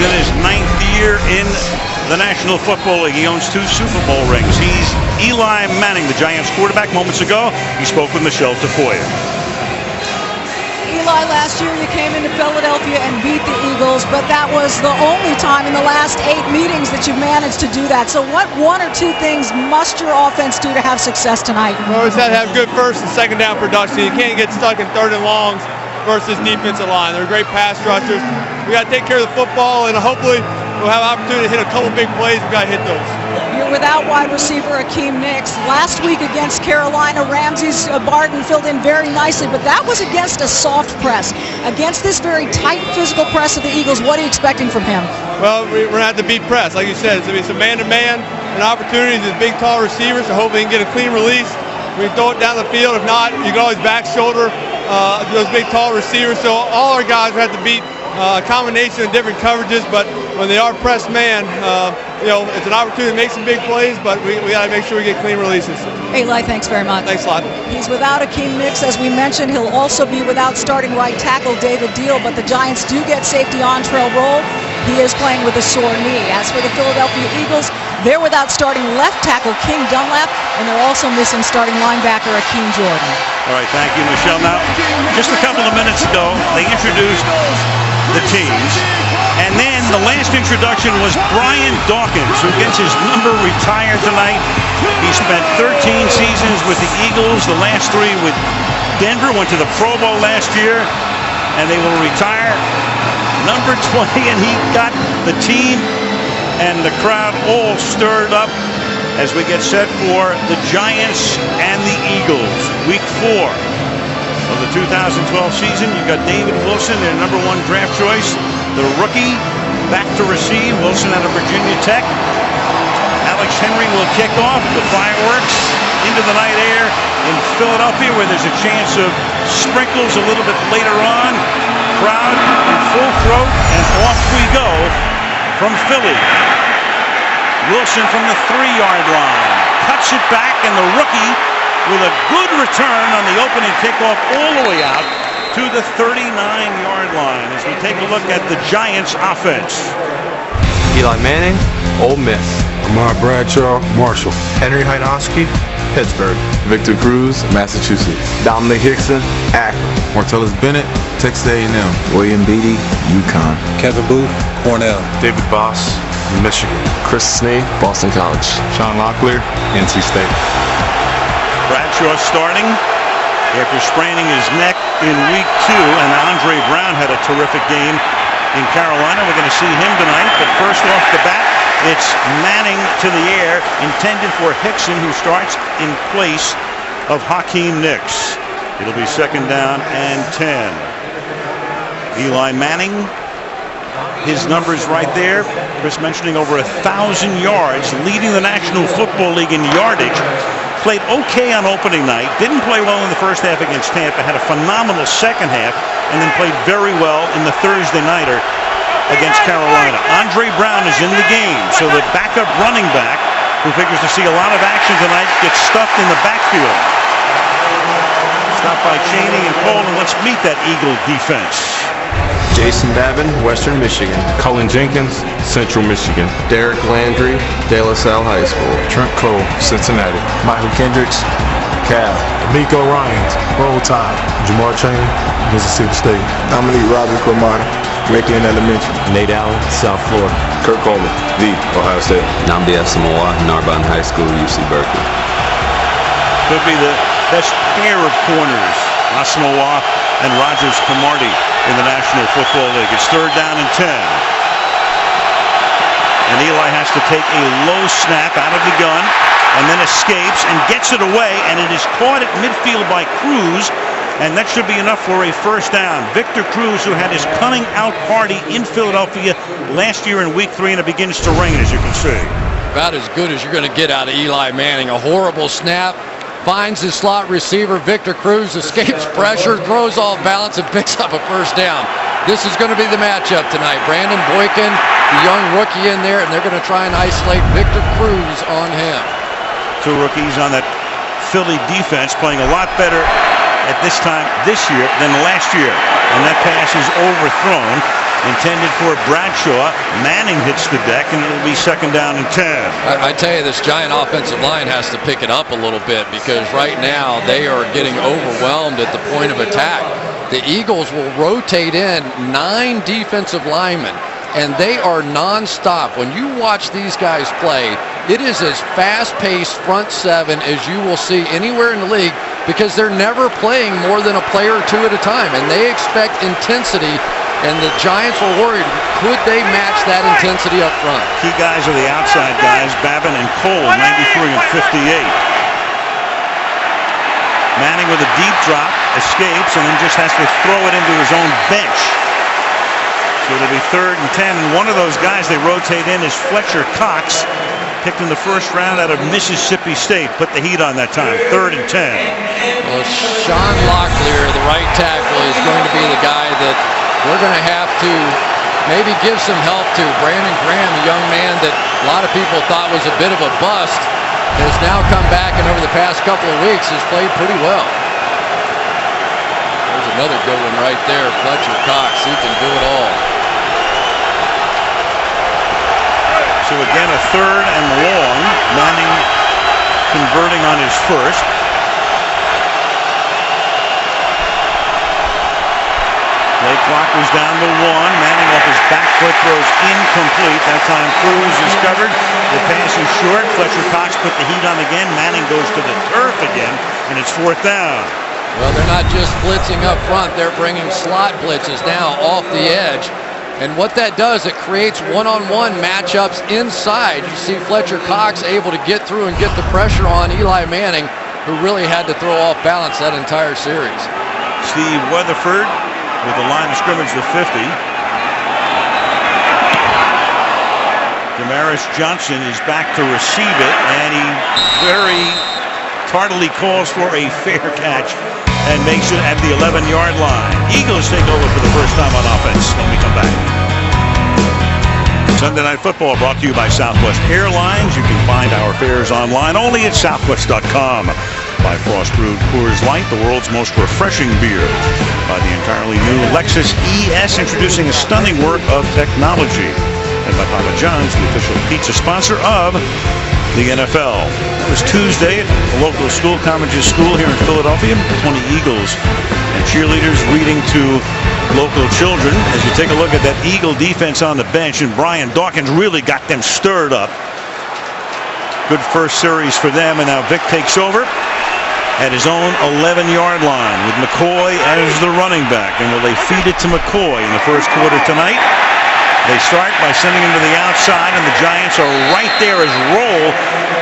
in his 9th year in the National Football League. He owns 2 Super Bowl rings. He's Eli Manning, the Giants quarterback. Moments ago, he spoke with Michelle Tafoya. Eli, last year you came into Philadelphia and beat the Eagles, but that was the only time in the last 8 meetings that you've managed to do that. So what 1 or 2 things must your offense do to have success tonight? We always have to have good first and second down production. You can't get stuck in third and longs versus defensive line. They're great pass rushers. We got to take care of the football, and hopefully we'll have an opportunity to hit a couple big plays. We got to hit those. You're without wide receiver Akeem Nicks. Last week against Carolina, Ramsey's Barton filled in very nicely, but that was against a soft press. Against this very tight physical press of the Eagles, what are you expecting from him? Well, we're going to have to beat press. Like you said, it's a man-to-man, an opportunity to big, tall receivers, so hopefully he can get a clean release. We can throw it down the field. If not, you can always back shoulder those big, tall receivers. So all our guys have to beat a combination of different coverages, but when they are pressed man, it's an opportunity to make some big plays, but we got to make sure we get clean releases. Eli, thanks very much. Thanks a lot. He's without Akeem Nicks, as we mentioned. He'll also be without starting right tackle David Deal, but the Giants do get safety Entree Roll. He is playing with a sore knee. As for the Philadelphia Eagles, they're without starting left tackle King Dunlap, and they're also missing starting linebacker Akeem Jordan. All right, thank you, Michelle. Now, just a couple of minutes ago, they introduced the teams, and then the last introduction was Brian Dawkins, who gets his number retired tonight. He spent 13 seasons with the Eagles, the last 3 with Denver, went to the Pro Bowl last year, and they will retire number 20, and he got the team and the crowd all stirred up as we get set for the Giants and the Eagles. Week 4 of the 2012 season. You've got David Wilson, their number 1 draft choice. The rookie back to receive. Wilson out of Virginia Tech. Alex Henry will kick off the fireworks into the night air in Philadelphia, where there's a chance of sprinkles a little bit later on. Crowd in full throat, and off we go from Philly. Wilson from the 3-yard line. Cuts it back, and the rookie with a good return on the opening kickoff all the way out to the 39-yard line as we take a look at the Giants offense. Eli Manning, Ole Miss. Ahmad Bradshaw, Marshall. Henry Hynoski, Pittsburgh. Victor Cruz, Massachusetts. Dominic Hickson, Akron. Martellus Bennett, Texas A&M. William Beatty, UConn. Kevin Booth, Cornell. David Boss, Michigan. Chris Snee, Boston College. Sean Locklear, NC State. Bradshaw starting after spraining his neck in week 2, and Andre Brown had a terrific game in Carolina. We're going to see him tonight, but first off the bat, it's Manning to the air, intended for Hickson, who starts in place of Hakeem Nicks. It'll be 2nd down and 10. Eli Manning, his numbers right there. Chris mentioning over 1,000 yards, leading the National Football League in yardage. Played okay on opening night, didn't play well in the first half against Tampa, had a phenomenal second half, and then played very well in the Thursday nighter against Carolina. Andre Brown is in the game, so the backup running back, who figures to see a lot of action tonight, gets stuffed in the backfield. Stopped by Chaney and Cole, and let's meet that Eagle defense. Jason Babin, Western Michigan. Cullen Jenkins, Central Michigan. Derek Landry, De La Salle High School. Trent Cole, Cincinnati. Michael Kendricks, Cal. D'Amico Ryans, Roll Tide. Jamar Chaney, Mississippi State. Dominique Robbins, Ramada, Lakeland Elementary. Nate Allen, South Florida. Kirk Coleman, V, Ohio State. Namdi Asamoah, Narbonne High School, UC Berkeley. Could be the best pair of corners, Asamoah and Rogers Camardi, in the National Football League. It's 3rd down and 10. And Eli has to take a low snap out of the gun and then escapes and gets it away, and it is caught at midfield by Cruz, and that should be enough for a 1st down. Victor Cruz, who had his coming out party in Philadelphia last year in week 3, and it begins to rain, as you can see. About as good as you're going to get out of Eli Manning. A horrible snap. Finds his slot receiver, Victor Cruz, escapes pressure, throws off balance, and picks up a 1st down. This is going to be the matchup tonight. Brandon Boykin, the young rookie in there, and they're going to try and isolate Victor Cruz on him. 2 rookies on that Philly defense playing a lot better at this time this year than last year. And that pass is overthrown. intended for Bradshaw. Manning hits the deck, and it'll be 2nd down and 10. I tell you, this Giant offensive line has to pick it up a little bit, because right now they are getting overwhelmed at the point of attack. The Eagles will rotate in 9 defensive linemen, and they are nonstop. When you watch these guys play, it is as fast-paced front 7 as you will see anywhere in the league, because they're never playing more than a player or 2 at a time, and they expect intensity, and the Giants were worried, could they match that intensity up front? Key guys are the outside guys, Babin and Cole, 93 and 58. Manning with a deep drop, escapes, and then just has to throw it into his own bench. So it'll be 3rd and 10, and one of those guys they rotate in is Fletcher Cox, picked in the 1st round out of Mississippi State. Put the heat on that time, 3rd and 10. Well, Sean Locklear, the right tackle, is going to be the guy that we're going to have to maybe give some help to. Brandon Graham, a young man that a lot of people thought was a bit of a bust, has now come back, and over the past couple of weeks has played pretty well. There's another good one right there, Fletcher Cox. He can do it all. So again, a 3rd and long. Manning converting on his 1st. Play clock was down to 1. Manning off his back foot throws incomplete. That time Cruz is covered. The pass is short. Fletcher Cox put the heat on again. Manning goes to the turf again, and it's 4th down. Well, they're not just blitzing up front. They're bringing slot blitzes now off the edge. And what that does, it creates one-on-one matchups inside. You see Fletcher Cox able to get through and get the pressure on Eli Manning, who really had to throw off balance that entire series. Steve Weatherford with the line of scrimmage to 50. Damaris Johnson is back to receive it, and he very tardily calls for a fair catch and makes it at the 11-yard line. Eagles take over for the first time on offense when we come back. Sunday Night Football brought to you by Southwest Airlines. You can find our fares online only at southwest.com. By Frost Brewed Coors Light, the world's most refreshing beer. By the entirely new Lexus ES, introducing a stunning work of technology. And by Papa John's, the official pizza sponsor of the NFL. It was Tuesday at a local school, Commonwealth School here in Philadelphia. 20 Eagles and cheerleaders reading to local children. As you take a look at that Eagle defense on the bench, and Brian Dawkins really got them stirred up. Good first series for them, and now Vic takes over at his own 11-yard line with McCoy as the running back. And will they feed it to McCoy in the first quarter tonight? They start by sending him to the outside, and the Giants are right there as Roll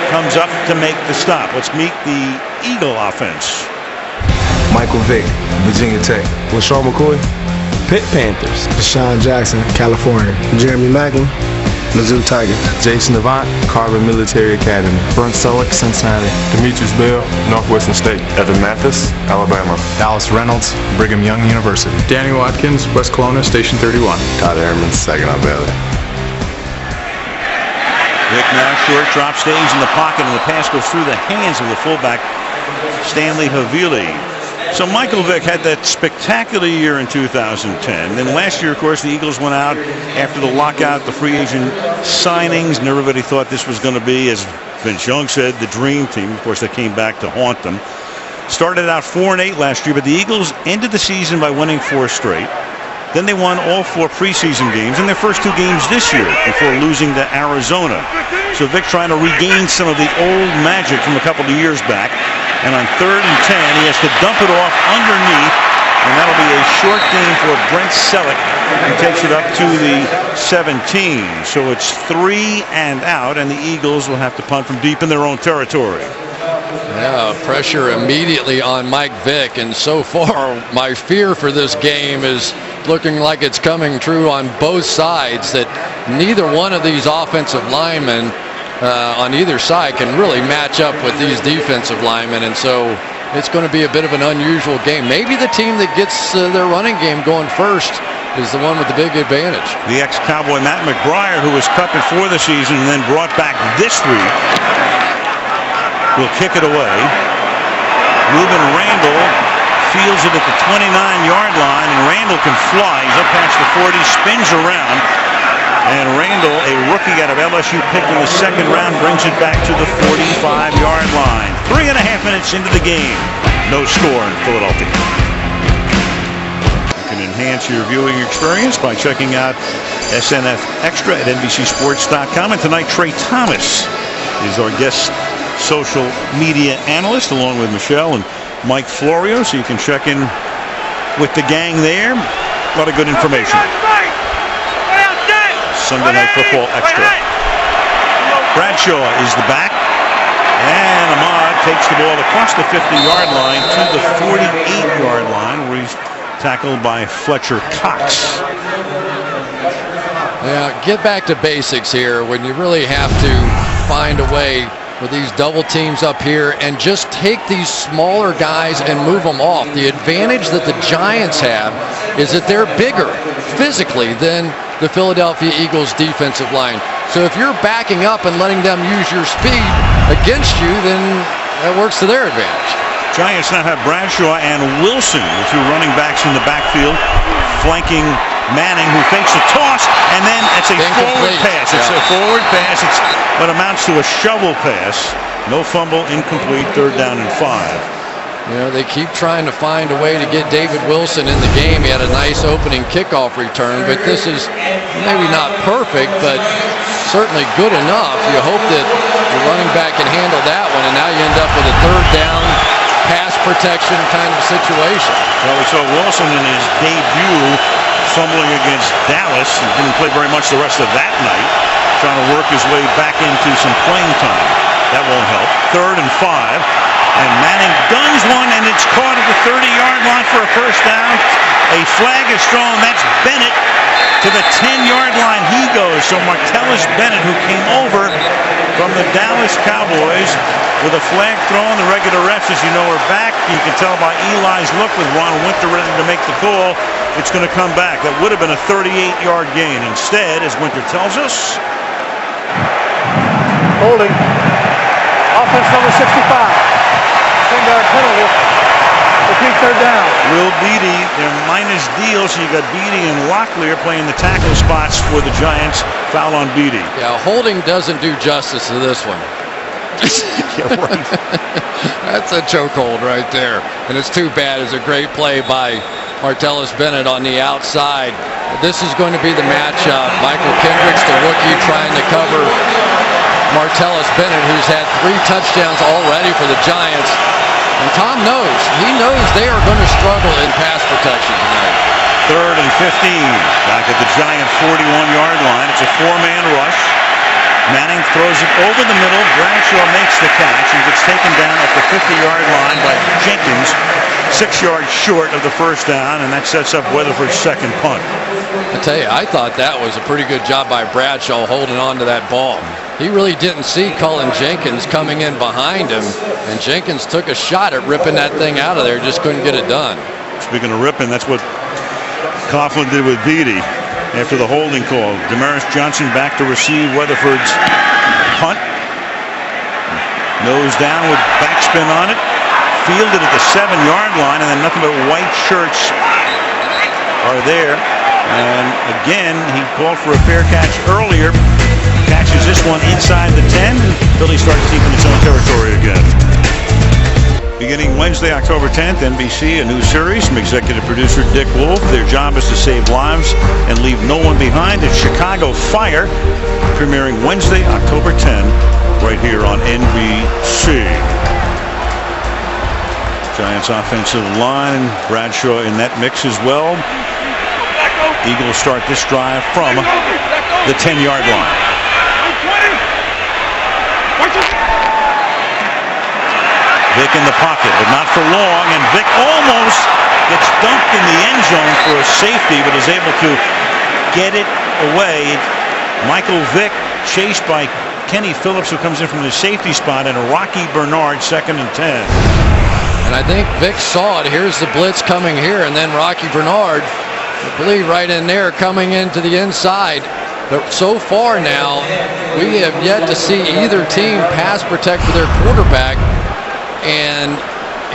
comes up to make the stop. Let's meet the Eagle offense. Michael Vick, Virginia Tech. LaShawn McCoy, Pitt Panthers. Deshaun Jackson, California. Jeremy Macklin, Mizzou Tigers. Jason Avant, Carver Military Academy. Brent Selleck, Cincinnati. Demetrius Bell, Northwestern State. Evan Mathis, Alabama. Dallas Reynolds, Brigham Young University. Danny Watkins, West Kelowna, Station 31. Todd Ehrman, Saginaw Valley. Vic now short, drop, stays in the pocket, and the pass goes through the hands of the fullback, Stanley Havili. So Michael Vick had that spectacular year in 2010. Then last year, of course, the Eagles went out after the lockout, the free agent signings, and everybody thought this was going to be, as Vince Young said, the dream team. Of course, they came back to haunt them. Started out 4-8 last year, but the Eagles ended the season by winning 4 straight. Then they won all 4 preseason games in their first 2 games this year before losing to Arizona. So Vic trying to regain some of the old magic from a couple of years back. And on 3rd and 10, he has to dump it off underneath, and that'll be a short gain for Brent Selleck, who takes it up to the 17. So it's 3 and out, and the Eagles will have to punt from deep in their own territory. Yeah, pressure immediately on Mike Vick, and so far my fear for this game is looking like it's coming true on both sides, that neither one of these offensive linemen on either side can really match up with these defensive linemen, and so it's going to be a bit of an unusual game. Maybe the team that gets their running game going first is the one with the big advantage. The ex-Cowboy Matt McBriar, who was cut before the season and then brought back this week, will kick it away. Ruben Randall fields it at the 29-yard line, and Randall can fly. He's up past the 40, spins around. And Randall, a rookie out of LSU, picked in the second round, brings it back to the 45-yard line. 3.5 minutes into the game. No score in Philadelphia. You can enhance your viewing experience by checking out SNF Extra at NBCSports.com. And tonight, Trey Thomas is our guest social media analyst, along with Michelle and Mike Florio. So you can check in with the gang there. A lot of good information. Sunday Night Football Extra. Bradshaw is the back. And Ahmad takes the ball across the 50-yard line to the 48-yard line, where he's tackled by Fletcher Cox. Yeah, get back to basics here when you really have to find a way with these double teams up here and just take these smaller guys and move them off. The advantage that the Giants have is that they're bigger physically than the Philadelphia Eagles defensive line. So if you're backing up and letting them use your speed against you, then that works to their advantage. Giants now have Bradshaw and Wilson, the two running backs in the backfield, flanking Manning, who fakes a toss, and then it's a forward pass. It's a forward pass. It's what amounts to a shovel pass. No fumble, incomplete, 3rd down and 5. You know, they keep trying to find a way to get David Wilson in the game. He had a nice opening kickoff return, but this is maybe not perfect, but certainly good enough. You hope that the running back can handle that one, and now you end up with a 3rd down pass protection kind of situation. Well, we saw Wilson in his debut fumbling against Dallas. He didn't play very much the rest of that night, trying to work his way back into some playing time. That won't help. 3rd and 5. And Manning guns one, and it's caught at the 30-yard line for a 1st down. A flag is thrown. That's Bennett to the 10-yard line. He goes. So Martellus Bennett, who came over from the Dallas Cowboys with a flag thrown. The regular refs, as you know, are back. You can tell by Eli's look with Ron Winter ready to make the call. It's going to come back. That would have been a 38-yard gain. Instead, as Winter tells us, holding. Offense number 65. 10-yard penalty. Repeat 3rd down. Will Beatty, they're minus deal, so you got Beatty and Locklear playing the tackle spots for the Giants. Foul on Beatty. Yeah, holding doesn't do justice to this one. Yeah, right. That's a chokehold right there. And it's too bad. It's a great play by Martellus Bennett on the outside. This is going to be the matchup. Michael Kendricks, the rookie, trying to cover Martellus Bennett, who's had 3 touchdowns already for the Giants. And Tom knows. He knows they are going to struggle in pass protection tonight. 3rd and 15. Back at the Giant 41-yard line. It's a 4-man rush. Manning throws it over the middle. Bradshaw makes the catch and gets taken down at the 50-yard line by Jenkins. 6 yards short of the 1st down, and that sets up Weatherford's 2nd punt. I tell you, I thought that was a pretty good job by Bradshaw holding on to that ball. He really didn't see Cullen Jenkins coming in behind him, and Jenkins took a shot at ripping that thing out of there, just couldn't get it done. Speaking of ripping, that's what Coughlin did with Beatty after the holding call. Damaris Johnson back to receive Weatherford's punt. Nose down with backspin on it. Fielded at the 7-yard line, and then nothing but white shirts are there. And again, he called for a fair catch earlier. Catches this one inside the 10. Philly starts deep in its own territory again. Beginning Wednesday, October 10th, NBC, a new series from executive producer Dick Wolf. Their job is to save lives and leave no one behind. It's Chicago Fire, premiering Wednesday, October 10, right here on NBC. Giants offensive line, Bradshaw in that mix as well. Eagles start this drive from the 10-yard line. Vick in the pocket, but not for long, and Vick almost gets dumped in the end zone for a safety, but is able to get it away. Michael Vick chased by Kenny Phillips, who comes in from the safety spot, and Rocky Bernard, 2nd and 10. And I think Vick saw it. Here's the blitz coming here, and then Rocky Bernard, I believe, right in there, coming into the inside. But so far now, we have yet to see either team pass protect for their quarterback. And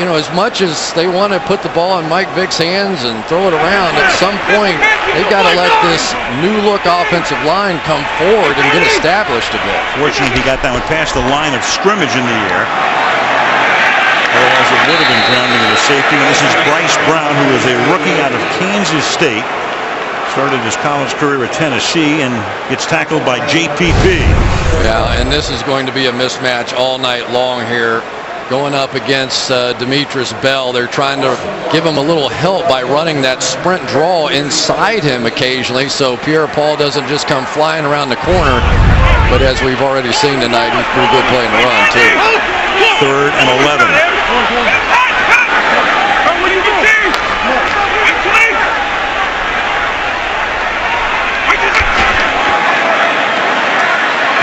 you know, as much as they want to put the ball in Mike Vick's hands and throw it around, at some point they've got to let this new look offensive line come forward and get established a bit. Fortunately, he got that one past the line of scrimmage in the air. Otherwise, it would have been grounding of the safety. And this is Bryce Brown, who is a rookie out of Kansas State. Started his college career at Tennessee and gets tackled by JPP. Yeah, and this is going to be a mismatch all night long here. Going up against Demetrius Bell. They're trying to give him a little help by running that sprint draw inside him occasionally, so Pierre-Paul doesn't just come flying around the corner. But as we've already seen tonight, he's pretty good playing the run, too. 3rd and 11.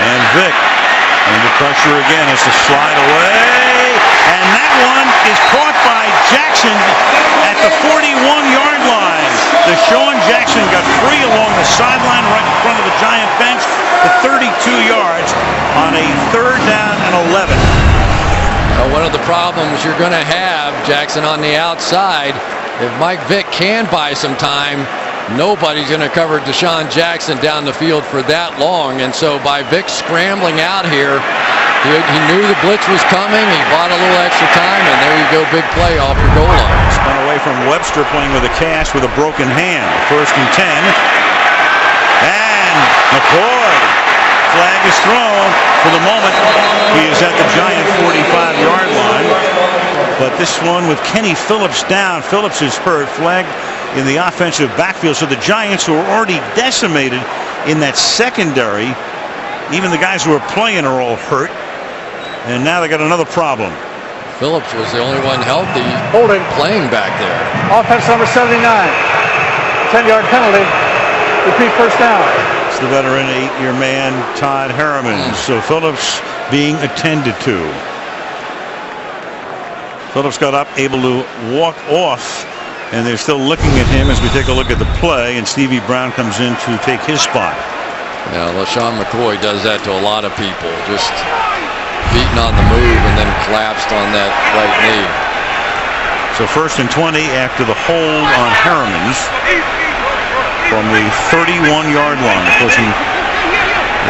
And Vick under pressure again as to slide away. And that one is caught by Jackson at the 41-yard line. Deshaun Jackson got free along the sideline right in front of the Giant bench to 32 yards on a 3rd down and 11. One of the problems you're going to have, Jackson, on the outside, if Mike Vick can buy some time, nobody's going to cover Deshaun Jackson down the field for that long. And so by Vick scrambling out here, he knew the blitz was coming. He bought a little extra time, and there you go, big play off the goal line. Spun away from Webster playing with a cast with a broken hand. 1st and 10. And McCoy. Flag is thrown. For the moment, he is at the Giant 45-yard line. But this one with Kenny Phillips down. Phillips is hurt. Flag in the offensive backfield. So the Giants, who are already decimated in that secondary, even the guys who are playing are all hurt. And now they got another problem. Phillips was the only one healthy playing back there. Offense number 79. 10-yard penalty. Repeat 1st down. It's the veteran 8-year man, Todd Harriman. So Phillips being attended to. Phillips got up, able to walk off, and they're still looking at him as we take a look at the play, and Stevie Brown comes in to take his spot. Yeah, LaShawn McCoy does that to a lot of people. Just beaten on the move and then collapsed on that right knee. So 1st and 20 after the hold on Harriman's from the 31-yard line, pushing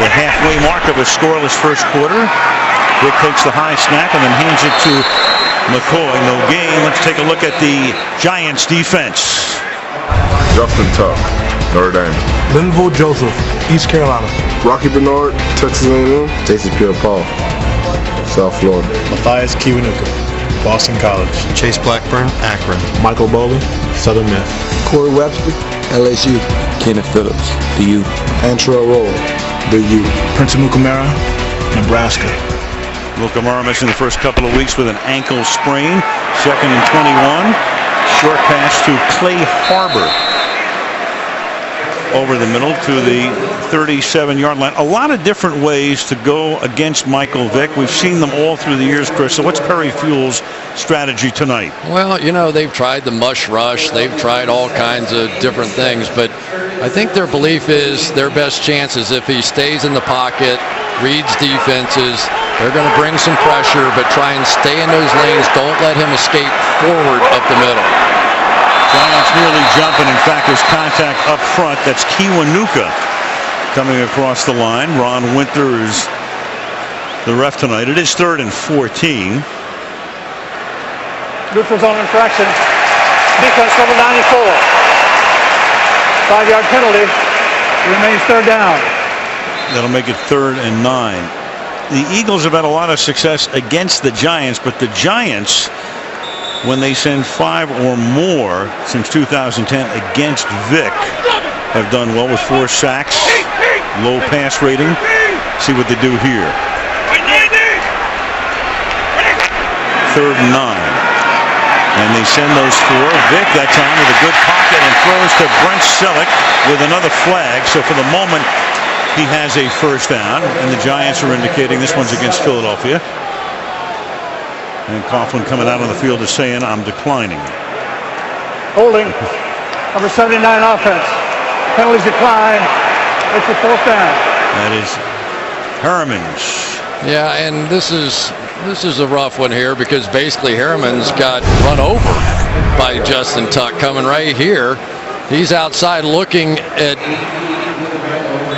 the halfway mark of a scoreless first quarter. Vick takes the high snap and then hands it to McCoy. No gain. Let's take a look at the Giants defense. Justin Tuck, Notre Dame. Linville Joseph, East Carolina. Rocky Bernard, Texas A&M. Jason Pierre-Paul, South Florida. Matthias Kiwanuka, Boston College. Chase Blackburn, Akron. Michael Bowling, Southern Miss. Corey Webster, LSU. Kenneth Phillips, DU. Antrell Roll, the U. Prince Amukamara, Nebraska. Mukamara missing the first couple of weeks with an ankle sprain. 2nd and 21. Short pass to Clay Harbor. Over the middle to the 37-yard line. A lot of different ways to go against Michael Vick. We've seen them all through the years, Chris. So what's Perry Fuel's strategy tonight? Well, you know, they've tried the mush rush. They've tried all kinds of different things. But I think their belief is their best chance is if he stays in the pocket, reads defenses. They're going to bring some pressure, but try and stay in those lanes. Don't let him escape forward up the middle. Giants nearly jumping. In fact, there's contact up front. That's Kiwanuka coming across the line. Ron Winter is the ref tonight. It is 3rd and 14. Neutral zone infraction. Defense number 94. 5-yard penalty. It remains 3rd down. That'll make it 3rd and 9. The Eagles have had a lot of success against the Giants, but the Giants, when they send 5 or more since 2010 against Vick, have done well with 4 sacks, low pass rating. See what they do here. 3rd and 9. And they send those 4. Vick that time with a good pocket and throws to Brent Selleck with another flag. So for the moment, he has a first down, and the Giants are indicating this one's against Philadelphia. And Coughlin coming out on the field is saying, I'm declining. Holding. Number 79 offense. Penalties decline. It's a 4th down. That is Harriman's Yeah, and this is a rough one here because basically Harriman's got run over by Justin Tuck coming right here. He's outside looking at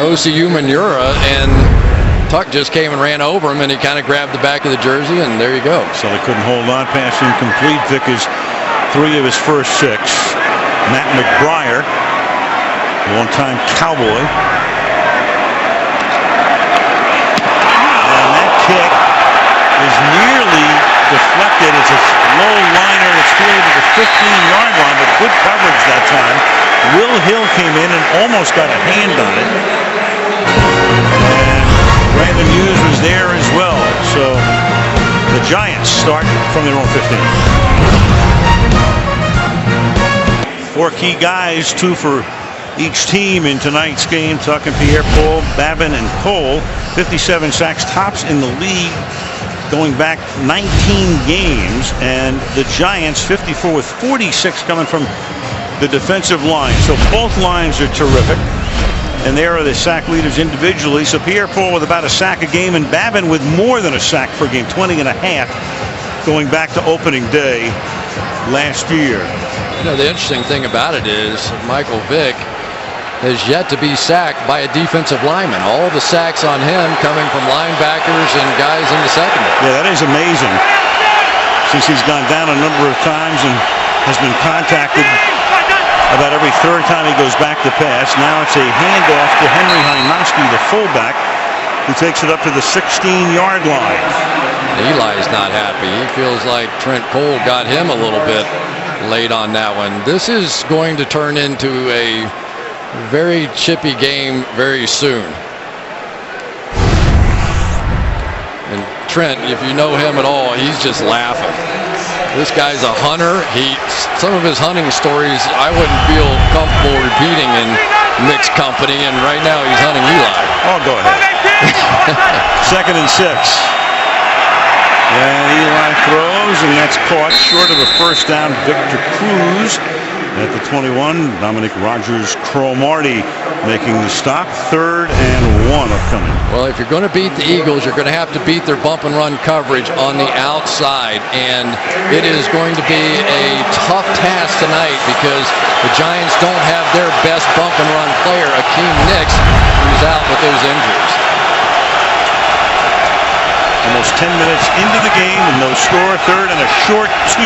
OCU Manura, and Tuck just came and ran over him, and he kind of grabbed the back of the jersey, and there you go. So they couldn't hold on. Pass incomplete. Vick is 3 of his first 6. Matt McBriar, longtime Cowboy. And that kick is nearly deflected. It's a low liner that's fielded at the 15-yard line, but good coverage that time. Will Hill came in and almost got a hand on it. And Brandon Hughes was there as well. So the Giants start from their own 15. 4 key guys, 2 for each team in tonight's game. Tuck and Pierre-Paul, Babin and Cole. 57 sacks, tops in the league going back 19 games. And the Giants 54 with 46 coming from the defensive line. So both lines are terrific. And there are the sack leaders individually. So Pierre-Paul with about a sack a game, and Babin with more than a sack per game, 20.5, going back to opening day last year. You know, the interesting thing about it is Michael Vick has yet to be sacked by a defensive lineman. All the sacks on him coming from linebackers and guys in the secondary. Yeah, that is amazing. Since he's gone down a number of times and has been contacted about every 3rd time he goes back to pass. Now it's a handoff to Henry Hynoski, the fullback, who takes it up to the 16-yard line. Eli's not happy. He feels like Trent Cole got him a little bit late on that one. This is going to turn into a very chippy game very soon. And Trent, if you know him at all, he's just laughing. This guy's a hunter. Some of his hunting stories I wouldn't feel comfortable repeating in mixed company, and right now he's hunting Eli. Oh, go ahead. 2nd and 6. And Eli throws, and that's caught short of a first down. Victor Cruz at the 21. Dominic Rogers-Cromartie making the stop. 3rd and 1 upcoming. Well, if you're going to beat the Eagles, you're going to have to beat their bump and run coverage on the outside, and it is going to be a tough task tonight because the Giants don't have their best bump and run player, Akeem Nicks, who's out with those injuries. Almost 10 minutes into the game and no score. 3rd and a short 2.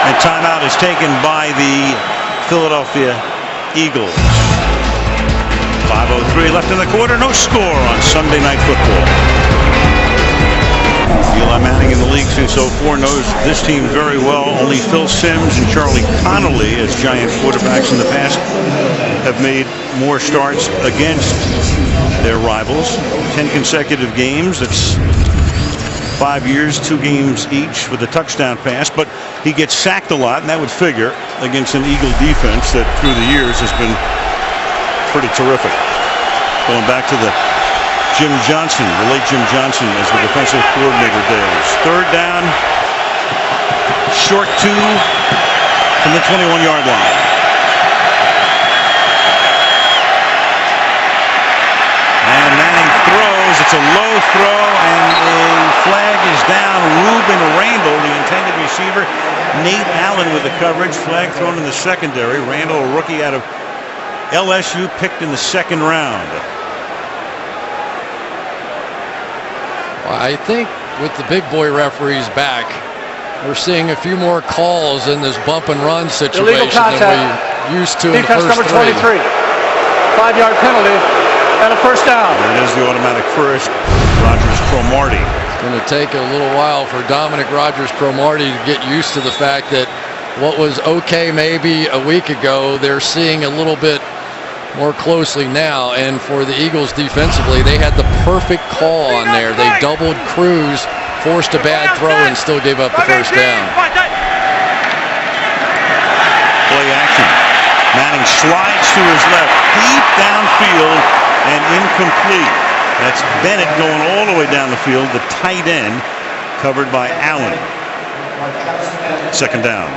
And timeout is taken by the Philadelphia Eagles. 5:03 left in the quarter. No score on Sunday Night Football. Eli Manning in the league since 04 knows this team very well. Only Phil Simms and Charlie Connolly, as Giant quarterbacks in the past, have made more starts against their rivals. 10 consecutive games. That's 5 years, 2 games each with a touchdown pass. But he gets sacked a lot, and that would figure against an Eagle defense that through the years has been pretty terrific. Going back to the Jim Johnson, the late Jim Johnson as the defensive coordinator days. 3rd down, short 2 from the 21-yard line. And Manning throws. It's a low throw, and a flag is down. Ruben Randall, the intended receiver. Nate Allen with the coverage. Flag thrown in the secondary. Randall, a rookie out of LSU, picked in the 2nd round. I think with the big boy referees back, we're seeing a few more calls in this bump and run situation than we used to in the first number 23. 5-yard penalty and a first down. There it is, the automatic first. Rogers-Cromartie. It's going to take a little while for Dominic Rogers-Cromartie to get used to the fact that what was okay maybe a week ago, they're seeing a little bit more closely now. And for the Eagles defensively, they had the perfect call on there. They doubled Cruz, forced a bad throw, and still gave up the first down. Play action. Manning slides to his left, deep downfield, and incomplete. That's Bennett going all the way down the field, the tight end, covered by Allen. 2nd down.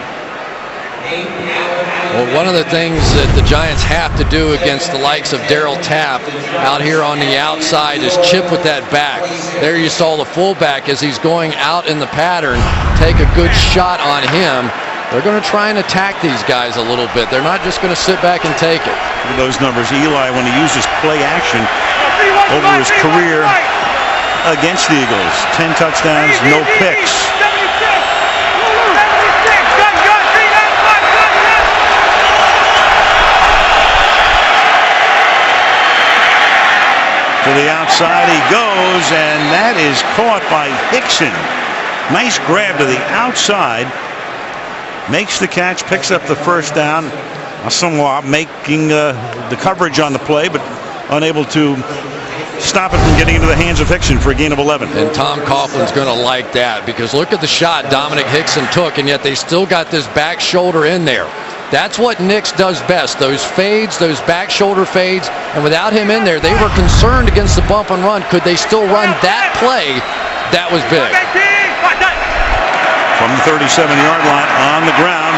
Well, one of the things that the Giants have to do against the likes of Darryl Tapp out here on the outside is chip with that back. There you saw the fullback as he's going out in the pattern, take a good shot on him. They're going to try and attack these guys a little bit. They're not just going to sit back and take it. Look at those numbers. Eli, when he uses play action over his career against the Eagles, 10 touchdowns, no picks. To the outside he goes, and that is caught by Hickson. Nice grab to the outside. Makes the catch, picks up the first down. Somewhat making the coverage on the play, but unable to stop it from getting into the hands of Hickson for a gain of 11. And Tom Coughlin's going to like that, because look at the shot Dominic Hickson took, and yet they still got this back shoulder in there. That's what Nix does best, those fades, those back shoulder fades. And without him in there, they were concerned against the bump and run. Could they still run that play? That was big. From the 37-yard line on the ground,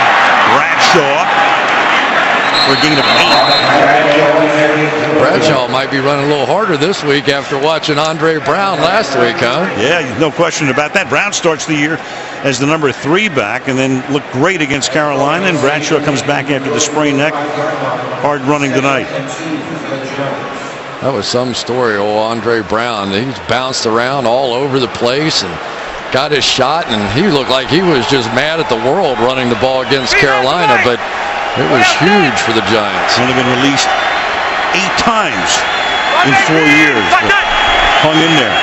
Bradshaw for a gain of 8. Bradshaw might be running a little harder this week after watching Andre Brown last week, huh? Yeah, no question about that. Brown starts the year as the number 3 back and then looked great against Carolina, and Bradshaw comes back after the sprained neck. Hard running tonight. That was some story, old Andre Brown. He's bounced around all over the place and got his shot, and he looked like he was just mad at the world running the ball against Carolina, but it was huge for the Giants. Only been released 8 times in 4 years, but hung in there.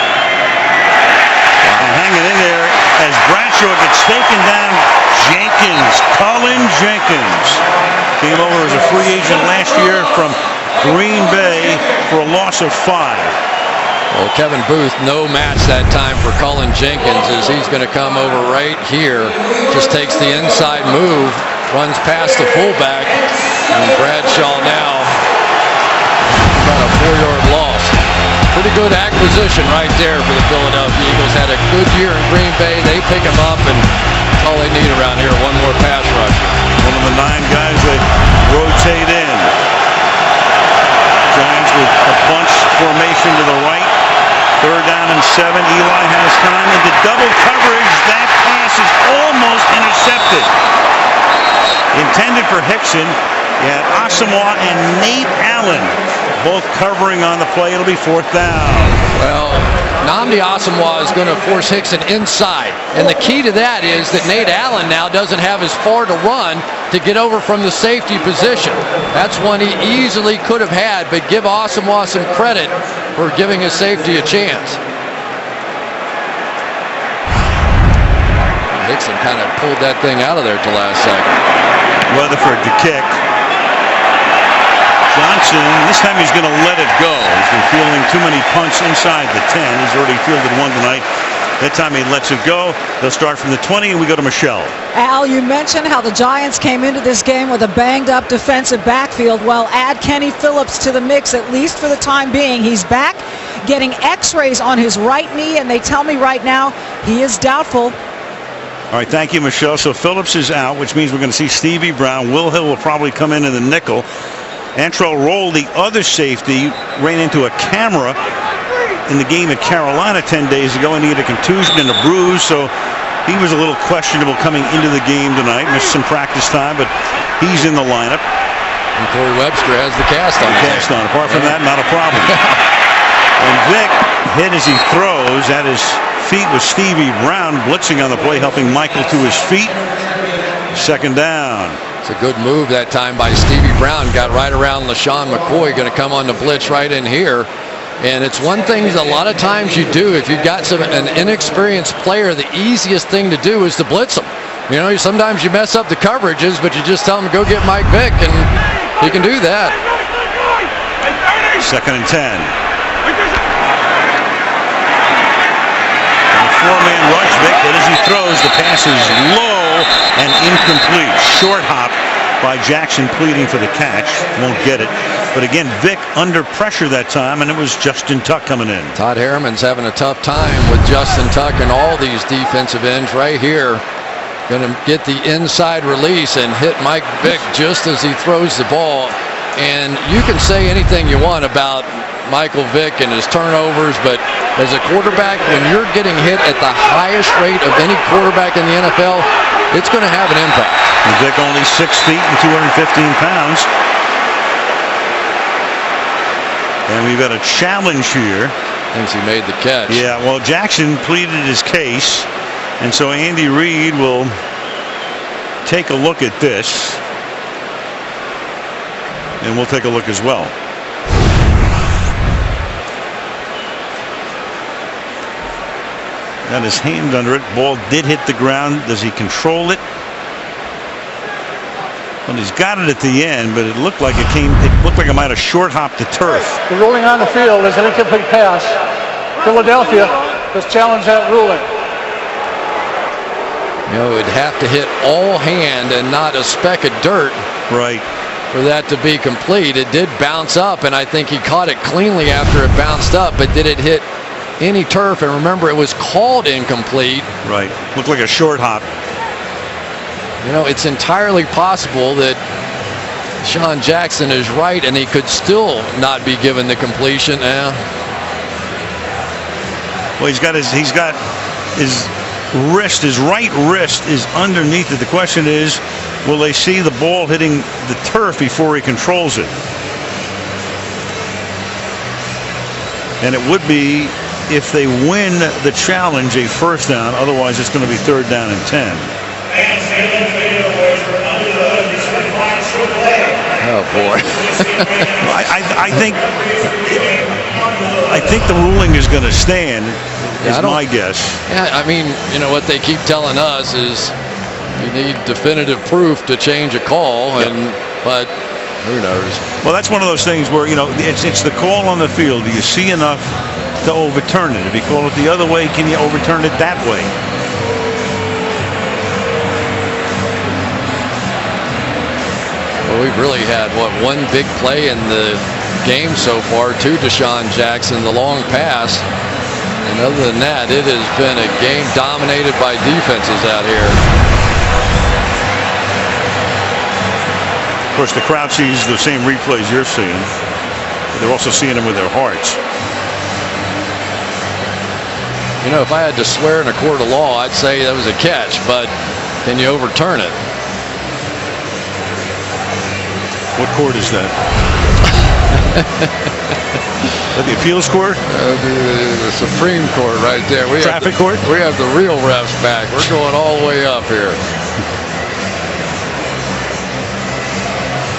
And hanging in there as Bradshaw gets taken down. Jenkins, Colin Jenkins, came over as a free agent last year from Green Bay for a loss of 5. Well, Kevin Booth, no match that time for Colin Jenkins, as he's going to come over right here. Just takes the inside move, runs past the fullback, and Bradshaw now got a 4-yard loss. Pretty good acquisition right there for the Philadelphia Eagles. Had a good year in Green Bay. They pick him up, and that's all they need around here. One more pass rusher. One of the 9 guys that rotate in. Giants with a bunch formation to the right. 3rd down and 7. Eli has time into double coverage. That pass is almost intercepted. Intended for Hickson. You had Asamoah and Nate Allen both covering on the play. It'll be 4th down. Well, Nnamdi Asamoah is going to force Hickson inside. And the key to that is that Nate Allen now doesn't have as far to run to get over from the safety position. That's one he easily could have had, but give Asamoah some credit for giving his safety a chance. Hickson kind of pulled that thing out of there at the last second. Weatherford to kick. Johnson, this time he's going to let it go. He's been fielding too many punts inside the 10. He's already fielded 1 tonight. That time he lets it go. They'll start from the 20, and we go to Michelle. Al, you mentioned how the Giants came into this game with a banged-up defensive backfield. Well, add Kenny Phillips to the mix, at least for the time being. He's back getting x-rays on his right knee, and they tell me right now he is doubtful. All right, thank you, Michelle. So Phillips is out, which means we're going to see Stevie Brown. Will Hill will probably come in the nickel. Antrell Roll, the other safety, ran into a camera in the game at Carolina 10 days ago, and he had a contusion and a bruise, so he was a little questionable coming into the game tonight. Missed some practice time, but he's in the lineup. And Corey Webster has the cast on. Apart from that, not a problem. And Vic hit as he throws at his feet with Stevie Brown blitzing on the play, helping Michael to his feet. 2nd down. It's a good move that time by Stevie Brown. Got right around LaShawn McCoy, going to come on the blitz right in here. And it's one thing that a lot of times you do. If you've got an inexperienced player, the easiest thing to do is to blitz them. You know, sometimes you mess up the coverages, but you just tell them to go get Mike Vick, and he can do that. 2nd and 10. And a 4-man rush. Vick, but as he throws, the pass is low and incomplete. Short hop by Jackson, pleading for the catch. Won't get it. But again, Vick under pressure that time, and it was Justin Tuck coming in. Todd Harriman's having a tough time with Justin Tuck and all these defensive ends right here. going to get the inside release and hit Mike Vick just as he throws the ball. And you can say anything you want about Michael Vick and his turnovers, but as a quarterback, when you're getting hit at the highest rate of any quarterback in the NFL, it's going to have an impact. And Vick only 6 feet and 215 pounds. And we've got a challenge here. Thinks he made the catch. Yeah, well, Jackson pleaded his case, and so Andy Reid will take a look at this. And we'll take a look as well. Got his hand under it. Ball did hit the ground. Does he control it? Well, he's got it at the end, but it looked like it looked like it might have short hopped the turf. The ruling on the field is an incomplete pass. Philadelphia has challenged that ruling. You know, it'd have to hit all hand and not a speck of dirt. Right. For that to be complete. It did bounce up, and I think he caught it cleanly after it bounced up, but did it hit any turf? And remember, it was called incomplete. Right. Looked like a short hop. You know, it's entirely possible that Sean Jackson is right, and he could still not be given the completion. Well, he's got his wrist, his right wrist is underneath it. The question is, will they see the ball hitting the turf before he controls it? And it would be, if they win the challenge, a first down. Otherwise, it's going to be 3rd down and 10. Oh boy! I think the ruling is going to stand. Is my guess. Yeah, I mean, you know what they keep telling us is you need definitive proof to change a call, but who knows? Well, that's one of those things where, you know, it's the call on the field. Do you see enough to overturn it? If you call it the other way, can you overturn it that way? Well, we've really had one big play in the game so far to Deshaun Jackson, the long pass. And other than that, it has been a game dominated by defenses out here. Of course, the crowd sees the same replays you're seeing, but they're also seeing them with their hearts. You know, if I had to swear in a court of law, I'd say that was a catch, but can you overturn it? What court is that? The appeals court? The Supreme Court right there. Traffic court? We have the real refs back. We're going all the way up here.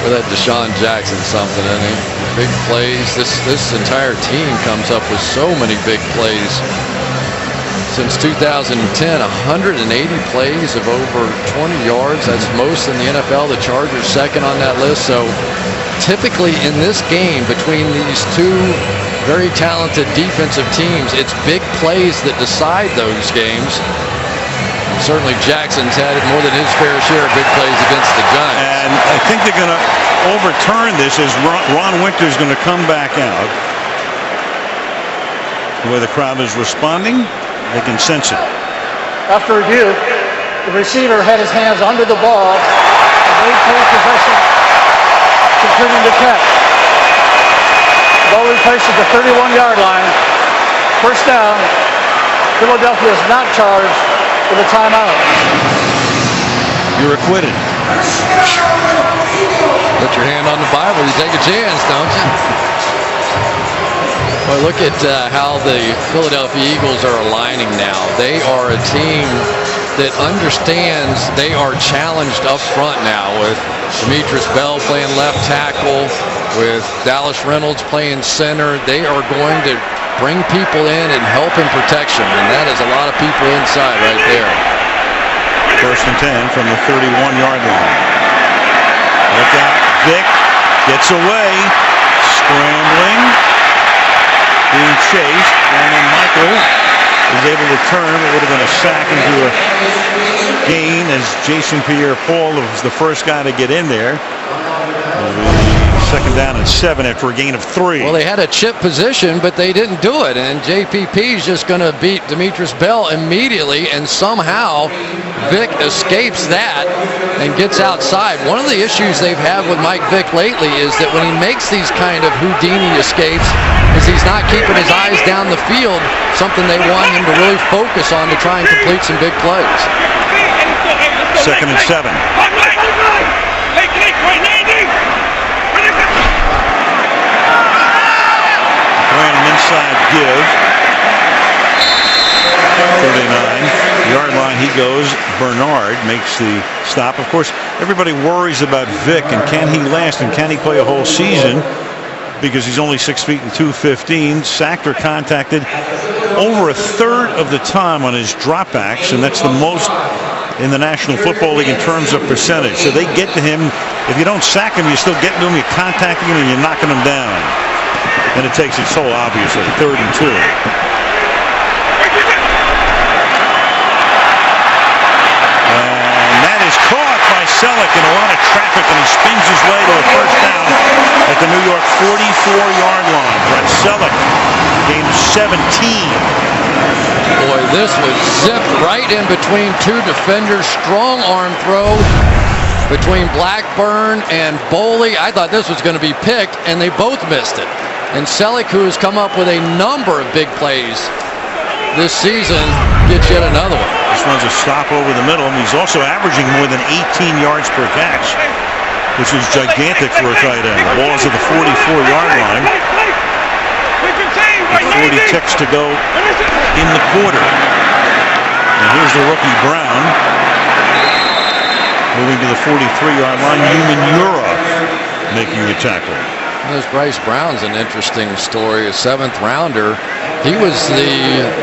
Well, that Deshaun Jackson something, isn't he? Big plays. This entire team comes up with so many big plays. Since 2010, 180 plays of over 20 yards. That's most in the NFL. The Chargers second on that list. So typically in this game between these two very talented defensive teams, it's big plays that decide those games. And certainly Jackson's had more than his fair share of big plays against the Giants. And I think they're going to overturn this as Ron Winter's going to come back out. The way the crowd is responding, they can sense it. After review, the receiver had his hands under the ball and maintained possession, continuing to catch. Ball replaced at the 31-yard line. First down. Philadelphia is not charged with a timeout. You're acquitted. Put your hand on the Bible, you take a chance, don't you? Well, look at how the Philadelphia Eagles are aligning now. They are a team that understands they are challenged up front now, with Demetrius Bell playing left tackle, with Dallas Reynolds playing center. They are going to bring people in and help in protection, and that is a lot of people inside right there. 1st and 10 from the 31-yard line. Look out. Vick gets away. Scrambling. Being chased. And then Michael is able to turn. It would have been a sack into a gain as Jason Pierre-Paul was the first guy to get in there. The Second down and 7 after a gain of 3. Well, they had a chip position, but they didn't do it. And JPP is just going to beat Demetrius Bell immediately, and somehow Vick escapes that and gets outside. One of the issues they've had with Mike Vick lately is that when he makes these kind of Houdini escapes, is he's not keeping his eyes down the field, something they want him to really focus on to try and complete some big plays. Second and 7. Random inside give. 39-yard line he goes. Bernard makes the stop. Of course, everybody worries about Vick and can he last and can he play a whole season, because he's only 6 feet and 215. Sacked or contacted over a third of the time on his dropbacks, and that's the most in the National Football League in terms of percentage. So they get to him. If you don't sack him, you're still getting to him, you're contacting him, and you're knocking him down. And it takes its toll, obviously. 3rd and 2. And that is caught by Selleck in a lot of traffic, and he spins his way to a first down at the New York 44-yard line. Brett Selleck, gain of 17. Boy, this was zipped right in between two defenders. Strong arm throw between Blackburn and Boley. I thought this was going to be picked, and they both missed it. And Selleck, who has come up with a number of big plays this season, gets yet another one. This runs a stop over the middle, and he's also averaging more than 18 yards per catch, which is gigantic for a tight end. The ball is at the 44-yard line. With 40 ticks to go in the quarter. And here's the rookie Brown moving to the 43-yard line. Umanura making the tackle. This Bryce Brown's an interesting story. A 7th rounder. He was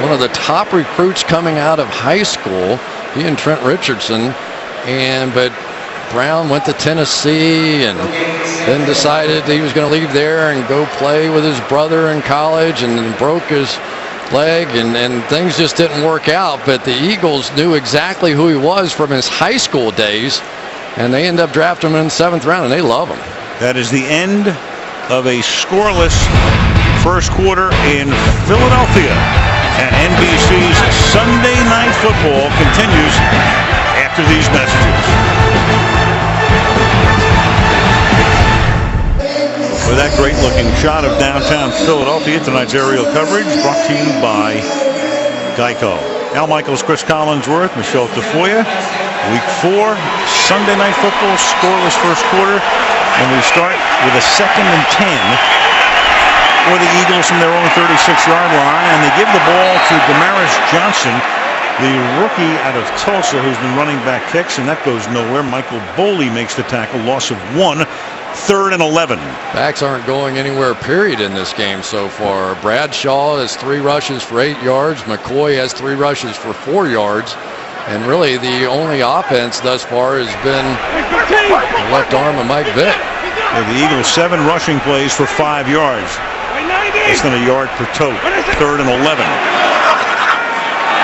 one of the top recruits coming out of high school. He and Trent Richardson, but Brown went to Tennessee and then decided he was going to leave there and go play with his brother in college, and then broke his leg, and things just didn't work out. But the Eagles knew exactly who he was from his high school days, and they end up drafting him in the 7th round, and they love him. That is the end of a scoreless first quarter in Philadelphia, and NBC's Sunday Night Football continues after these messages. With that great-looking shot of downtown Philadelphia, tonight's aerial coverage brought to you by Geico. Al Michaels, Chris Collinsworth, Michelle Tafoya. Week 4, Sunday Night Football, scoreless first quarter. And we start with a 2nd and 10 for the Eagles from their own 36-yard line. And they give the ball to Damaris Johnson, the rookie out of Tulsa, who's been running back kicks, and that goes nowhere. Michael Boley makes the tackle, loss of 1. 3rd and 11. Backs aren't going anywhere, period, in this game so far. Bradshaw has 3 rushes for 8 yards. McCoy has 3 rushes for 4 yards. And really the only offense thus far has been the left arm of Mike Vick. Yeah, the Eagles 7 rushing plays for 5 yards. Less than a yard per tote. 3rd and 11.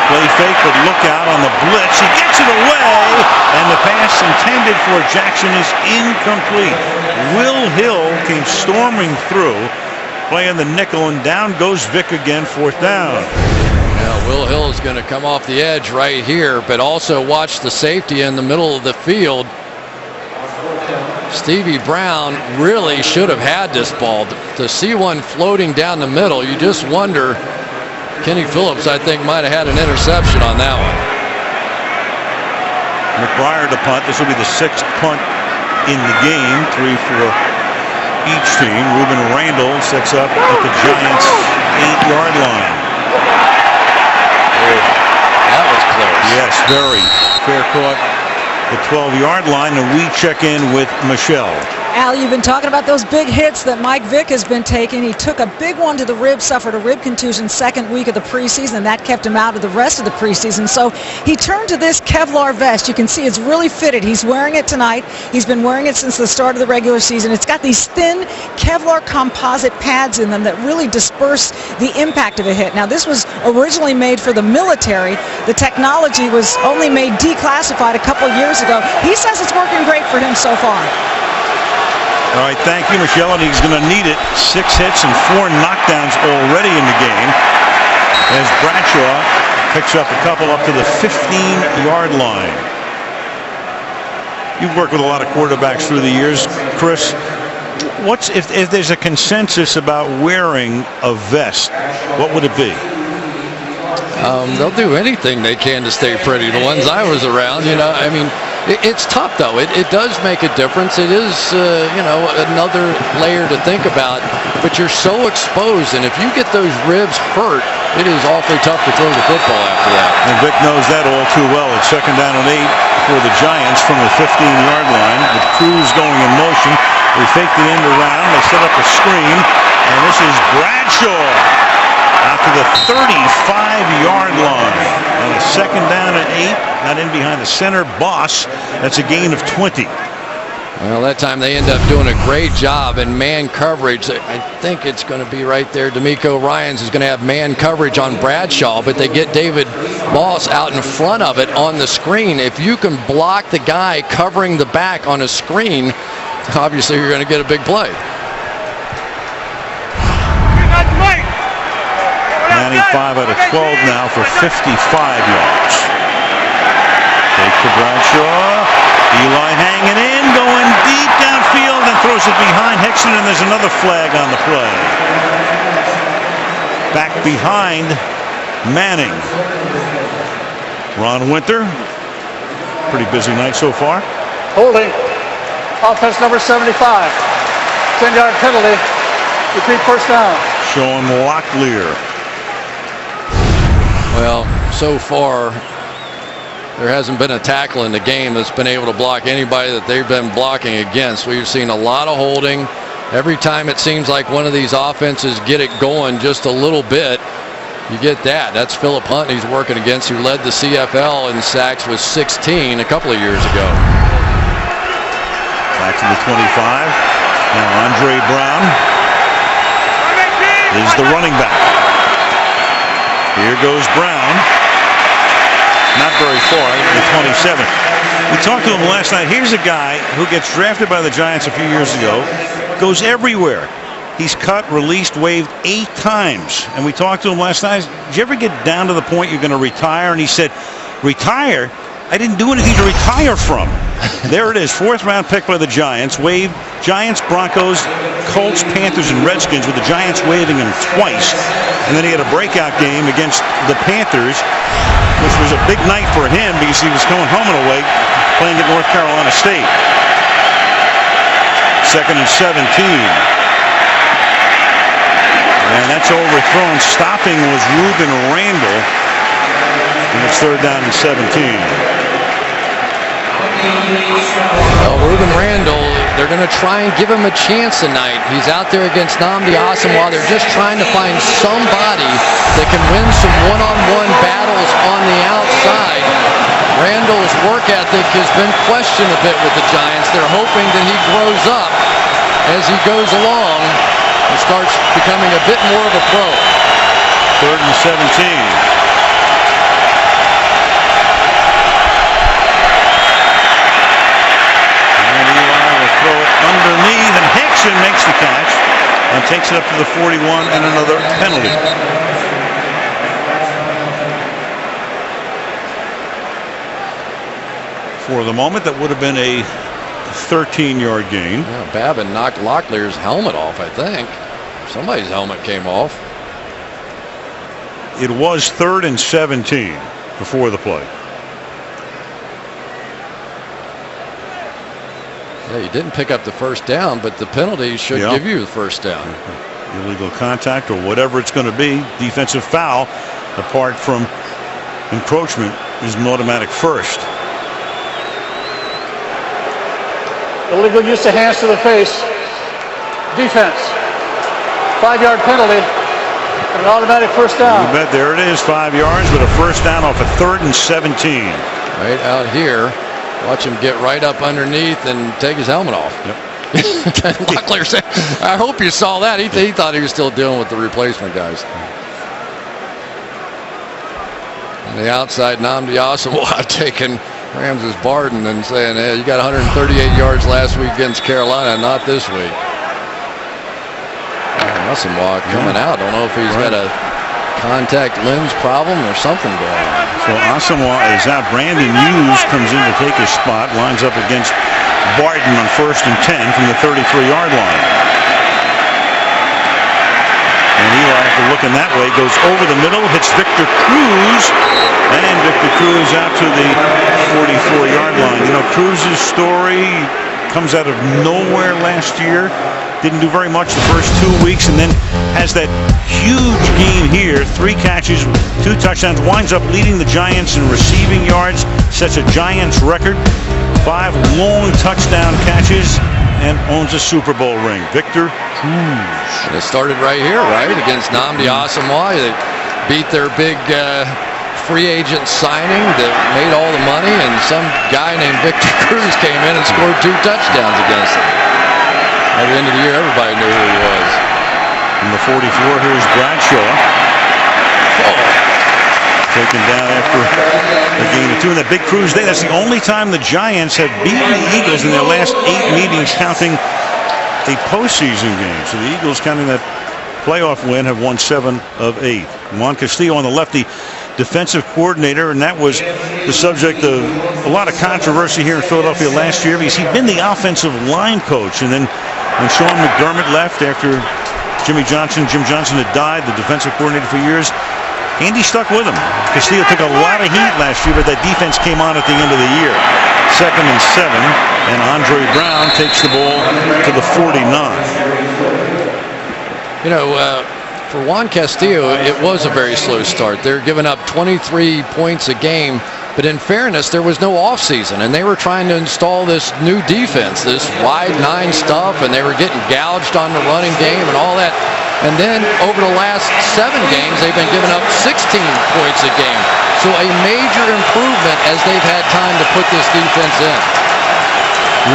Play fake, but look out on the blitz. He gets it away, and the pass intended for Jackson is incomplete. Will Hill came storming through, playing the nickel, and down goes Vick again, 4th down. Now, Will Hill is going to come off the edge right here, but also watch the safety in the middle of the field. Stevie Brown really should have had this ball. To see one floating down the middle, you just wonder. Kenny Phillips, I think, might have had an interception on that one. McBriar to punt. This will be the 6th punt in the game. 3 for each team. Ruben Randall sets up at the Giants' 8-yard line. Oh, that was close. Yes, very. Fair caught the 12-yard line, and we check in with Michelle. Al, you've been talking about those big hits that Mike Vick has been taking. He took a big one to the rib, suffered a rib contusion 2nd week of the preseason. That kept him out of the rest of the preseason. So he turned to this Kevlar vest. You can see it's really fitted. He's wearing it tonight. He's been wearing it since the start of the regular season. It's got these thin Kevlar composite pads in them that really disperse the impact of a hit. Now, this was originally made for the military. The technology was only made declassified a couple years ago. He says it's working great for him so far. All right, thank you, Michelle, and he's going to need it. 6 hits and 4 knockdowns already in the game as Bradshaw picks up a couple up to the 15-yard line. You've worked with a lot of quarterbacks through the years, Chris. What's if there's a consensus about wearing a vest, what would it be? They'll do anything they can to stay pretty. The ones I was around, I mean, it's tough though. It does make a difference. It is, another layer to think about. But you're so exposed, and if you get those ribs hurt, it is awfully tough to throw the football after that. And Vic knows that all too well. It's 2nd down and 8 for the Giants from the 15-yard line with Cruz going in motion. They fake the end around. They set up a screen, and this is Bradshaw out to the 35-yard line. On a 2nd down and 8, not in behind the center boss. That's a gain of 20. Well, that time they end up doing a great job in man coverage. I think it's going to be right there. D'Amico Ryans is going to have man coverage on Bradshaw, but they get David Moss out in front of it on the screen. If you can block the guy covering the back on a screen, obviously you're going to get a big play. 95 out of 12 now for 55 yards. Take to Bradshaw. Eli hanging in, going deep downfield, and throws it behind Hickson, and there's another flag on the play. Back behind Manning. Ron Winter. Pretty busy night so far. Holding. Offense number 75. 10-yard penalty. Repeat first down. Sean Locklear. Well, so far, there hasn't been a tackle in the game that's been able to block anybody that they've been blocking against. We've seen a lot of holding. Every time it seems like one of these offenses get it going just a little bit, you get that. That's Philip Hunt he's working against, who led the CFL in sacks with 16 a couple of years ago. Back to the 25. Now Andre Brown is the running back. Here goes Brown. Not very far, the 27. We talked to him last night. Here's a guy who gets drafted by the Giants a few years ago, goes everywhere. He's cut, released, waived 8 times. And we talked to him last night. Did you ever get down to the point you're going to retire? And he said, retire? I didn't do anything to retire from. There it is, 4th round pick by the Giants. Waived Giants, Broncos, Colts, Panthers, and Redskins, with the Giants waiving him twice. And then he had a breakout game against the Panthers, which was a big night for him because he was going home and away playing at North Carolina State. 2nd and 17. And that's overthrown. Stopping was Ruben Randall. And it's 3rd down and 17. Well, Ruben Randall, they're going to try and give him a chance tonight. He's out there against Nnamdi Asomugha. They're just trying to find somebody that can win some one-on-one battles on the outside. Randall's work ethic has been questioned a bit with the Giants. They're hoping that he grows up as he goes along and starts becoming a bit more of a pro. 3rd and 17. Underneath, and Hickson makes the catch and takes it up to the 41, and another penalty. For the moment, that would have been a 13-yard gain. Yeah, Babin knocked Locklear's helmet off, I think. Somebody's helmet came off. It was 3rd and 17 before the play. Yeah, you didn't pick up the first down, but the penalty should give you the first down. Illegal contact or whatever it's going to be. Defensive foul, apart from encroachment, is an automatic first. Illegal use of hands to the face. Defense. 5-yard penalty. An automatic first down. You bet. There it is, 5 yards, but a first down off a 3rd and 17. Right out here. Watch him get right up underneath and take his helmet off. Yep. Locklear said, I hope you saw that. He thought he was still dealing with the replacement guys. On the outside, Nnamdi Asomugha taking Ramses Barden and saying, hey, you got 138 yards last week against Carolina, not this week. Asamoah coming out. Don't know if he's got a contact lens problem or something going on. So Asamoah is out. Brandon Hughes comes in to take his spot. Lines up against Barden on 1st and 10 from the 33-yard line. And Eli, after looking that way, goes over the middle, hits Victor Cruz, and Victor Cruz out to the 44-yard line. You know, Cruz's story comes out of nowhere last year. Didn't do very much the first 2 weeks, and then has that huge game here. 3 catches, 2 touchdowns, winds up leading the Giants in receiving yards, sets a Giants record. 5 long touchdown catches, and owns a Super Bowl ring. Victor Cruz. And it started right here, right, against Nnamdi Asamoah. They beat their big free agent signing that made all the money, and some guy named Victor Cruz came in and scored 2 touchdowns against them. At the end of the year, everybody knew who he was. From the 44, here's Bradshaw. Taken down after a game of 2. And that big Cruz day, that's the only time the Giants have beaten the Eagles in their last 8 meetings, counting a postseason game. So the Eagles, counting that playoff win, have won 7 of 8. Juan Castillo on the left, the defensive coordinator, and that was the subject of a lot of controversy here in Philadelphia last year because he'd been the offensive line coach. And then when Sean McDermott left after Jim Johnson had died, the defensive coordinator for years, Andy stuck with him. Castillo took a lot of heat last year, but that defense came on at the end of the year. 2nd and 7, and Andre Brown takes the ball to the 49. You know, for Juan Castillo, it was a very slow start. They're giving up 23 points a game, but in fairness, there was no offseason, and they were trying to install this new defense, this wide 9 stuff, and they were getting gouged on the running game and all that. And then over the last 7 games, they've been giving up 16 points a game. So a major improvement as they've had time to put this defense in.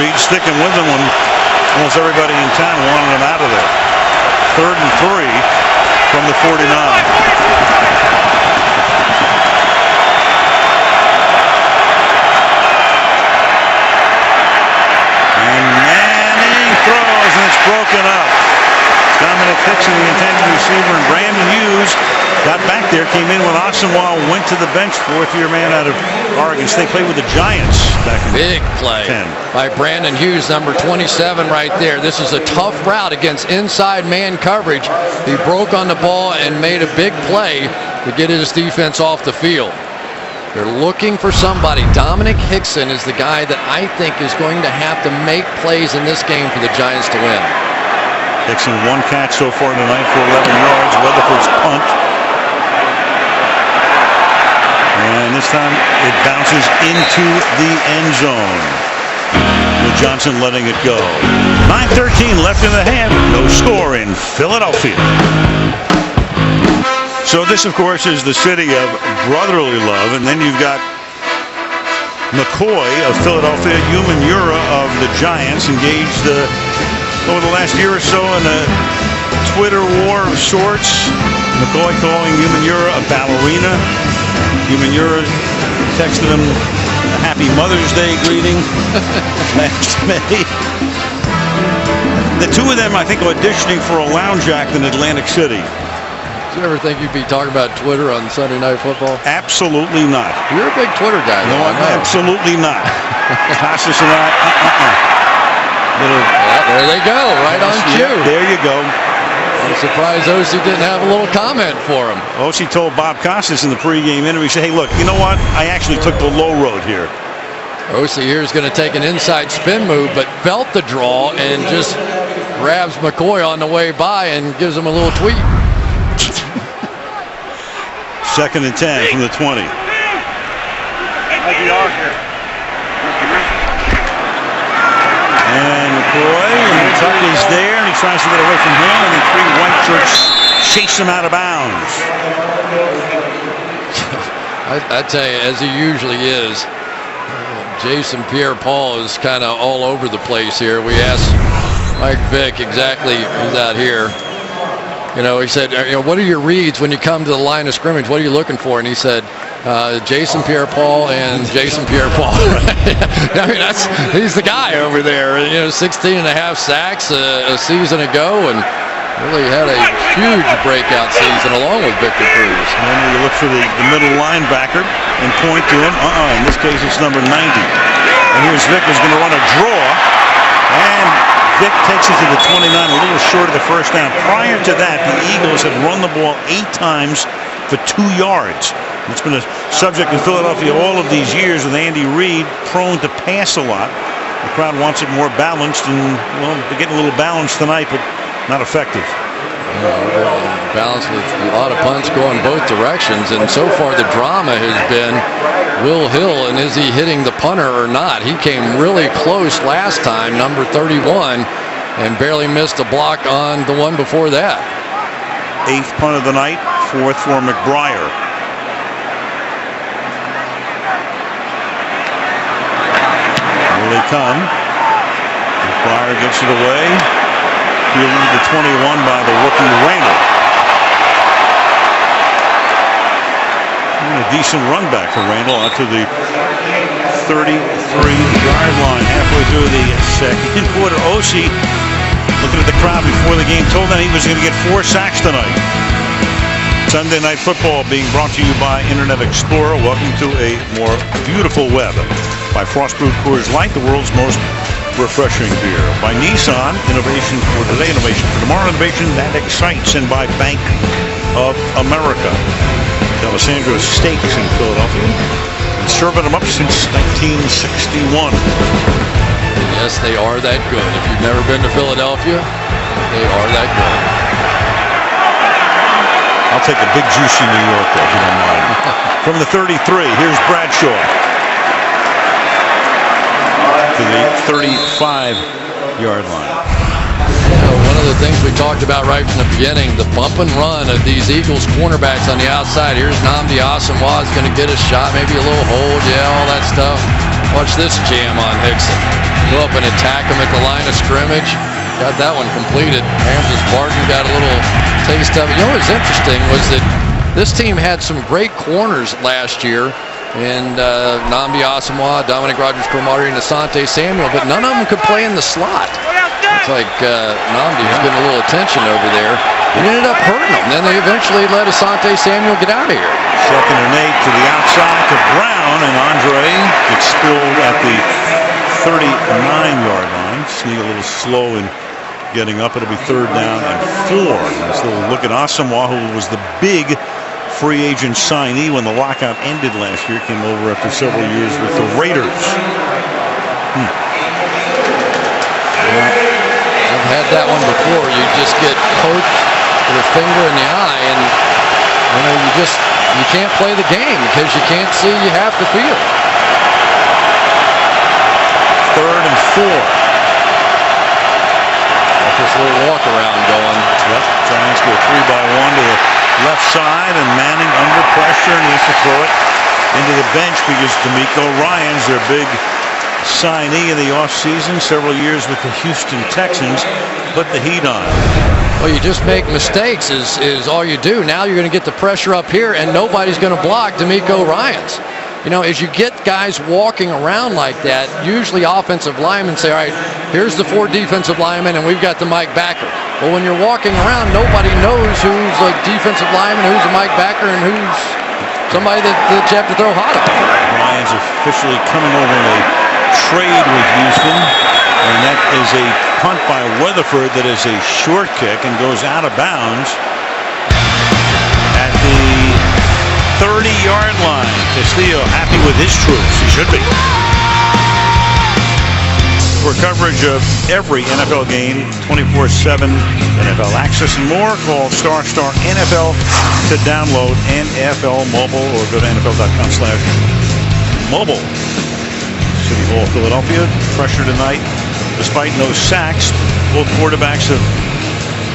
Reed sticking with them when almost everybody in town wanted him out of there. 3rd and 3 from the 49. And Manning throws, and it's broken up. Dominic Hickson, the intended receiver, and Brandon Hughes got back there, came in when Asamoah went to the bench, 4th-year man out of Oregon State, played with the Giants back in Big play 10. by Brandon Hughes, number 27 right there. This is a tough route against inside man coverage. He broke on the ball and made a big play to get his defense off the field. They're looking for somebody. Dominic Hickson is the guy that I think is going to have to make plays in this game for the Giants to win. Hickson 1 catch so far tonight for 11 yards. Weatherford's punt. And this time it bounces into the end zone. With Johnson letting it go. 9:13 left in the half. No score in Philadelphia. So this, of course, is the city of brotherly love. And then you've got McCoy of Philadelphia, Umanura of the Giants, engaged over the last year or so in a Twitter war of sorts. McCoy calling Umanura a ballerina. Umanura texted him a happy Mother's Day greeting last May. The 2 of them, I think, auditioning for a lounge act in Atlantic City. Did you ever think you'd be talking about Twitter on Sunday Night Football? Absolutely not. You're a big Twitter guy. No, I'm absolutely not. Costas and I, there they go, right on cue. There you go. I'm surprised Osi didn't have a little comment for him. Osi told Bob Costas in the pregame interview, he said, hey, look, you know what? I actually took the low road here. Osi here is going to take an inside spin move, but felt the draw and just grabs McCoy on the way by and gives him a little tweet. 2nd and 10 from the 20. And McCoy, and Tuck is there, and he tries to get away from him, and then 3 white shirts chase him out of bounds. I tell you, as he usually is, Jason Pierre-Paul is kind of all over the place here. We asked Mike Vick exactly who's out here. You know, he said, what are your reads when you come to the line of scrimmage? What are you looking for? And he said, Jason Pierre-Paul and Jason Pierre-Paul. I mean, he's the guy over there. 16 and a half sacks a season ago, and really had a huge breakout season along with Victor Cruz. And then you look for the middle linebacker and point to him. In this case, it's number 90. And here's Vic, who's going to run a draw, and Vic takes it to the 29, a little short of the first down. Prior to that, the Eagles had run the ball 8 times for 2 yards. It's been a subject in Philadelphia all of these years with Andy Reid, prone to pass a lot. The crowd wants it more balanced, and, well, they're getting a little balanced tonight, but not effective. Balanced with a lot of punts going both directions, and so far the drama has been Will Hill, and is he hitting the punter or not? He came really close last time, number 31, and barely missed a block on the one before that. 8th punt of the night, 4th for McBriar. Here they come. McBriar gets it away. Fielded to 21 by the rookie Randall. A decent run back for Randall out to the 33-yard line, halfway through the second quarter. Osi, looking at the crowd before the game, told them he was going to get 4 sacks tonight. Sunday Night Football being brought to you by Internet Explorer. Welcome to a more beautiful web. By Frost Brewed Coors Light, the world's most refreshing beer. By Nissan, innovation for today, innovation for tomorrow, innovation that excites. And by Bank of America. D'Alessandro Steaks in Philadelphia. And serving them up since 1961. Yes, they are that good. If you've never been to Philadelphia, they are that good. I'll take a big juicy New York, though, if you don't mind. From the 33, here's Bradshaw. To the 35-yard line. One of the things we talked about right from the beginning, the bump and run of these Eagles cornerbacks on the outside. Here's Nnamdi Asomugha going to get a shot, maybe a little hold, all that stuff. Watch this jam on Hickson. Go up and attack him at the line of scrimmage. Got that one completed. Ramses Barton got a little taste of it. You know what was interesting was that this team had some great corners last year. And Nnamdi Asomugha, Dominic Rodgers-Cromartie, and Asante Samuel, but none of them could play in the slot. It's like Nnamdi's getting a little attention over there. It ended up hurting them. Then they eventually let Asante Samuel get out of here. 2nd and 8 to the outside to Brown, and Andre gets spilled at the 39-yard line. Sneak a little slow in getting up. It'll be 3rd down and 4. Nice little look at Asomugha, who was the big free agent signee when the lockout ended last year. Came over after several years with the Raiders. I've had that one before. You just get poked with a finger in the eye, and you can't play the game because you can't see half the field. 3rd and 4. Got this little walk around going. Yep. Giants go 3-by-1 to the left side, and Manning under pressure needs to throw it into the bench because D'Amico Ryans, their big signee in the offseason, several years with the Houston Texans, put the heat on. Well, you just make mistakes is all you do. Now you're going to get the pressure up here, and nobody's going to block D'Amico Ryans. As you get guys walking around like that, usually offensive linemen say, all right, here's the 4 defensive linemen, and we've got the Mike backer. Well, when you're walking around, nobody knows who's a defensive lineman, who's a Mike backer, and who's somebody that you have to throw hot on. Ryans officially coming over in a trade with Houston, and that is a punt by Weatherford that is a short kick and goes out of bounds at the 30-yard line. Castillo happy with his troops. He should be. For coverage of every NFL game, 24/7 NFL access and more, call ** NFL to download NFL mobile, or go to NFL.com/mobile. City Hall, Philadelphia, pressure tonight. Despite no sacks, both quarterbacks have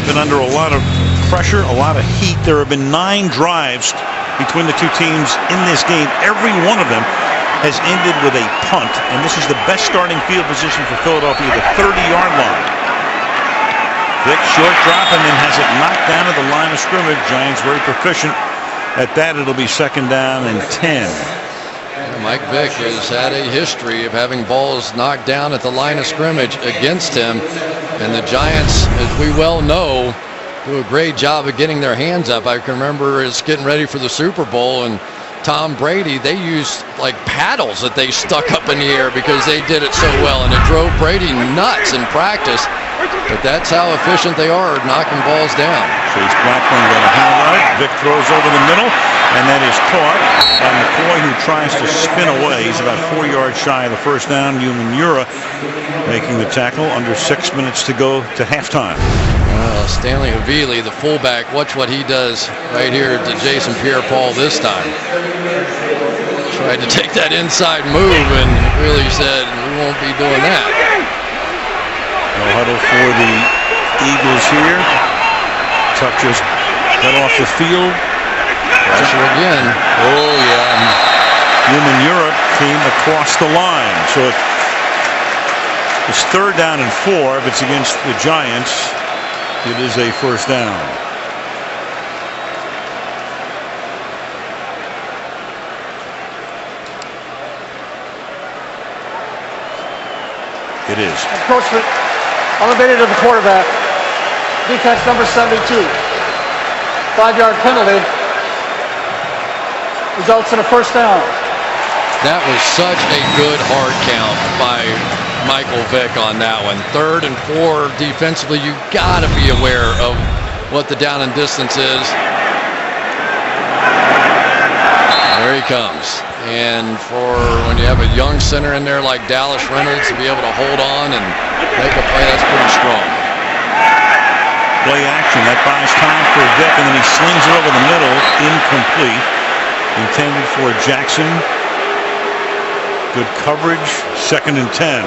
been under a lot of pressure, a lot of heat. There have been 9 drives between the two teams in this game. Every one of them has ended with a punt, and this is the best starting field position for Philadelphia, the 30-yard line. Vic, short drop, and then has it knocked down at the line of scrimmage. Giants very proficient At that, it'll be 2nd down and 10. Mike Vick has had a history of having balls knocked down at the line of scrimmage against him. And the Giants, as we well know, do a great job of getting their hands up. I can remember us getting ready for the Super Bowl, and Tom Brady, they used like paddles that they stuck up in the air because they did it so well, and it drove Brady nuts in practice. But that's how efficient they are knocking balls down. Chase Blackburn got a handle on it. Vick throws over the middle, and that is caught by McCoy, who tries to spin away. He's about 4 yards shy of the first down. Umenyiora making the tackle. Under 6 minutes to go to halftime. Stanley Havili, the fullback, watch what he does right here to Jason Pierre-Paul this time. Tried to take that inside move and really said, we won't be doing that. No huddle for the Eagles here. Tuck just got off the field. Pressure again. Oh, yeah. Umenyiora came across the line. So it's 3rd down and 4. If it's against the Giants, it is a 1st down. It is. Encroachment elevated to the quarterback. Defense number 72. 5-yard penalty. Results in a 1st down. That was such a good hard count by Michael Vick on that one. 3rd and 4 defensively. You got to be aware of what the down and distance is. There he comes. And for when you have a young center in there like Dallas Reynolds to be able to hold on and make a play, that's pretty strong. Play action. That buys time for Vick, and then he slings it over the middle. Incomplete. Intended for Jackson. Good coverage. 2nd and 10.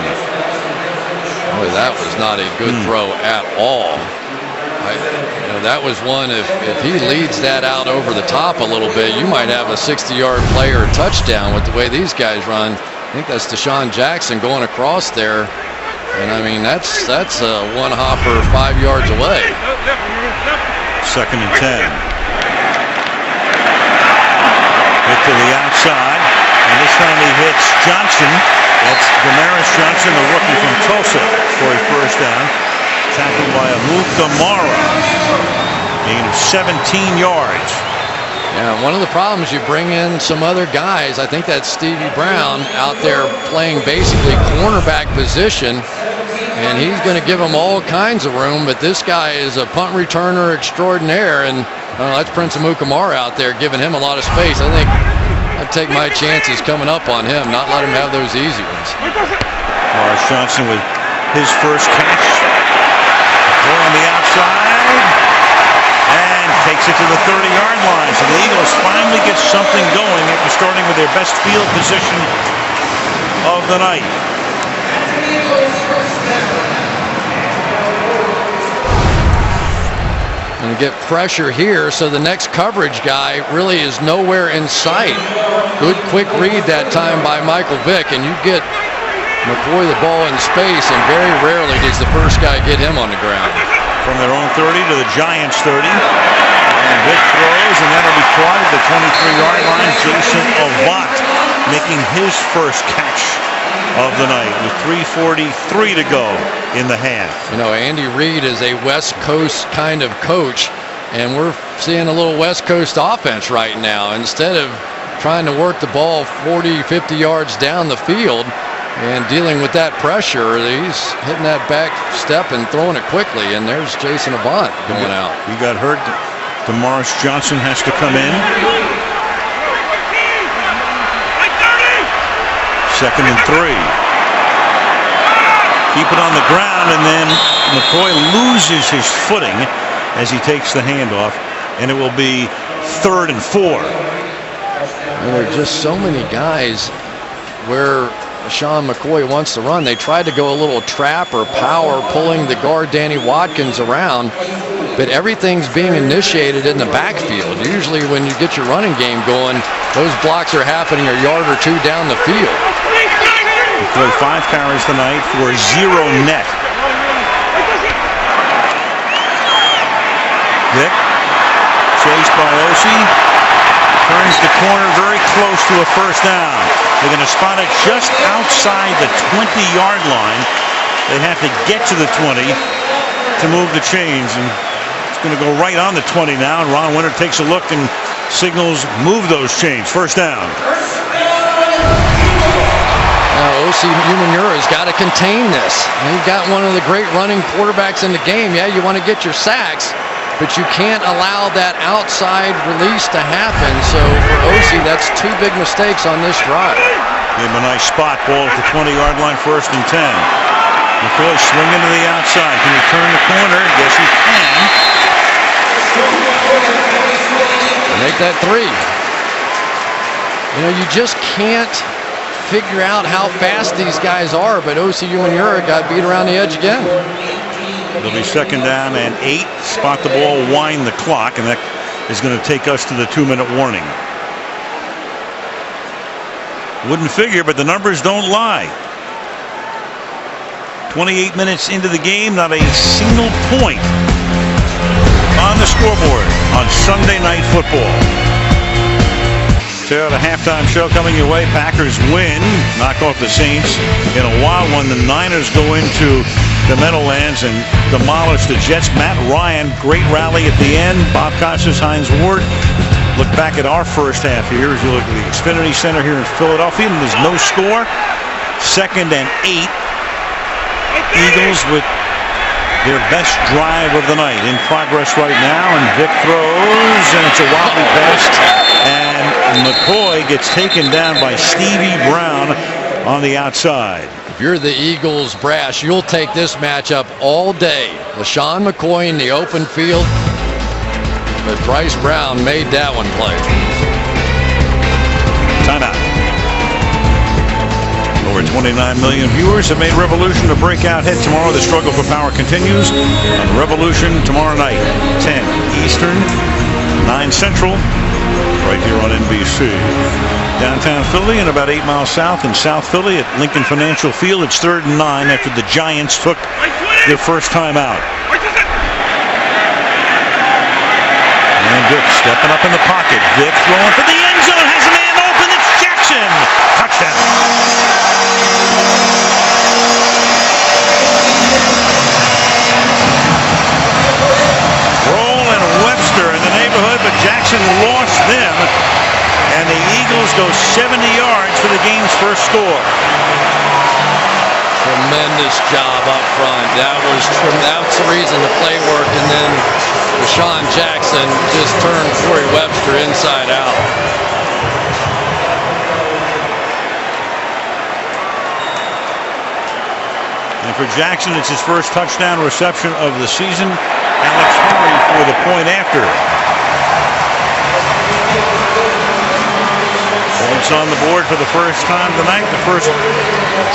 Boy, that was not a good throw at all. That was one, if he leads that out over the top a little bit, you might have a 60-yard play or a touchdown with the way these guys run. I think that's Deshaun Jackson going across there. And I mean, that's a one hopper 5 yards away. 2nd and 10. Hit to the outside. And this time he hits Johnson. That's Damaris Johnson, the rookie from Tulsa, for a 1st down. Tackled by Amuka Mara. Gain of 17 yards. Yeah, one of the problems, you bring in some other guys. I think that's Stevie Brown out there playing basically cornerback position, and he's going to give them all kinds of room. But this guy is a punt returner extraordinaire, and that's Prince Amukamara out there giving him a lot of space. I think I'd take my chances coming up on him, not let him have those easy ones. Morris Johnson with his first catch. On the outside, and takes it to the 30-yard line. So the Eagles finally get something going after starting with their best field position of the night. And get pressure here, so the next coverage guy really is nowhere in sight. Good quick read that time by Michael Vick, and you get McCoy the ball in space, and very rarely does the first guy get him on the ground. From their own 30 to the Giants' 30. And Vick throws, and that'll be caught at the 23-yard line. Jason Avant making his first catch of the night with 3:43 to go in the half. You know, Andy Reid is a West Coast kind of coach, and we're seeing a little West Coast offense right now. Instead of trying to work the ball 40, 50 yards down the field, and dealing with that pressure, he's hitting that back step and throwing it quickly. And there's Jason Avant going out. He got hurt. Damaris Johnson has to come in. 2nd and 3. Keep it on the ground, and then McCoy loses his footing as he takes the handoff, and it will be 3rd and 4. And there are just so many guys where Sean McCoy wants to run. They tried to go a little trap or power, pulling the guard Danny Watkins around, but everything's being initiated in the backfield. Usually when you get your running game going, those blocks are happening a yard or two down the field. McCoy 5 carries tonight for 0 net. Vick chased by Osi. Turns the corner very close to a first down. They're going to spot it just outside the 20-yard line. They have to get to the 20 to move the chains. And it's going to go right on the 20 now. And Ron Winter takes a look and signals move those chains. First down. Now, O.C. Umenyiura's got to contain this. You've got one of the great running quarterbacks in the game. Yeah, you want to get your sacks, but you can't allow that outside release to happen. So for O.C., that's two big mistakes on this drive. Gave him a nice spot. Ball at the 20-yard line, 1st and 10. McCoy swinging to the outside. Can he turn the corner? Yes, he can. Make that 3. You know, you just can't figure out how fast these guys are, but O.C. Umenyiura got beat around the edge again. It'll be 2nd down and 8. Spot the ball, wind the clock, and that is going to take us to the 2-minute warning. Wouldn't figure, but the numbers don't lie. 28 minutes into the game, not a single point on the scoreboard on Sunday Night Football. So the halftime show coming your way. Packers win, knock off the Saints in a wild one. The Niners go into the Meadowlands and demolish the Jets. Matt Ryan, great rally at the end. Bob Costas, Hines Ward. Look back at our first half here as you look at the Xfinity Center here in Philadelphia, and there's no score. 2nd and 8. Eagles with their best drive of the night in progress right now, and Vick throws, and it's a wobbly pass, and McCoy gets taken down by Stevie Brown on the outside. If you're the Eagles brass, you'll take this matchup all day. LaShawn McCoy in the open field, but Bryce Brown made that one play. Timeout. Over 29 million viewers have made Revolution a breakout hit. Tomorrow the struggle for power continues on Revolution tomorrow night, 10 Eastern, 9 Central, right here on NBC. Downtown Philly and about 8 miles south in South Philly at Lincoln Financial Field. It's 3rd and 9 after the Giants took their first time out. And Vick stepping up in the pocket. Vick throwing for the end zone. Has a man open. It's Jackson. Touchdown. Roll and Webster in the neighborhood, but Jackson lost them. And the Eagles go 70 yards for the game's first score. Tremendous job up front. That's the reason the play worked, and then Deshaun Jackson just turned Corey Webster inside out. And for Jackson, it's his first touchdown reception of the season. Alex Henry for the point after. Points on the board for the first time tonight. The first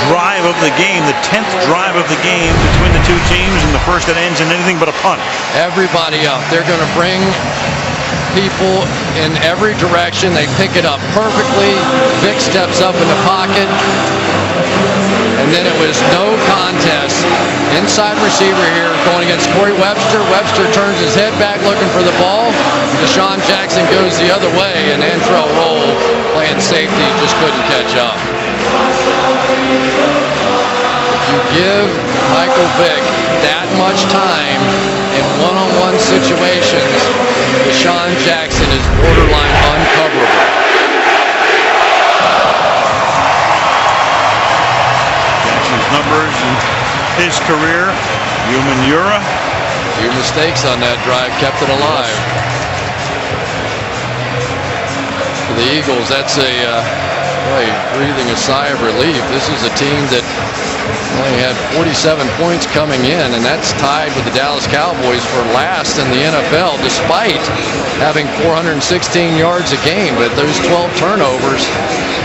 drive of the game, the 10th drive of the game between the two teams, and the first that ends in anything but a punt. Everybody up. They're going to bring people in every direction. They pick it up perfectly. Vick steps up in the pocket. And then it was no contest. Inside receiver here going against Corey Webster. Webster turns his head back looking for the ball. Deshaun Jackson goes the other way, and Antrell Roll, playing safety, just couldn't catch up. If you give Michael Vick that much time in one-on-one situations, Deshaun Jackson is borderline uncoverable. Numbers in his career. Umenyiura. A few mistakes on that drive kept it alive. For the Eagles, that's really breathing a sigh of relief. This is a team that only had 47 points coming in, and that's tied with the Dallas Cowboys for last in the NFL, despite having 416 yards a game. But those 12 turnovers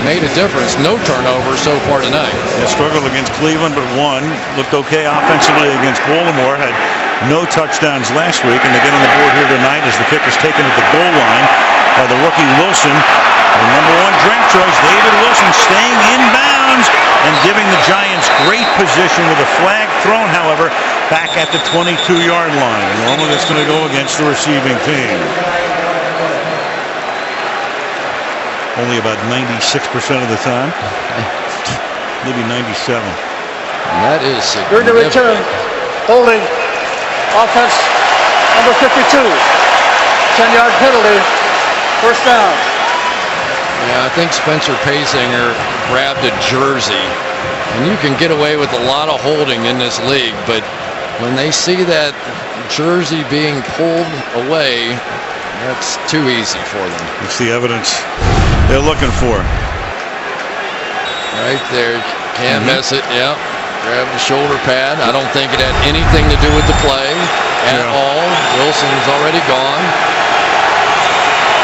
made a difference. No turnovers so far tonight. They struggled against Cleveland, but won. Looked okay offensively against Baltimore. Had no touchdowns last week, and they get on the board here tonight as the kick is taken at the goal line by the rookie Wilson. The number 1 draft choice, David Wilson, staying in bounds and giving the Giants great position with a flag thrown, however, back at the 22-yard line. And normally that's going to go against the receiving team. Only about 96% of the time. Maybe 97. And that is During the return, holding offense number 52. 10-yard penalty, first down. Yeah, I think Spencer Paysinger grabbed a jersey. And you can get away with a lot of holding in this league, but when they see that jersey being pulled away, that's too easy for them. It's the evidence they're looking for. Right there. Can't miss it. Yep. Grab the shoulder pad. I don't think it had anything to do with the play at all. Wilson's already gone.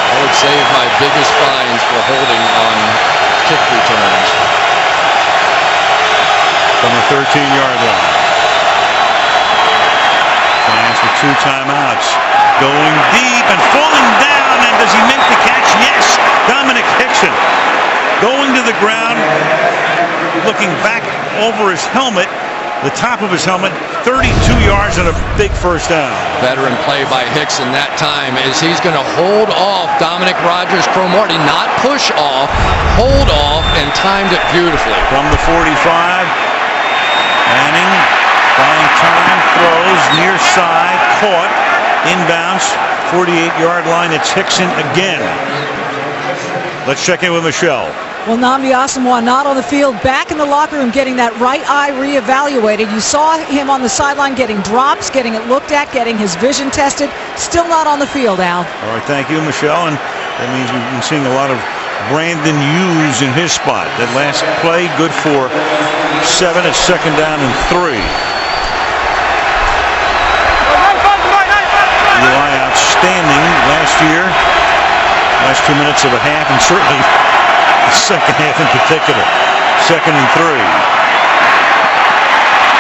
I would save my biggest fines for holding on kick returns. From the 13-yard line. Giants with 2 timeouts. Going deep and falling down. And does he make the catch? Yes. Dominic Hickson going to the ground, looking back over his helmet, the top of his helmet, 32 yards and a big first down. Veteran play by Hickson that time is he's going to hold off Dominic Rodgers-Cromartie, not push off, hold off, and timed it beautifully. From the 45, Manning buying time, throws near side, caught, inbounds, 48-yard line. It's Hickson again. Let's check in with Michelle. Well, Nnamdi Asomugha not on the field, back in the locker room getting that right eye reevaluated. You saw him on the sideline getting drops, getting it looked at, getting his vision tested. Still not on the field, Al. All right, thank you, Michelle. And that means we've been seeing a lot of Brandon Hughes in his spot. That last play, good for 7. It's second down and 3. Eli outstanding last year. Last 2 minutes of a half, and certainly the second half in particular. Second and 3.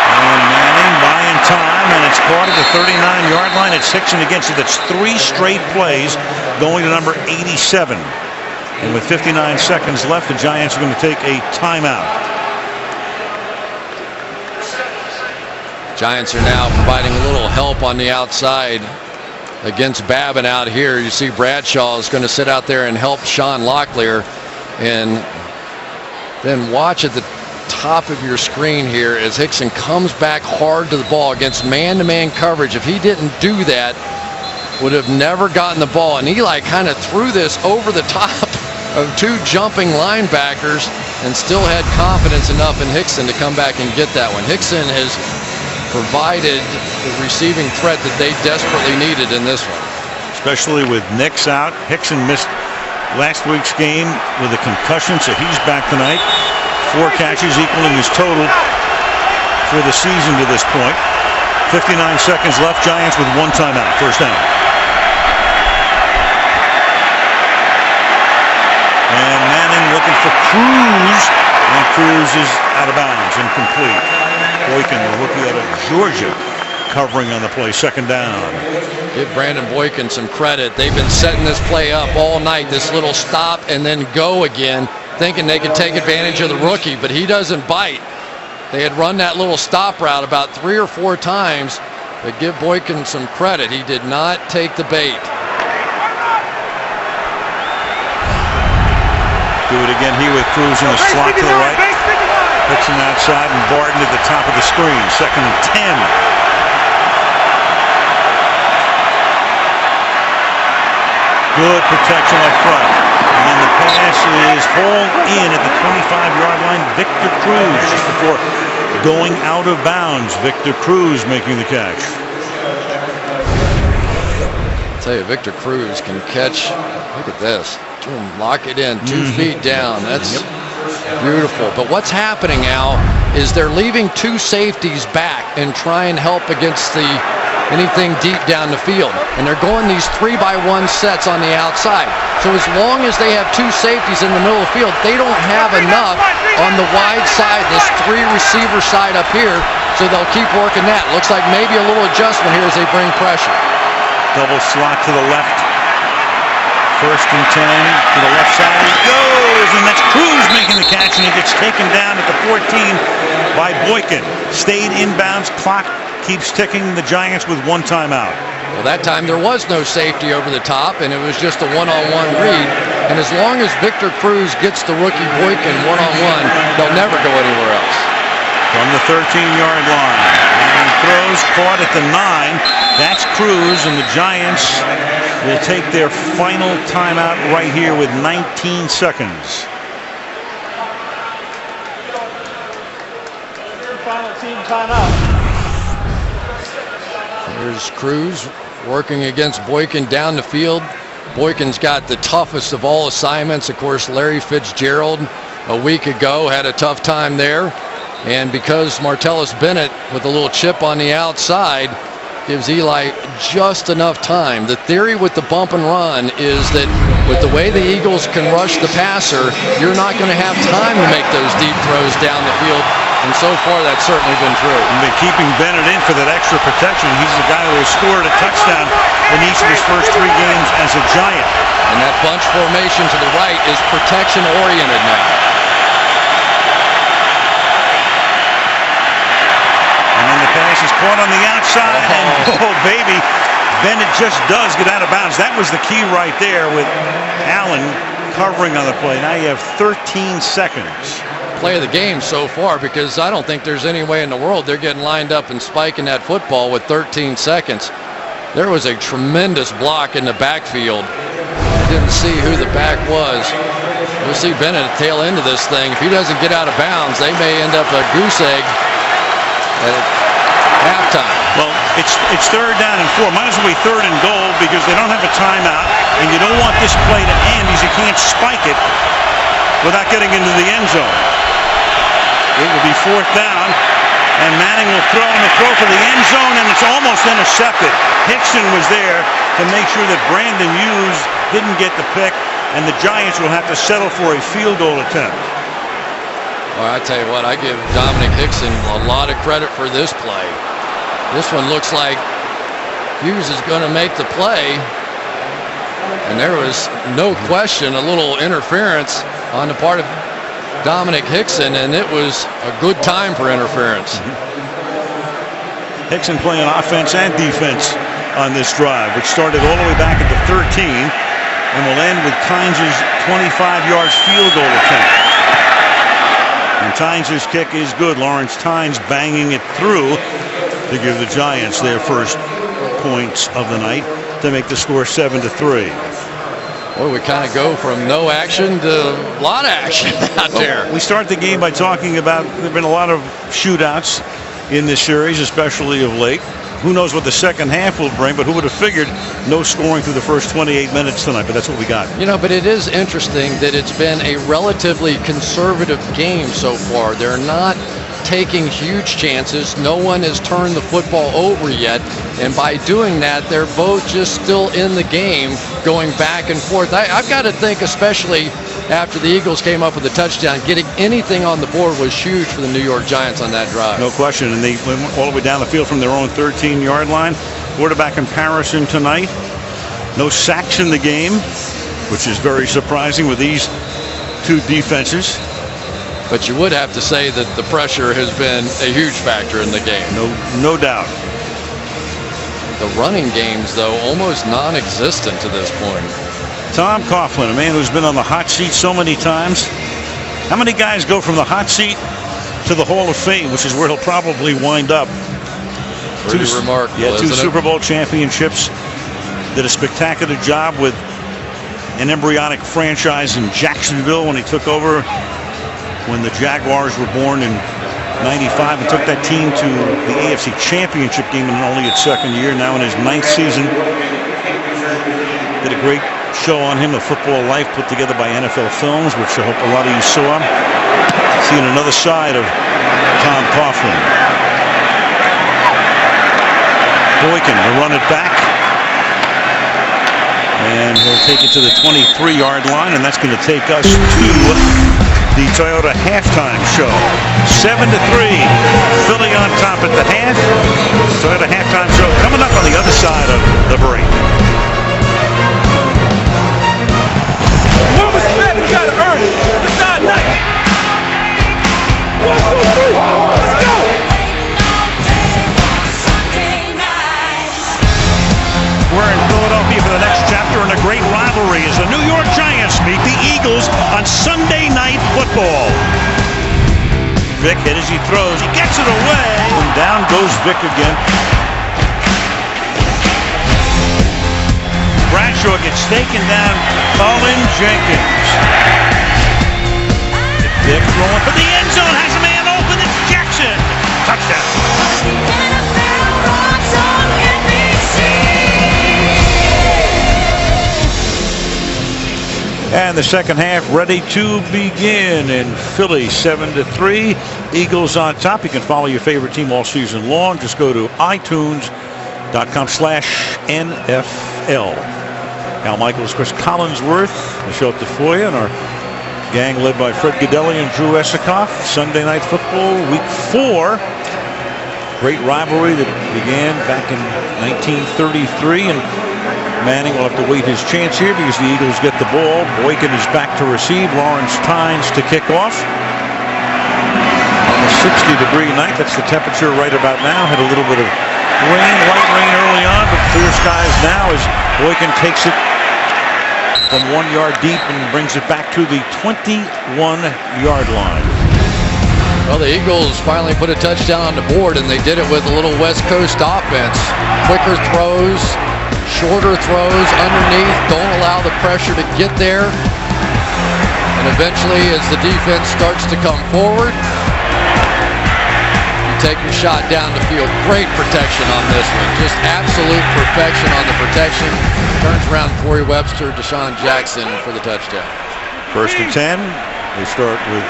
And Manning buying time, and it's caught at the 39-yard line. It's Hickson against it. That's 3 straight plays going to number 87. And with 59 seconds left, the Giants are going to take a timeout. Giants are now providing a little help on the outside against Babin out here. You see Bradshaw is going to sit out there and help Sean Locklear. And then watch at the top of your screen here as Hickson comes back hard to the ball against man-to-man coverage. If he didn't do that, would have never gotten the ball. And Eli kind of threw this over the top of 2 jumping linebackers and still had confidence enough in Hickson to come back and get that one. Hickson has provided the receiving threat that they desperately needed in this one. Especially with Nix out. Hickson missed last week's game with a concussion, so he's back tonight. 4 catches equaling his total for the season to this point. 59 seconds left. Giants with 1 timeout. First down. And Manning looking for Cruz. And Cruz is out of bounds, incomplete. Boykin, the rookie out of Georgia, covering on the play. Second down. Give Brandon Boykin some credit. They've been setting this play up all night. This little stop and then go again, thinking they could take advantage of the rookie, but he doesn't bite. They had run that little stop route about 3 or 4 times, but give Boykin some credit. He did not take the bait. Do it again here with Cruz in the slot to the right. Hickson outside and Barton at the top of the screen. Second and 10. Good protection up front. And then the pass is hauled in at the 25-yard line. Victor Cruz just before going out of bounds. Victor Cruz making the catch. I'll tell you, Victor Cruz can catch. Look at this. Lock it in. 2 feet down. That's beautiful. But what's happening, Al, is they're leaving 2 safeties back and try and help against anything deep down the field. And they're going these 3-by-1 sets on the outside. So as long as they have 2 safeties in the middle of the field, they don't have enough on the wide side, this 3-receiver side up here. So they'll keep working that. Looks like maybe a little adjustment here as they bring pressure. Double slot to the left. First and 10 to the left side. He goes, and that's Cruz making the catch, and he gets taken down at the 14 by Boykin. Stayed inbounds. Clock keeps ticking. The Giants with 1 timeout. Well, that time there was no safety over the top, and it was just a one-on-one read. And as long as Victor Cruz gets the rookie Boykin one-on-one, they'll never go anywhere else. From the 13-yard line. And throws caught at the 9. That's Cruz, and the Giants will take their final timeout right here with 19 seconds. Final team timeout. There's Cruz working against Boykin down the field. Boykin's got the toughest of all assignments. Of course, Larry Fitzgerald a week ago had a tough time there. And because Martellus Bennett with a little chip on the outside gives Eli just enough time. The theory with the bump and run is that with the way the Eagles can rush the passer, you're not going to have time to make those deep throws down the field. And so far, that's certainly been true. And been keeping Bennett in for that extra protection. He's the guy who has scored a touchdown in each of his first 3 games as a Giant. And that bunch formation to the right is protection-oriented now. And then the pass is caught on the outside, and oh baby, Bennett just does get out of bounds. That was the key right there with Allen covering on the play. Now you have 13 seconds. Play of the game so far, because I don't think there's any way in the world they're getting lined up and spiking that football with 13 seconds. There was a tremendous block in the backfield. Didn't see who the back was. We'll see Bennett tail into this thing. If he doesn't get out of bounds, they may end up a goose egg at halftime. Well, it's 3rd down and 4. Might as well be 3rd and goal because they don't have a timeout, and you don't want this play to end because you can't spike it without getting into the end zone. It will be 4th down, and Manning will throw in the throw for the end zone, and it's almost intercepted. Hickson was there to make sure that Brandon Hughes didn't get the pick, and the Giants will have to settle for a field goal attempt. Well, I tell you what, I give Dominic Hickson a lot of credit for this play. This one looks like Hughes is going to make the play, and there was no question a little interference on the part of Dominic Hickson, and it was a good time for interference. Hickson playing offense and defense on this drive, which started all the way back at the 13 and will end with Tynes' 25-yard field goal attempt. And Tynes' kick is good. Lawrence Tynes banging it through to give the Giants their first points of the night to make the score 7-3. Well, we kind of go from no action to a lot of action out there. We start the game by talking about there have been a lot of shootouts in this series, especially of late. Who knows what the second half will bring, but who would have figured no scoring through the first 28 minutes tonight, but that's what we got. You know, but it is interesting that it's been a relatively conservative game so far. They're not taking huge chances. No one has turned the football over yet, and by doing that, they're both just still in the game, going back and forth. I've got to think, especially after the Eagles came up with a touchdown, getting anything on the board was huge for the New York Giants on that drive. No question, and they went all the way down the field from their own 13-yard line. Quarterback comparison tonight. No sacks in the game, which is very surprising with these two defenses. But you would have to say that the pressure has been a huge factor in the game. No doubt. The running games, though, almost non-existent to this point. Tom Coughlin, a man who's been on the hot seat so many times. How many guys go from the hot seat to the Hall of Fame, which is where he'll probably wind up? Pretty remarkable, yeah, 2 isn't it? Super Bowl championships. Did a spectacular job with an embryonic franchise in Jacksonville when he took over, when the Jaguars were born in '95, and took that team to the AFC Championship game in only its 2nd year, now in his 9th season. Did a great show on him, A Football Life, put together by NFL Films, which I hope a lot of you saw. Seeing another side of Tom Coughlin. Boykin to run it back. And he'll take it to the 23-yard line, and that's going to take us to the Toyota halftime show. 7-3. Philly on top at the half. Toyota halftime show coming up on the other side of the break. What respect? We gotta earn it. It's not nice. 1, 2, 3. Let's go. It's Sunday Night Football. Vic hit as he throws. He gets it away. And down goes Vic again. Bradshaw gets taken down. Colin Jenkins. Vic throwing for the end zone. Has a man open. It's Jackson. Touchdown. And the second half ready to begin in Philly, 7-3. Eagles on top. You can follow your favorite team all season long. Just go to iTunes.com/NFL. Al Michaels, Chris Collinsworth, Michelle Tafoya, and our gang led by Fred Gaudelli and Drew Esikoff. Sunday Night Football, Week 4. Great rivalry that began back in 1933, and Manning will have to wait his chance here because the Eagles get the ball. Boykin is back to receive. Lawrence Tynes to kick off. On a 60-degree night, that's the temperature right about now. Had a little bit of rain, light rain early on, but clear skies now as Boykin takes it from 1 yard deep and brings it back to the 21-yard line. Well, the Eagles finally put a touchdown on the board, and they did it with a little West Coast offense. Quicker throws, shorter throws underneath, don't allow the pressure to get there. And eventually, as the defense starts to come forward, you take your shot down the field. Great protection on this one. Just absolute perfection on the protection. Turns around Corey Webster, Deshaun Jackson for the touchdown. 1st and 10. They start with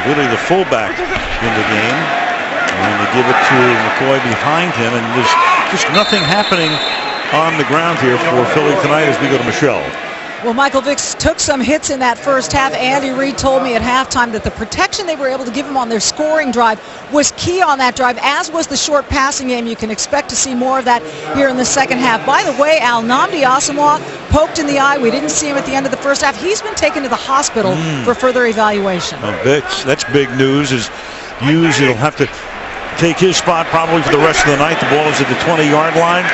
really the fullback in the game. And they give it to McCoy behind him. And there's just nothing happening on the ground here for Philly tonight as we go to Michelle. Well, Michael Vick took some hits in that first half. Andy Reid told me at halftime that the protection they were able to give him on their scoring drive was key on that drive, as was the short passing game. You can expect to see more of that here in the second half. By the way, Al, Nnamdi Asomugha poked in the eye. We didn't see him at the end of the first half. He's been taken to the hospital for further evaluation. That's big news. As Hughes, he'll have to take his spot probably for the rest of the night. The ball is at the 20-yard line.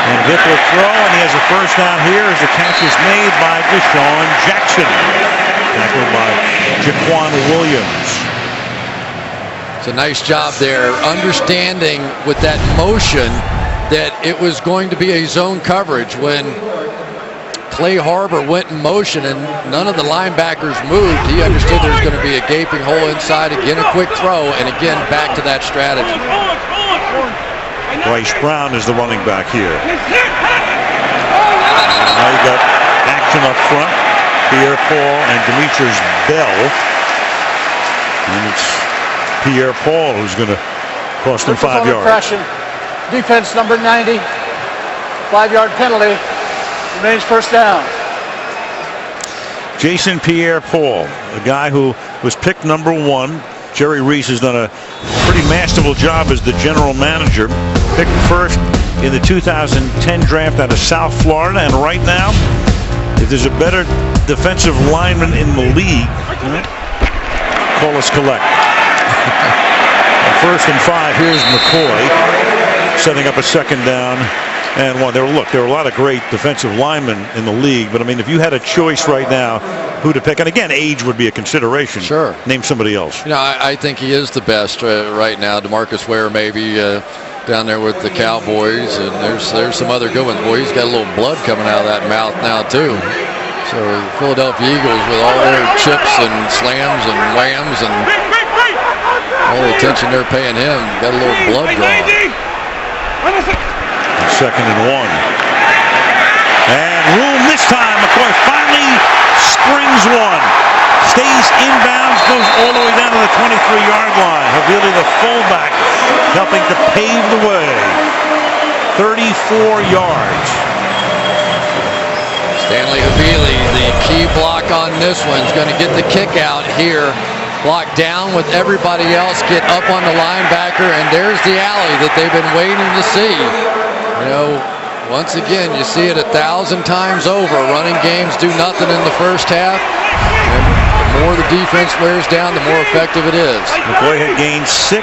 And Vick will throw, and he has a first down here as the catch is made by Deshaun Jackson. Tackled by Jaquan Williams. It's a nice job there, understanding with that motion that it was going to be a zone coverage. When Clay Harbor went in motion and none of the linebackers moved, he understood there was going to be a gaping hole inside. Again, a quick throw, and again, back to that strategy. Bryce Brown is the running back here. Now you got action up front. Pierre Paul and Demetrius Bell. And it's Pierre Paul who's going to cost them 5 yards. Impression. Defense number 90. 5-yard penalty. Remains first down. Jason Pierre Paul, a guy who was picked number 1. Jerry Reese has done a pretty masterful job as the general manager. Picked first in the 2010 draft out of South Florida, and right now, if there's a better defensive lineman in the league, call us collect. 1st and 5. Here's McCoy setting up a second down and 1. There were a lot of great defensive linemen in the league, but I mean, if you had a choice right now who to pick, and again, age would be a consideration. Sure. Name somebody else. You know, I think he is the best right now. DeMarcus Ware maybe down there with the Cowboys, and there's some other good ones. Boy, he's got a little blood coming out of that mouth now too. So the Philadelphia Eagles, with all their chips and slams and whams and all the attention they're paying him, got a little blood drawn. 2nd and 1. And room this time. McCoy finally springs one. Stays inbounds, goes all the way down to the 23-yard line. Havili, the fullback, helping to pave the way. 34 yards. Stanley Havili, the key block on this one, is going to get the kick out here. Block down with everybody else, get up on the linebacker, and there's the alley that they've been waiting to see. You know, once again, you see it 1,000 times over. Running games do nothing in the first half. And the more the defense wears down, the more effective it is. McCoy had gained 6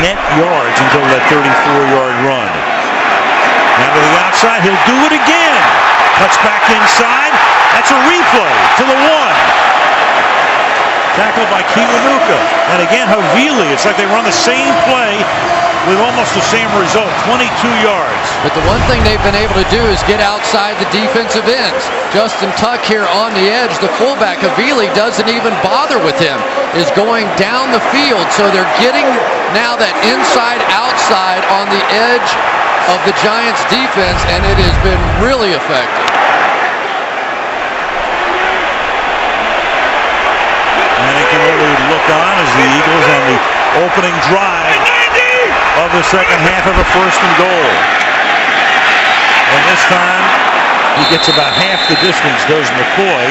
net yards until that 34-yard run. Now to the outside, he'll do it again. Cuts back inside. That's a replay to the 1. Tackled by Kiwanuka. And again, Havili. It's like they run the same play with almost the same result, 22 yards. But the one thing they've been able to do is get outside the defensive ends. Justin Tuck here on the edge, the fullback, Havili, doesn't even bother with him, is going down the field. So they're getting now that inside-outside on the edge of the Giants' defense, and it has been really effective. And it can only look on as the Eagles on the opening drive of the second half of a 1st and goal. And this time he gets about half the distance, does McCoy,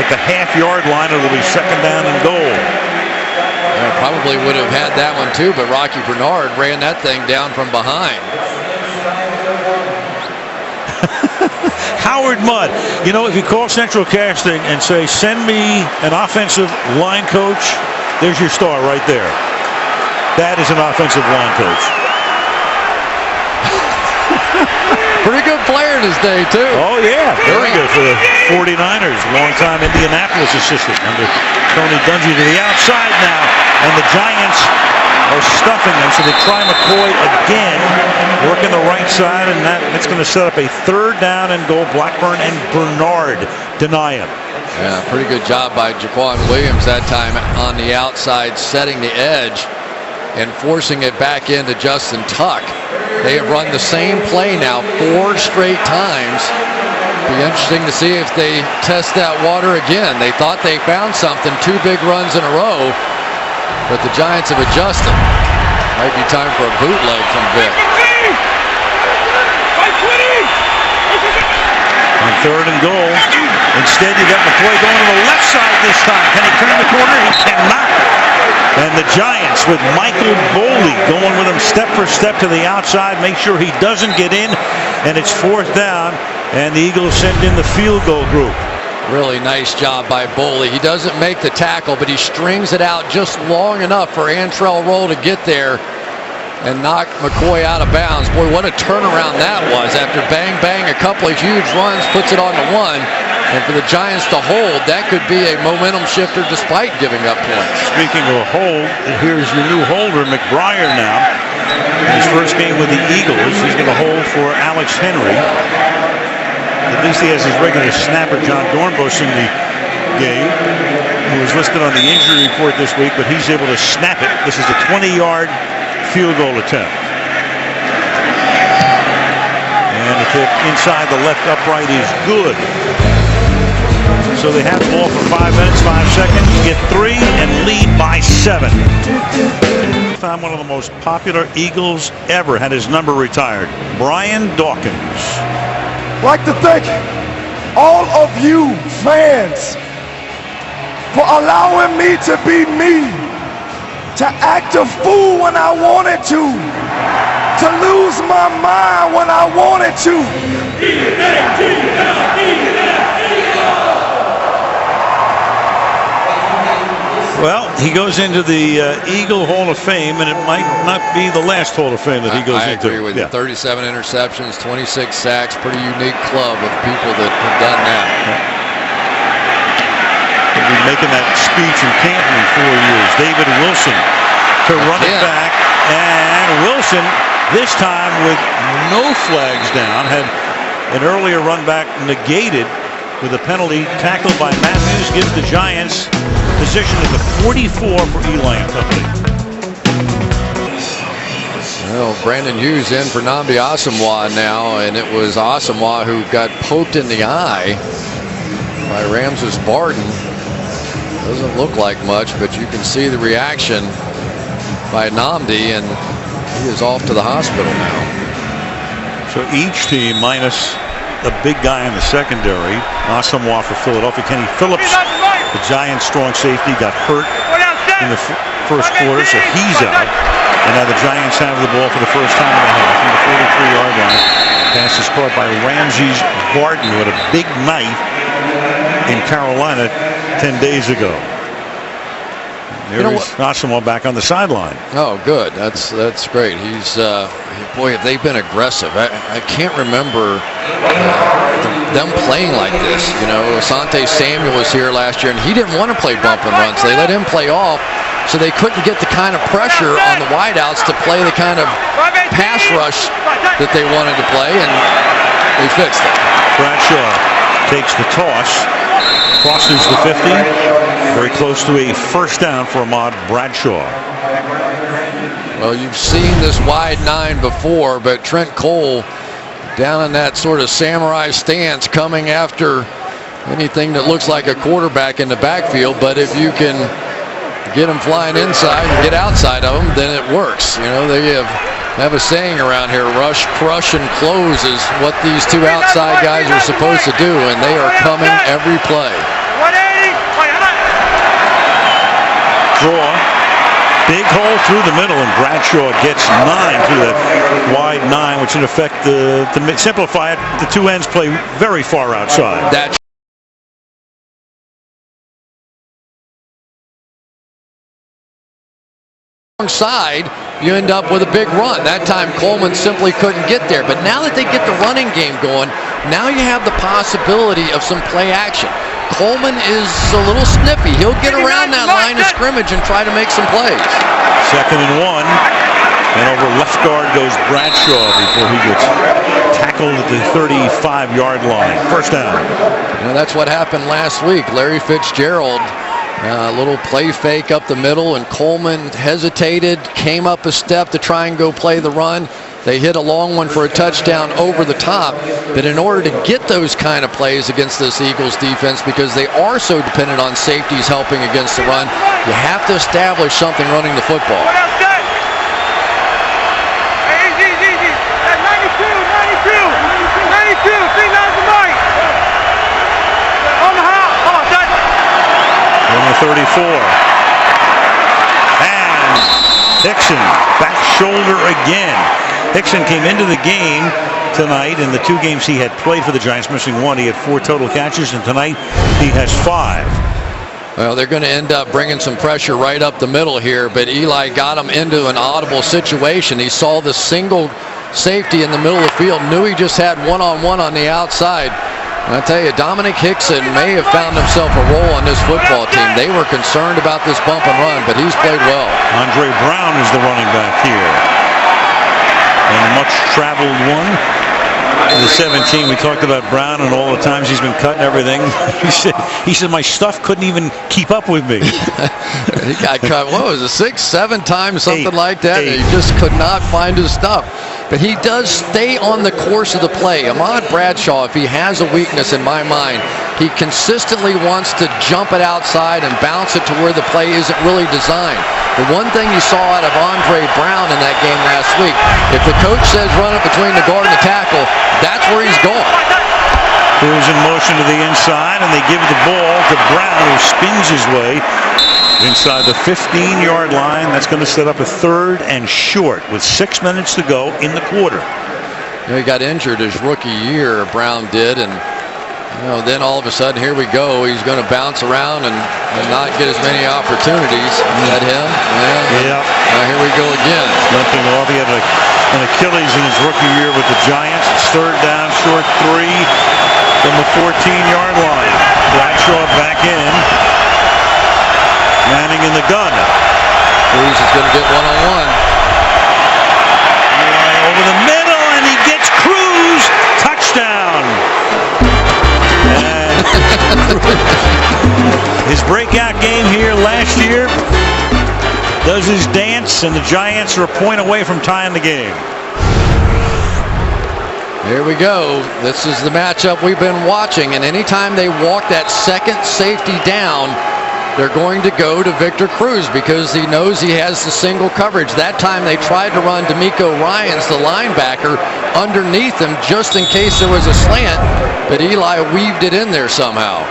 at the half-yard line. It'll be 2nd down and goal. Probably would have had that one too, but Rocky Bernard ran that thing down from behind. Howard Mudd, you know, if you call Central Casting and say, send me an offensive line coach, there's your star right there. That is an offensive line coach. Pretty good player in his day, too. Oh, yeah. Very good for the 49ers. Longtime Indianapolis assistant under Tony Dungy to the outside now. And the Giants are stuffing them, so they try McCoy again, working the right side, and that's going to set up a 3rd down and goal. Blackburn and Bernard deny him. Yeah, pretty good job by Jaquan Williams that time on the outside, setting the edge and forcing it back into Justin Tuck. They have run the same play now 4 straight times. Be interesting to see if they test that water again. They thought they found something, 2 big runs in a row, but the Giants have adjusted. Might be time for a bootleg from Vic. On 3rd and goal, instead you got McCoy going to the left side this time. Can he turn the corner? He cannot. And the Giants with Michael Boley going with him step for step to the outside, make sure he doesn't get in, and it's 4th down, and the Eagles send in the field goal group. Really nice job by Boley. He doesn't make the tackle, but he strings it out just long enough for Antrell Roll to get there and knock McCoy out of bounds. Boy, what a turnaround that was. After bang, bang, a couple of huge runs, puts it on the 1. And for the Giants to hold, that could be a momentum shifter despite giving up points. Speaking of a hold, here's your new holder, McBriar now. His first game with the Eagles. He's going to hold for Alex Henry. At least he has his regular snapper, John Dornbush, in the game, who was listed on the injury report this week, but he's able to snap it. This is a 20-yard field goal attempt. And the kick inside the left upright is good. So they have the ball for 5 minutes, 5 seconds, get 3 and lead by 7. Time one of the most popular Eagles ever had his number retired, Brian Dawkins. I'd like to thank all of you fans for allowing me to be me, to act a fool when I wanted to lose my mind when I wanted to. Well, he goes into the Eagle Hall of Fame, and it might not be the last Hall of Fame that he goes into. I agree with you. 37 interceptions, 26 sacks, pretty unique club of people that have done that. He'll be making that speech in Canton in 4 years. David Wilson to run it back, and Wilson, this time with no flags down, had an earlier run back negated with a penalty tackled by Matthews, gives the Giants position at the 44 for Eli and company. Well, Brandon Hughes in for Nnamdi Asomugha now, and it was Asomugha who got poked in the eye by Ramses Barden. Doesn't look like much, but you can see the reaction by Nnamdi, and he is off to the hospital now. So each team minus the big guy in the secondary. Asomugha for Philadelphia. Kenny Phillips, the Giants' strong safety, got hurt in the first quarter, so he's out. And now the Giants have the ball for the first time in the half from the 43-yard line. Pass is caught by Ramses Barden, who had a big night in Carolina 10 days ago. There's Asamoah back on the sideline. Oh, good. That's great. He's boy, have they been aggressive. I can't remember them playing like this. You know, Asante Samuel was here last year, and he didn't want to play bump and run, so they let him play off, so they couldn't get the kind of pressure on the wideouts to play the kind of pass rush that they wanted to play, and they fixed it. Bradshaw takes the toss, crosses the 50, very close to a first down for Ahmad Bradshaw. Well, you've seen this wide 9 before, but Trent Cole down in that sort of samurai stance coming after anything that looks like a quarterback in the backfield. But if you can get him flying inside and get outside of him, then it works. You know, they have a saying around here, rush, crush, and close is what these two outside guys are supposed to do, and they are coming every play. Draw. Big hole through the middle, and Bradshaw gets 9 through that wide 9, which in effect, to simplify it, the two ends play very far outside. That's side, you end up with a big run. That time Coleman simply couldn't get there. But now that they get the running game going, now you have the possibility of some play action. Coleman is a little snippy. He'll get around that line of scrimmage and try to make some plays. 2nd and 1. And over left guard goes Bradshaw before he gets tackled at the 35-yard line. First down. You know, that's what happened last week. Larry Fitzgerald, a little play fake up the middle, and Coleman hesitated, came up a step to try and go play the run. They hit a long one for a touchdown over the top. But in order to get those kind of plays against this Eagles defense, because they are so dependent on safeties helping against the run, you have to establish something running the football. On the 34. And Hickson, back shoulder again. Hickson came into the game tonight. In the 2 games he had played for the Giants, missing 1, he had 4 total catches, and tonight he has 5. Well, they're going to end up bringing some pressure right up the middle here, but Eli got him into an audible situation. He saw the single safety in the middle of the field, knew he just had one-on-one on the outside. And I tell you, Dominic Hickson may have found himself a role on this football team. They were concerned about this bump and run, but he's played well. Andre Brown is the running back here. And a much traveled one. In the 17, we talked about Brown and all the times he's been cut and everything. He said my stuff couldn't even keep up with me. He got cut, what was it, 6, 7 times, something like that. 8. He just could not find his stuff. But he does stay on the course of the play. Ahmad Bradshaw, if he has a weakness in my mind, he consistently wants to jump it outside and bounce it to where the play isn't really designed. The one thing you saw out of Andre Brown in that game last week, if the coach says run it between the guard and the tackle, that's where he's going. Who's in motion to the inside, and they give the ball to Brown, who spins his way inside the 15-yard line. That's going to set up a 3rd and short with 6 minutes to go in the quarter. You know, he got injured his rookie year, Brown did, and you know, then all of a sudden, here we go. He's going to bounce around and not get as many opportunities. Is that him? Yeah. Here we go again. Limping off. He had an Achilles in his rookie year with the Giants. It's 3rd down, short 3 from the 14-yard line. Bradshaw back in. Manning in the gun. Cruz is going to get one-on-one. Over the middle, and he gets Cruz. Touchdown. And his breakout game here last year does his dance, and the Giants are a point away from tying the game. Here we go. This is the matchup we've been watching, and anytime they walk that second safety down, they're going to go to Victor Cruz because he knows he has the single coverage. That time they tried to run D'Amico Ryans, the linebacker, underneath him just in case there was a slant, but Eli weaved it in there somehow.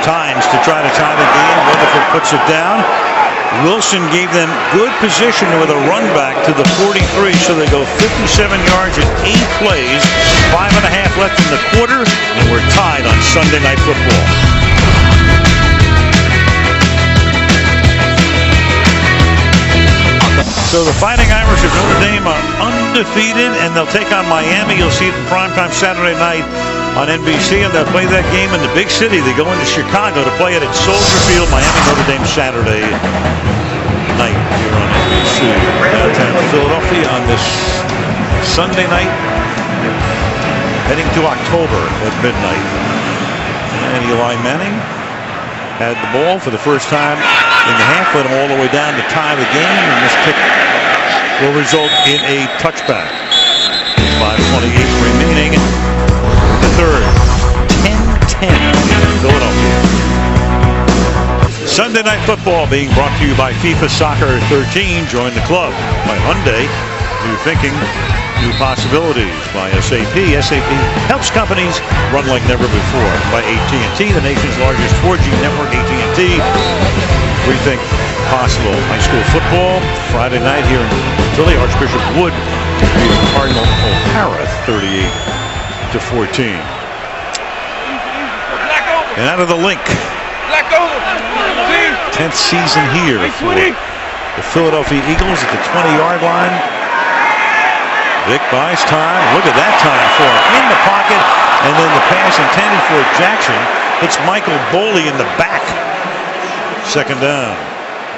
Tynes to try to tie the game. Rutherford puts it down. Wilson gave them good position with a run back to the 43, so they go 57 yards in 8 plays. 5.5 left in the quarter, and we're tied on Sunday Night Football. Fighting Irish of Notre Dame are undefeated, and they'll take on Miami. You'll see it in primetime Saturday night on NBC, and they'll play that game in the big city. They go into Chicago to play it at Soldier Field. Miami, Notre Dame, Saturday night here on NBC. Downtown Philadelphia on this Sunday night, heading to October at midnight. And Eli Manning had the ball for the first time in the half, led him all the way down to tie the game, and this kick will result in a touchback. 5:28 remaining in the third. 10-10 Philadelphia. Sunday Night Football being brought to you by FIFA Soccer 13. Join the club. By Hyundai, new thinking, new possibilities. By SAP. SAP helps companies run like never before. By AT&T, the nation's largest 4G network. AT&T, rethink possible. High school football Friday night here in Philly. Archbishop Wood beating Cardinal O'Hara 38-14. And out of the link, 10th season here for the Philadelphia Eagles at the 20-yard line. Vic buys time. Look at that time for him in the pocket, and then the pass intended for Jackson hits Michael Boley in the back. Second down.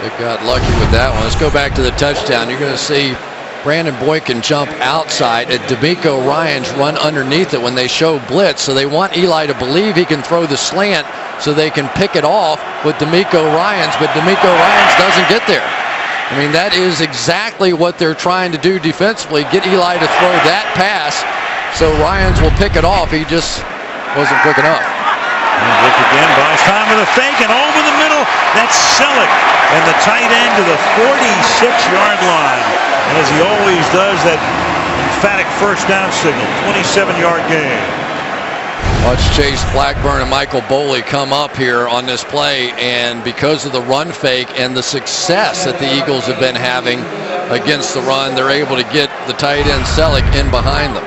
They got lucky with that one. Let's go back to the touchdown. You're going to see Brandon Boykin jump outside and D'Amico Ryans run underneath it when they show blitz. So they want Eli to believe he can throw the slant so they can pick it off with D'Amico Ryans, but D'Amico Ryans doesn't get there. I mean, that is exactly what they're trying to do defensively, get Eli to throw that pass so Ryans will pick it off. He just wasn't quick enough. And Vic again buys time with a fake, and over the middle, that's Selleck, and the tight end to the 46-yard line. And as he always does, that emphatic first down signal, 27-yard gain. Watch Chase Blackburn and Michael Boley come up here on this play, and because of the run fake and the success that the Eagles have been having against the run, they're able to get the tight end Selleck in behind them.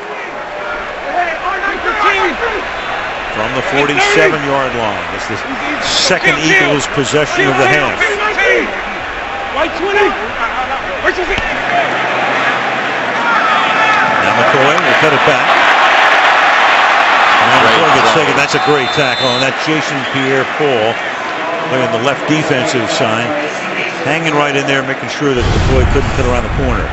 From the 47-yard line. It's the second Eagles possession of the half. Now McCoy will cut it back. And that's a great tackle, and that's Jason Pierre-Paul playing the left defensive side, hanging right in there, making sure that McCoy couldn't cut around the corner.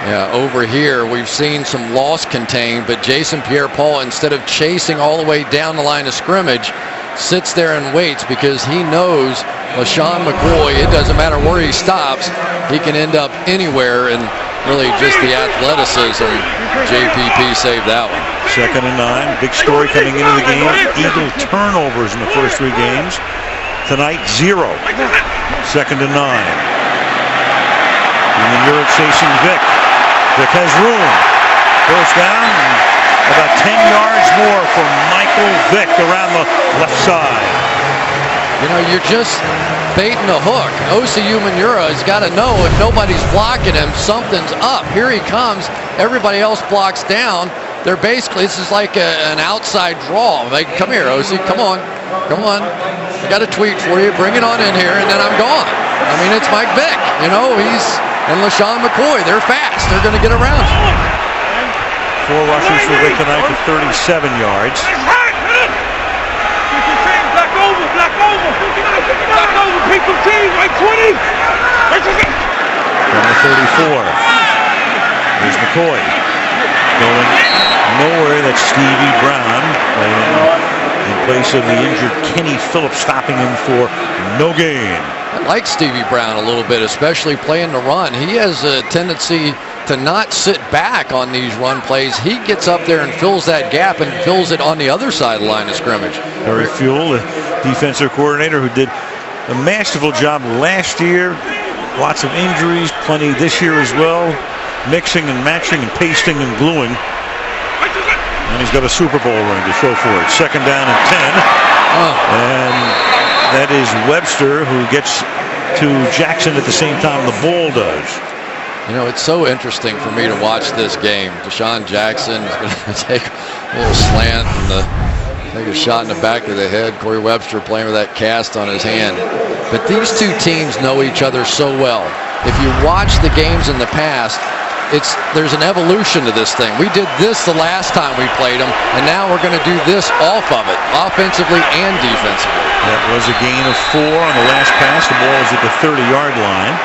Yeah, over here we've seen some loss contained, but Jason Pierre-Paul, instead of chasing all the way down the line of scrimmage, sits there and waits because he knows LaShawn McCoy, it doesn't matter where he stops, he can end up anywhere, and really just the athleticism, JPP saved that one. 2nd and 9, big story coming into the game. Eagle turnovers in the first 3 games. Tonight, 0. 2nd and 9. And you're chasing Vic. Vic has room. First down, about 10 yards more for Michael Vick around the left side. You know, you're just baiting a hook. Osi Umenyiora has got to know if nobody's blocking him, something's up. Here he comes. Everybody else blocks down. They're basically, this is like an outside draw. Like, come here, Osi, come on. Come on. I got a tweet for you. Bring it on in here, and then I'm gone. I mean, it's Mike Vick. You know, and LaShawn McCoy. They're fast. They're going to get around you. 4 rushes for Vick tonight for 37 yards. From the 34. Here's McCoy. Going nowhere. That's Stevie Brown in place of the injured Kenny Phillips, stopping him for no gain. I like Stevie Brown a little bit, especially playing the run. He has a tendency to not sit back on these run plays. He gets up there and fills that gap and fills it on the other side of the line of scrimmage. Harry Fuel, the defensive coordinator, who did a masterful job last year. Lots of injuries, plenty this year as well. Mixing and matching and pasting and gluing. And he's got a Super Bowl ring to show for it. 2nd down and 10. And that is Webster, who gets to Jackson at the same time the ball does. You know, it's so interesting for me to watch this game. Deshaun Jackson is going to take a little slant and take a shot in the back of the head. Corey Webster playing with that cast on his hand. But these two teams know each other so well. if you watch the games in the past, there's an evolution to this thing. We did this the last time we played them, and now we're going to do this off of it, offensively and defensively. That was a gain of 4 on the last pass. The ball was at the 30-yard line.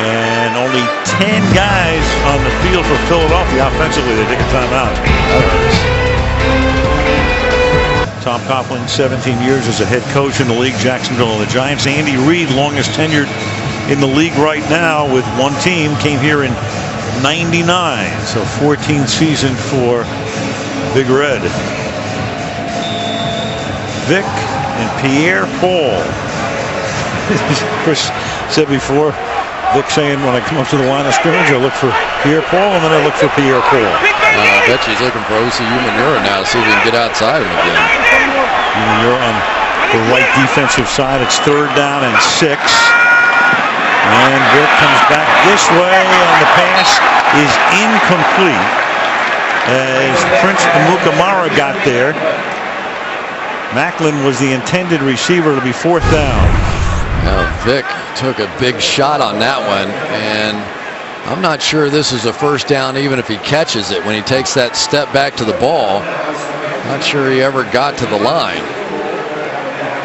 And only 10 guys on the field for Philadelphia offensively. They take a timeout. Tom Coughlin, 17 years as a head coach in the league. Jacksonville and the Giants. Andy Reid, longest tenured in the league right now with one team, came here in '99. So 14th season for Big Red. Vic and Pierre Paul. Chris said before, Vic saying, when I come up to the line of scrimmage, I look for Pierre Paul, and then I look for Pierre Paul. I bet he's looking for OCU Manura now to see if he can get outside him again. Manura on the right defensive side. It's 3rd down and 6. And Vic comes back this way, and the pass is incomplete as Prince Amukamara got there. Macklin was the intended receiver to be 4th down. Now, Vic took a big shot on that one, and I'm not sure this is a 1st down even if he catches it when he takes that step back to the ball. Not sure he ever got to the line.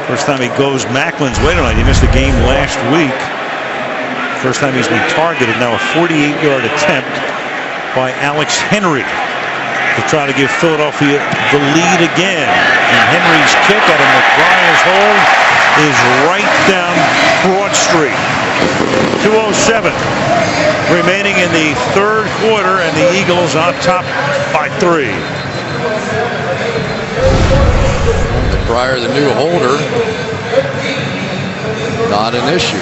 First time he goes Macklin's way tonight. He missed the game last week. First time he's been targeted. Now a 48-yard attempt by Alex Henry to try to give Philadelphia the lead again. And Henry's kick out of McBriar's hold is right down Broad Street. 2:07 remaining in the 3rd quarter, and the Eagles on top by 3. McBriar, the new holder, not an issue.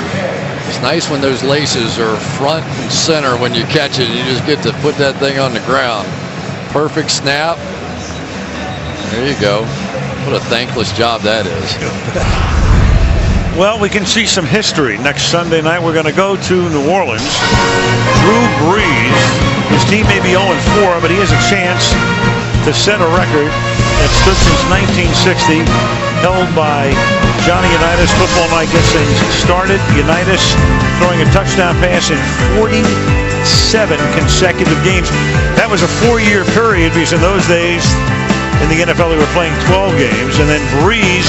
It's nice when those laces are front and center when you catch it. You just get to put that thing on the ground. Perfect snap. There you go. What a thankless job that is. Well, we can see some history. Next Sunday night, we're going to go to New Orleans. Drew Brees, his team may be 0-4, but he has a chance to set a record that stood since 1960, held by Johnny Unitas. Football night gets things started. Unitas throwing a touchdown pass in 47 consecutive games. That was a 4-year period, because in those days in the NFL they were playing 12 games. And then Brees,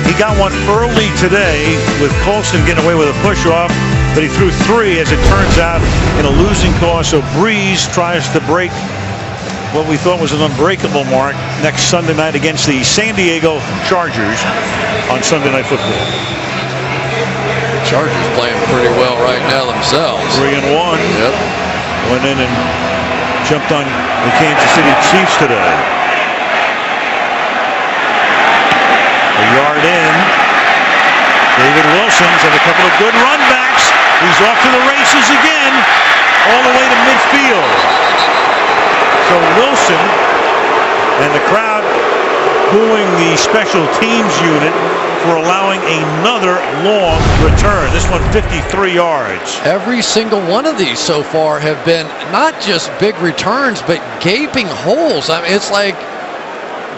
he got one early today with Colston getting away with a push-off, but he threw 3, as it turns out, in a losing cause. So Brees tries to break what we thought was an unbreakable mark next Sunday night against the San Diego Chargers on Sunday Night Football. Chargers playing pretty well right now themselves. 3-1. Yep. Went in and jumped on the Kansas City Chiefs today. A yard in. David Wilson's and a couple of good run backs. He's off to the races again, all the way to midfield. So Wilson and the crowd booing the special teams unit for allowing another long return. This one 53 yards. Every single one of these so far have been not just big returns, but gaping holes. I mean, it's like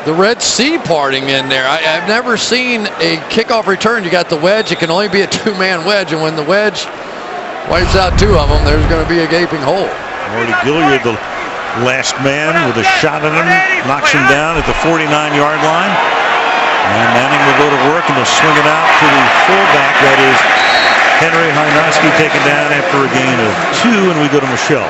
the Red Sea parting in there. I've never seen a kickoff return. You got the wedge. It can only be a 2-man wedge, and when the wedge wipes out 2 of them, there's going to be a gaping hole. Marty Gilliard, the last man, with a shot at him, knocks him down at the 49-yard line. And Manning will go to work, and they'll swing it out to the fullback. That is Henry Hynoski, taken down after a gain of 2, and we go to Michelle.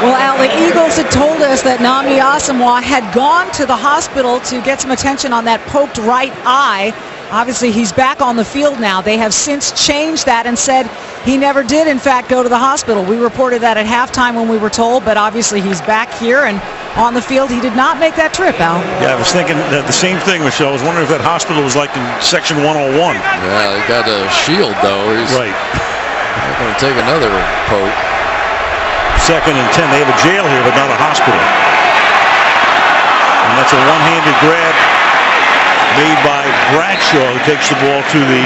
Well, Al, the Eagles had told us that Nnamdi Asomugha had gone to the hospital to get some attention on that poked right eye. Obviously, he's back on the field now. They have since changed that and said he never did, in fact, go to the hospital. We reported that at halftime when we were told, but obviously he's back here and on the field. He did not make that trip, Al. Yeah, I was thinking the same thing, Michelle. I was wondering if that hospital was like in section 101. Yeah, they got a shield, though. He's right. They're going to take another poke. 2nd and 10. They have a jail here, but not a hospital. And that's a one-handed grab made by Bradshaw, who takes the ball to the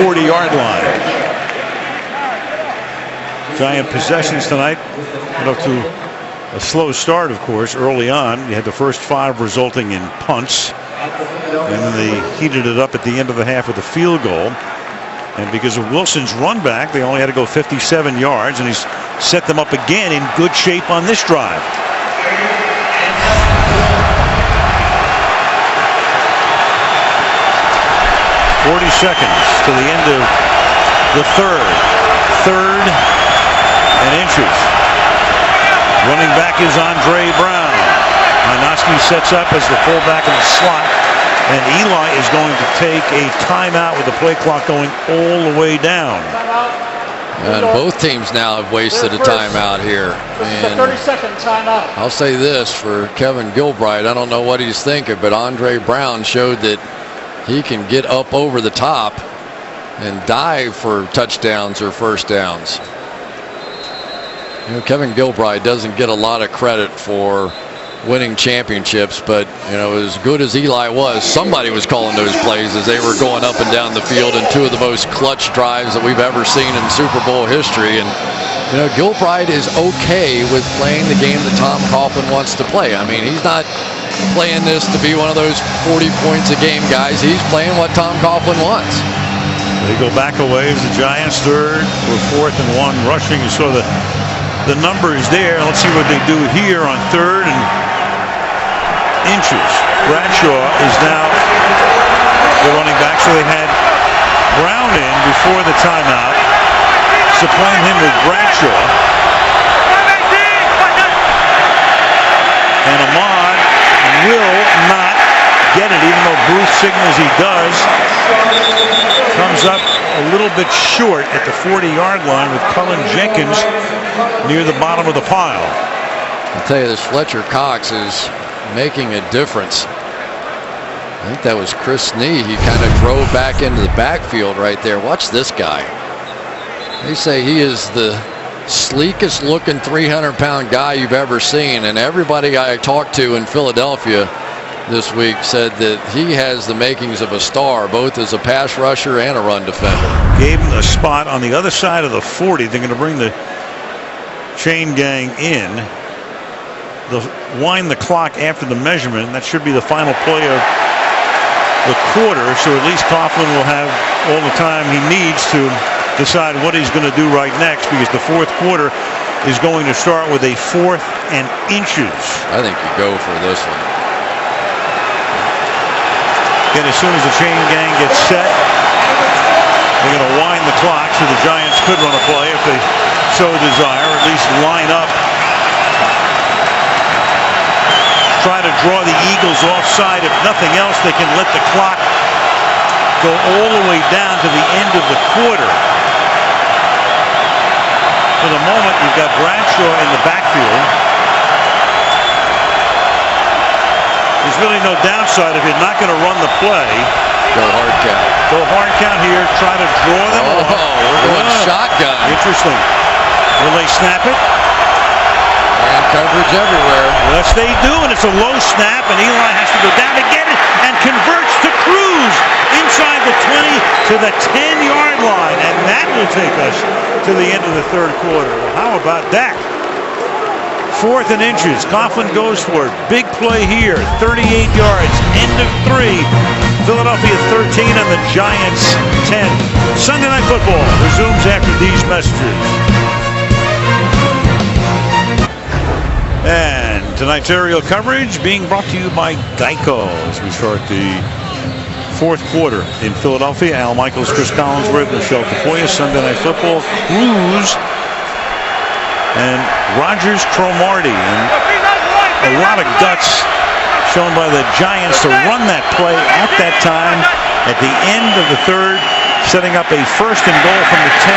40-yard line. Giant possessions tonight. Got up to a slow start, of course, early on. You had the first 5 resulting in punts. And then they heated it up at the end of the half with a field goal. And because of Wilson's run back, they only had to go 57 yards, and he's set them up again in good shape on this drive. "40 seconds to the end of the third. Third and inches. Running back is Andre Brown. Minoski sets up as the fullback in the slot. And Eli is going to take a timeout with the play clock going all the way down. And both teams now have wasted a timeout here. This is a 30-second timeout. I'll say this for Kevin Gilbride. I don't know what he's thinking, but Andre Brown showed that he can get up over the top and dive for touchdowns or first downs. You know, Kevin Gilbride doesn't get a lot of credit for winning championships, but you know, as good as Eli was, somebody was calling those plays as they were going up and down the field in two of the most clutch drives that we've ever seen in Super Bowl history. And you know, Gilbride is okay with playing the game that Tom Coughlin wants to play. I mean, he's not playing this to be one of those 40 points a game guys. He's playing what Tom Coughlin wants. They go back a ways. The Giants third or 4th and 1 rushing. You saw the number is there. Let's see what they do here on third and inches. Bradshaw is now the running back, so they had Brown in before the timeout, supplying him with Bradshaw. And Ahmad will not get it, even though Bruce signals he does. Comes up a little bit short at the 40-yard line with Cullen Jenkins near the bottom of the pile. I'll tell you, this Fletcher Cox is making a difference. I think that was Chris Snee. He kind of drove back into the backfield right there. Watch this guy. They say he is the sleekest looking 300-pound guy you've ever seen, and everybody I talked to in Philadelphia this week said that he has the makings of a star, both as a pass rusher and a run defender. Gave him a spot on the other side of the 40. They're going to bring the chain gang in. They'll wind the clock after the measurement. That should be the final play of the quarter, so at least Coughlin will have all the time he needs to decide what he's going to do right next, because the fourth quarter is going to start with a 4th and inches. I think you go for this one. And as soon as the chain gang gets set, they're going to wind the clock so the Giants could run a play if they so desire, or at least line up. Try to draw the Eagles offside. If nothing else, they can let the clock go all the way down to the end of the quarter. For the moment, you've got Bradshaw in the backfield. There's really no downside if you're not going to run the play. Go hard count. Go hard count here. Try to draw them off. We're going shotgun. Interesting. Will they snap it? And coverage everywhere. Yes, they do, and it's a low snap, and Eli has to go down to get it, and converts to Cruz inside the 20 to the 10-yard line, and that will take us to the end of the third quarter. Well, how about that? 4th and inches. Coughlin goes for it. Big play here. 38 yards. End of 3. Philadelphia 13 and the Giants 10. Sunday Night Football resumes after these messages. And tonight's aerial coverage being brought to you by Geico as we start the fourth quarter in Philadelphia. Al Michaels, Chris Collinsworth, Michelle Tapoya. Sunday Night Football. Cruz and Rogers Cromartie. And a lot of guts shown by the Giants to run that play at that time at the end of the third, setting up a 1st and goal from the 10.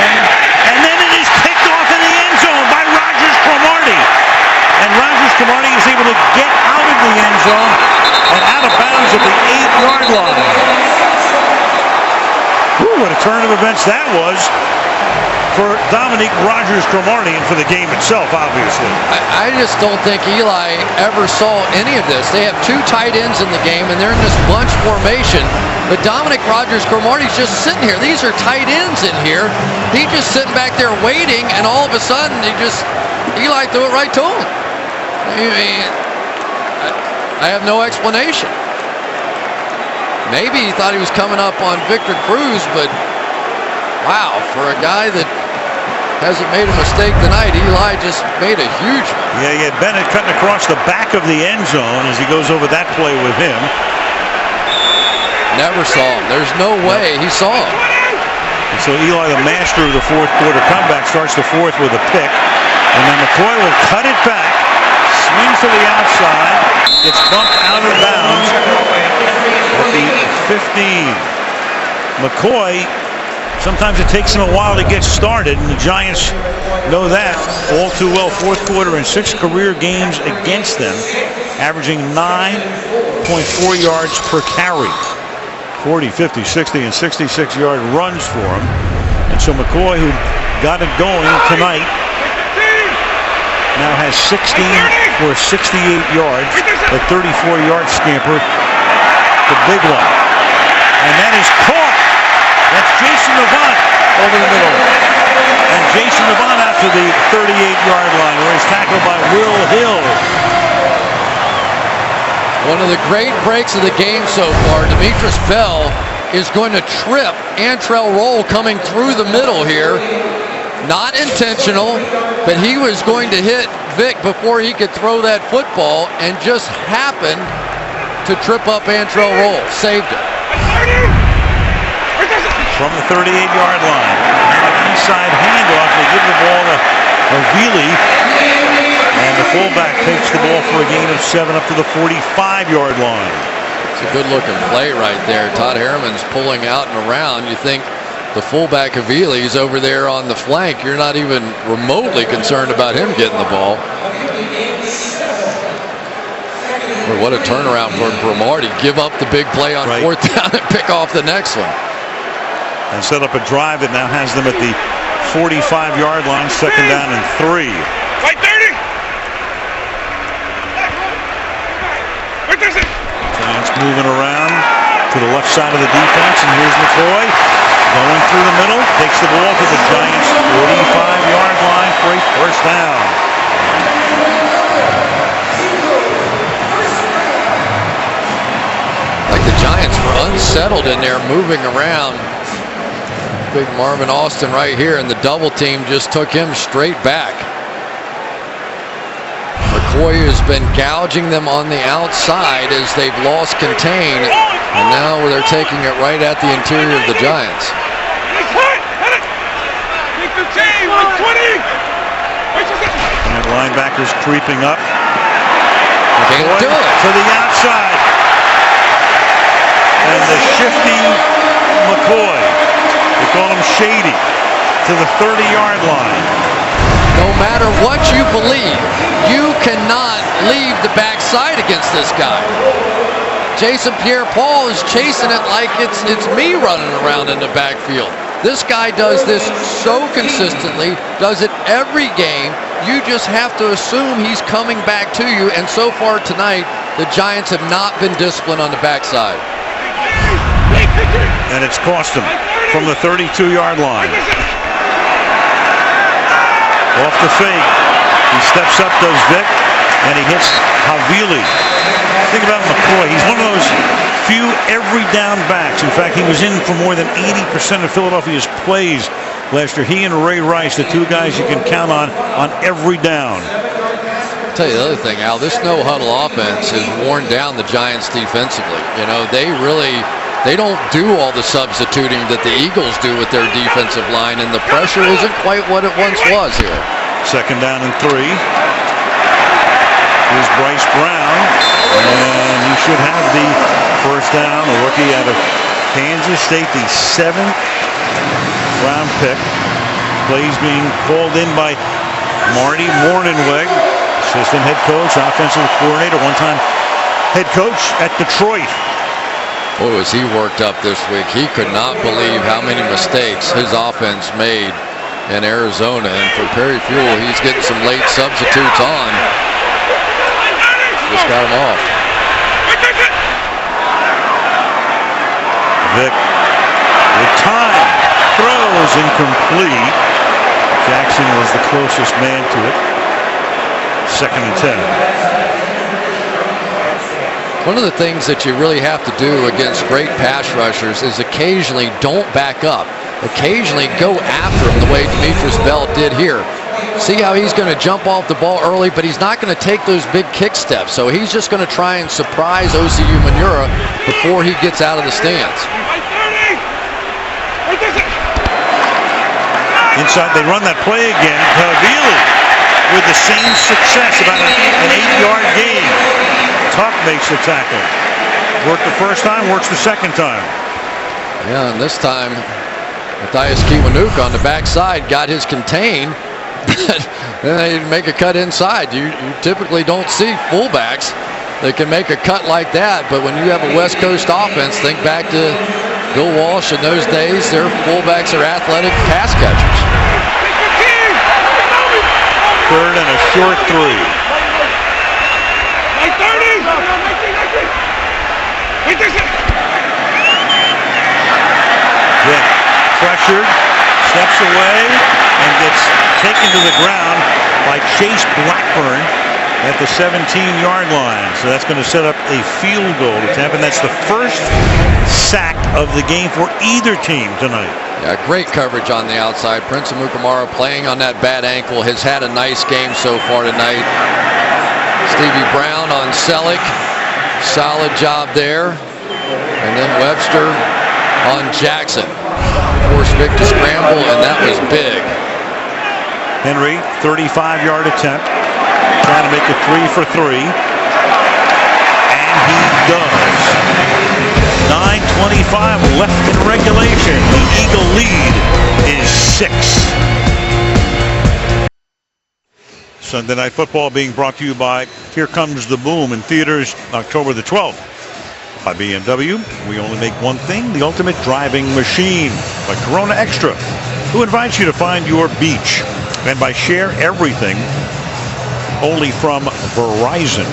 And then it is picked off in the end zone by Rogers Cromartie. And Rogers Cromartie is able to get out of the end zone and out of bounds at the 8-yard line. Whew, what a turn of events that was for Dominique Rogers Cromartie and for the game itself, obviously. I just don't think Eli ever saw any of this. They have 2 tight ends in the game, and they're in this bunch formation. But Dominique Rogers Cromartie's just sitting here. These are tight ends in here. He's just sitting back there waiting, and all of a sudden, Eli threw it right to him. I mean, I have no explanation. Maybe he thought he was coming up on Victor Cruz, but Wow, for a guy that hasn't made a mistake tonight, Eli just made a huge one. Yeah, he had Bennett cutting across the back of the end zone as he goes over that play with him. Never saw him. There's no way he saw him. And so Eli, the master of the fourth quarter comeback, starts the fourth with a pick. And then McCoy will cut it back, swings to the outside, gets bumped out of bounds at the 15. McCoy, sometimes it takes him a while to get started, and the Giants know that all too well. Fourth quarter in 6 career games against them, averaging 9.4 yards per carry. 40, 50, 60, and 66-yard runs for him. And so McCoy, who got it going tonight, now has 16 for 68 yards, a 34-yard scamper, the big one. And that is caught. That's Jason Avant over the middle. And Jason Avant out to the 38-yard line, where he's tackled by Will Hill. One of the great breaks of the game so far, Demetrius Bell is going to trip Antrell Roll coming through the middle here. Not intentional, but he was going to hit Vic before he could throw that football and just happened to trip up Antrell Roll. Saved it. From the 38-yard line. Inside handoff, they give the ball to Veely. And the fullback takes the ball for a gain of 7 up to the 45-yard line. It's a good-looking play right there. Todd Harriman's pulling out and around. You think the fullback Havili's over there on the flank. You're not even remotely concerned about him getting the ball. Boy, what a turnaround for Marty. Give up the big play on fourth down and pick off the next one. And set up a drive that now has them at the 45-yard line, second down and 3. Fight 30. Giants moving around to the left side of the defense, and here's McCoy going through the middle, takes the ball to the Giants' 45-yard line for a first down. Like the Giants were unsettled in there, moving around. Big Marvin Austin right here, and the double team just took him straight back. McCoy has been gouging them on the outside as they've lost contain, and now they're taking it right at the interior of the Giants. And linebackers creeping up. Can't do it. To the outside. And the shifty McCoy, they call him Shady, to the 30-yard line. No matter what you believe, you cannot leave the backside against this guy. Jason Pierre-Paul is chasing it like it's me running around in the backfield. This guy does this so consistently, does it every game. You just have to assume he's coming back to you, and so far tonight, the Giants have not been disciplined on the backside. And it's cost him from the 32-yard line. Off the fake, he steps up, does Vic, and he hits Havili. Think about McCoy. He's one of those few every down backs. In fact, he was in for more than 80% of Philadelphia's plays last year. He and Ray Rice, the two guys you can count on every down. I'll tell you the other thing, Al, this no-huddle offense has worn down the Giants defensively. You know, they don't do all the substituting that the Eagles do with their defensive line, and the pressure isn't quite what it once was here. Second down and 3. Here's Bryce Brown, and he should have the first down. A rookie out of Kansas State, the 7th round pick. Plays being called in by Marty Mornhinweg, assistant head coach, offensive coordinator, one-time head coach at Detroit. Boy, was he worked up this week. He could not believe how many mistakes his offense made in Arizona. And for Perry Fuel, he's getting some late substitutes on. Just got him off. Vic with time, throws incomplete. Jackson was the closest man to it. Second and 10. One of the things that you really have to do against great pass rushers is occasionally don't back up. occasionally go after him the way Demetrius Bell did here. See how he's going to jump off the ball early, but he's not going to take those big kick steps. So he's just going to try and surprise OCU Manura before he gets out of the stands. Inside, they run that play again. Pavili with the same success, about an 8-yard gain. Tuck makes the tackle. Worked the first time, works the second time. Yeah, and this time, Matthias Kiwanuka on the backside got his contain. Then they make a cut inside. You typically don't see fullbacks that can make a cut like that, but when you have a West Coast offense, think back to Bill Walsh in those days, their fullbacks are athletic pass catchers. Third and a short 3. Vic pressured, steps away, and gets taken to the ground by Chase Blackburn at the 17-yard line. So that's going to set up a field goal to Tampa, and that's the first sack of the game for either team tonight. Yeah, great coverage on the outside. Prince Amukamara playing on that bad ankle has had a nice game so far tonight. Stevie Brown on Selleck, solid job there. And then Webster on Jackson. Forced Vic to scramble, and that was big. Henry, 35-yard attempt, trying to make it 3 for 3. And he does. 9:25 left in regulation. The Eagle lead is 6. Sunday Night Football being brought to you by Here Comes the Boom in theaters October the 12th. By BMW, we only make one thing, the ultimate driving machine. By Corona Extra, who invites you to find your beach. And by Share Everything, only from Verizon.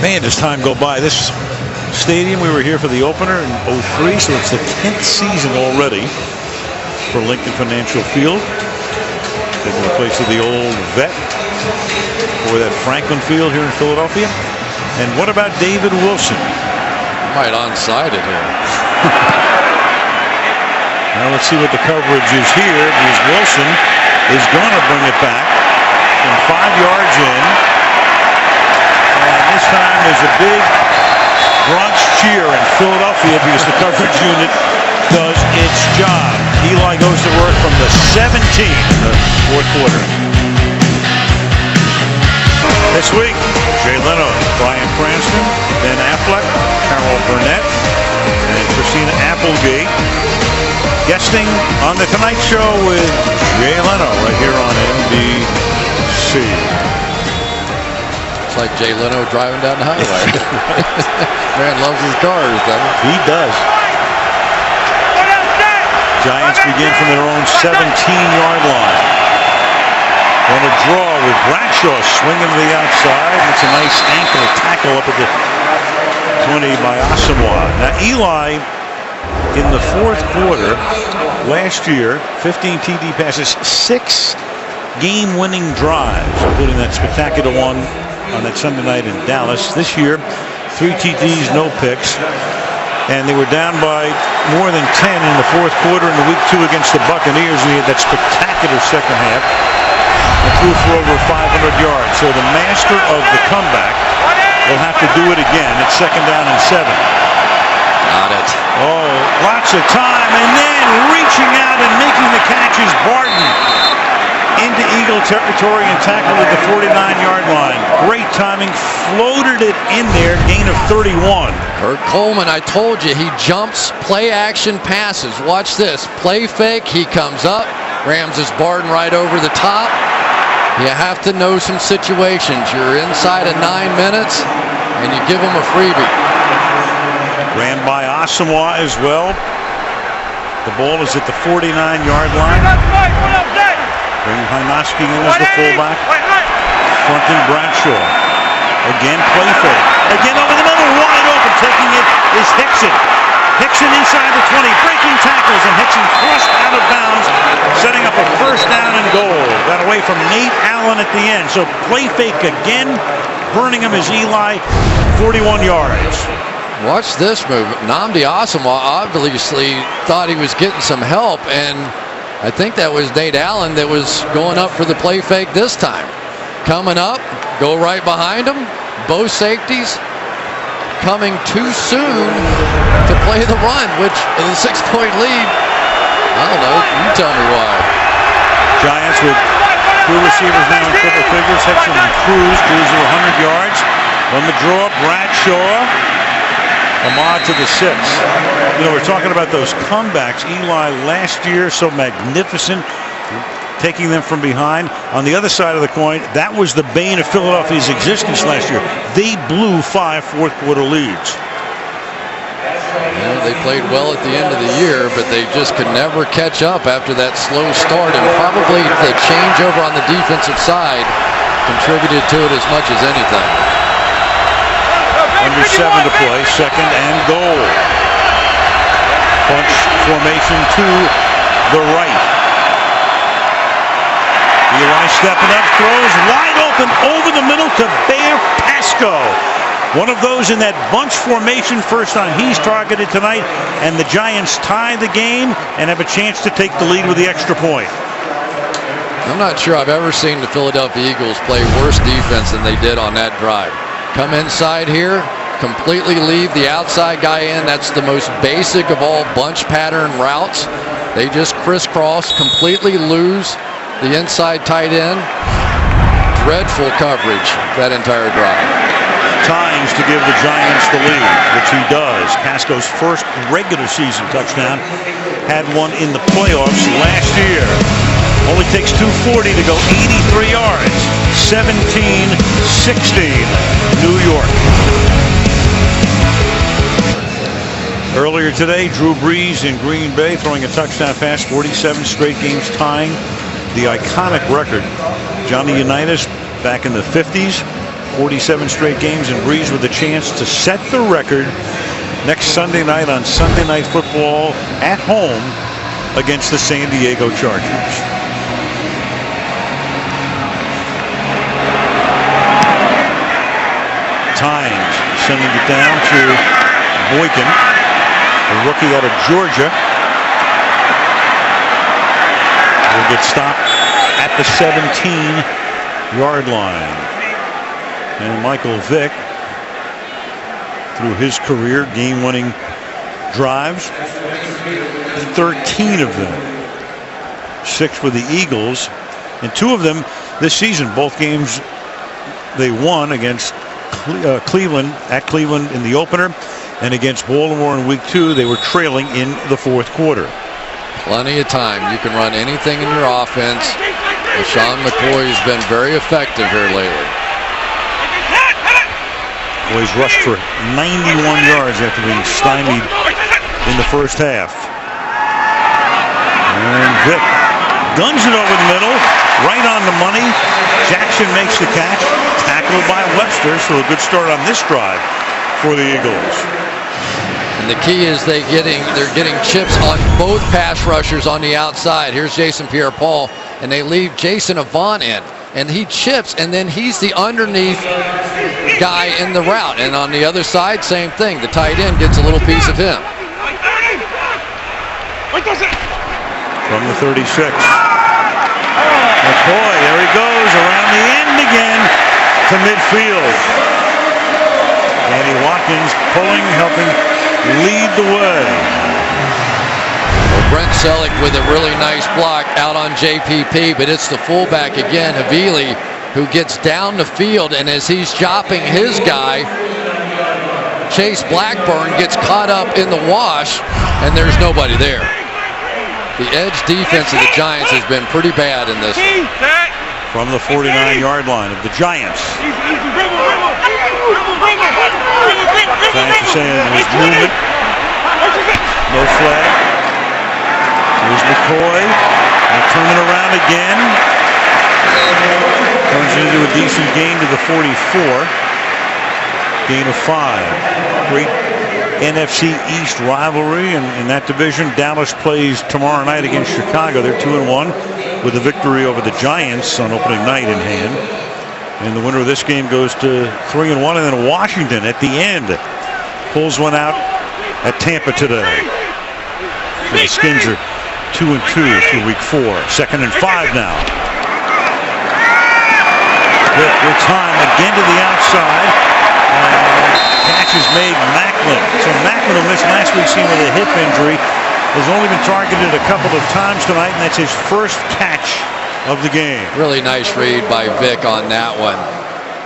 Man, does time go by. This stadium, we were here for the opener in 03, so it's the 10th season already for Lincoln Financial Field. Taking the place of the old vet for that Franklin Field here in Philadelphia. And what about David Wilson? Might onside it here. Now let's see what the coverage is here, because Wilson is going to bring it back from 5 yards in. And this time there's a big Bronx cheer in Philadelphia because the coverage unit does its job. Eli goes to work from the 17 in the fourth quarter. This week, Jay Leno, Brian Cranston, Ben Affleck, Carol Burnett, and Christina Applegate guesting on The Tonight Show with Jay Leno right here on NBC. It's like Jay Leno driving down the highway. Man loves his cars, doesn't he? He does. Giants begin from their own 17-yard line. On a draw with Bradshaw swinging to the outside. It's a nice ankle tackle up at the 20 by Asamoah. Now Eli, in the fourth quarter last year, 15 TD passes, 6 game-winning drives, including that spectacular one on that Sunday night in Dallas. This year, 3 TDs, no picks. And they were down by more than 10 in the fourth quarter in the week 2 against the Buccaneers. And he had that spectacular second half and threw for over 500 yards. So the master of the comeback will have to do it again. It's 2nd down and 7. Got it. Oh, lots of time. And then reaching out and making the catch is Barton into Eagle territory and tackled at the 49-yard line. Great timing, floated it in there, gain of 31. Kurt Coleman, I told you, he jumps, play action passes. Watch this, play fake, he comes up, rams his Barton right over the top. You have to know some situations. You're inside of 9 minutes, and you give him a freebie. Ran by Asamoah as well. The ball is at the 49-yard line. Bringing Hynoski in as the fullback. Fronting Bradshaw. Again, play fake. Again over the middle, wide open. Taking it is Hickson. Hickson inside the 20, breaking tackles, and Hickson thrust out of bounds, setting up a first down and goal. Got away from Nate Allen at the end. So play fake again. Burning him is Eli, 41 yards. Watch this move. Nnamdi Asomugha obviously thought he was getting some help, and I think that was Nate Allen that was going up for the play fake this time. Coming up, go right behind him. Both safeties coming too soon to play the run, which is a 6-point lead. I don't know. You tell me why. Giants with 2 receivers now in triple figures. Hickson and Cruz to 100 yards. On the draw, Bradshaw. Ahmad to the 6. You know, we're talking about those comebacks. Eli last year, so magnificent, taking them from behind. On the other side of the coin, that was the bane of Philadelphia's existence last year. They blew 5 fourth-quarter leads. Yeah, they played well at the end of the year, but they just could never catch up after that slow start, and probably the changeover on the defensive side contributed to it as much as anything. Under 7 to play, 2nd and goal. Bunch formation to the right. Eli stepping up, throws wide open over the middle to Bear Pasco. One of those in that bunch formation, first time he's targeted tonight, and the Giants tie the game and have a chance to take the lead with the extra point. I'm not sure I've ever seen the Philadelphia Eagles play worse defense than they did on that drive. Come inside here, completely leave the outside guy in. That's the most basic of all bunch pattern routes. They just crisscross, completely lose the inside tight end. Dreadful coverage that entire drive. Tynes to give the Giants the lead, which he does. Pasco's first regular season touchdown, had one in the playoffs last year. Only takes 240 to go 83 yards. 17-16, New York. Earlier today, Drew Brees in Green Bay throwing a touchdown pass, 47 straight games, tying the iconic record. Johnny Unitas back in the 50s, 47 straight games, and Brees with a chance to set the record next Sunday night on Sunday Night Football at home against the San Diego Chargers. Tynes sending it down to Boykin, a rookie out of Georgia. Will get stopped at the 17-yard line. And Michael Vick, through his career, game-winning drives, 13 of them. 6 with the Eagles, and 2 of them this season. Both games they won against Cleveland, at Cleveland in the opener, and against Baltimore in week 2. They were trailing in the 4th quarter. Plenty of time. You can run anything in your offense. LaShawn McCoy has been very effective here lately. Boys rushed for 91 yards after being stymied in the first half. And Vick guns it over the middle, right on the money. Jackson makes the catch, tackled by Webster, so a good start on this drive for the Eagles. And the key is they're getting chips on both pass rushers on the outside. Here's Jason Pierre-Paul, and they leave Jason Avant in, and he chips, and then he's the underneath guy in the route. And on the other side, same thing. The tight end gets a little piece of him. From the 36. McCoy, there he goes, around the end again to midfield. Danny Watkins pulling, helping lead the way. Well, Brent Selleck with a really nice block out on JPP, but it's the fullback again, Havili, who gets down the field, and as he's chopping his guy, Chase Blackburn gets caught up in the wash, and there's nobody there. The edge defense of the Giants has been pretty bad in this one. From the 49-yard line of the Giants. Giants are saying there's movement. No flag. Here's McCoy. And turning around again. Turns into a decent gain to the 44. Gain of 5. Great NFC East rivalry in that division. Dallas plays tomorrow night against Chicago. They're 2-1 with a victory over the Giants on opening night in hand. And the winner of this game goes to 3-1, and then Washington at the end pulls one out at Tampa today. And the Skins are 2-2 through week 4. 2nd and 5 now. With time again to the outside. Catch is made Macklin. So Macklin, who missed last week's game with a hip injury, has only been targeted a couple of times tonight, and that's his first catch of the game. Really nice read by Vic on that one.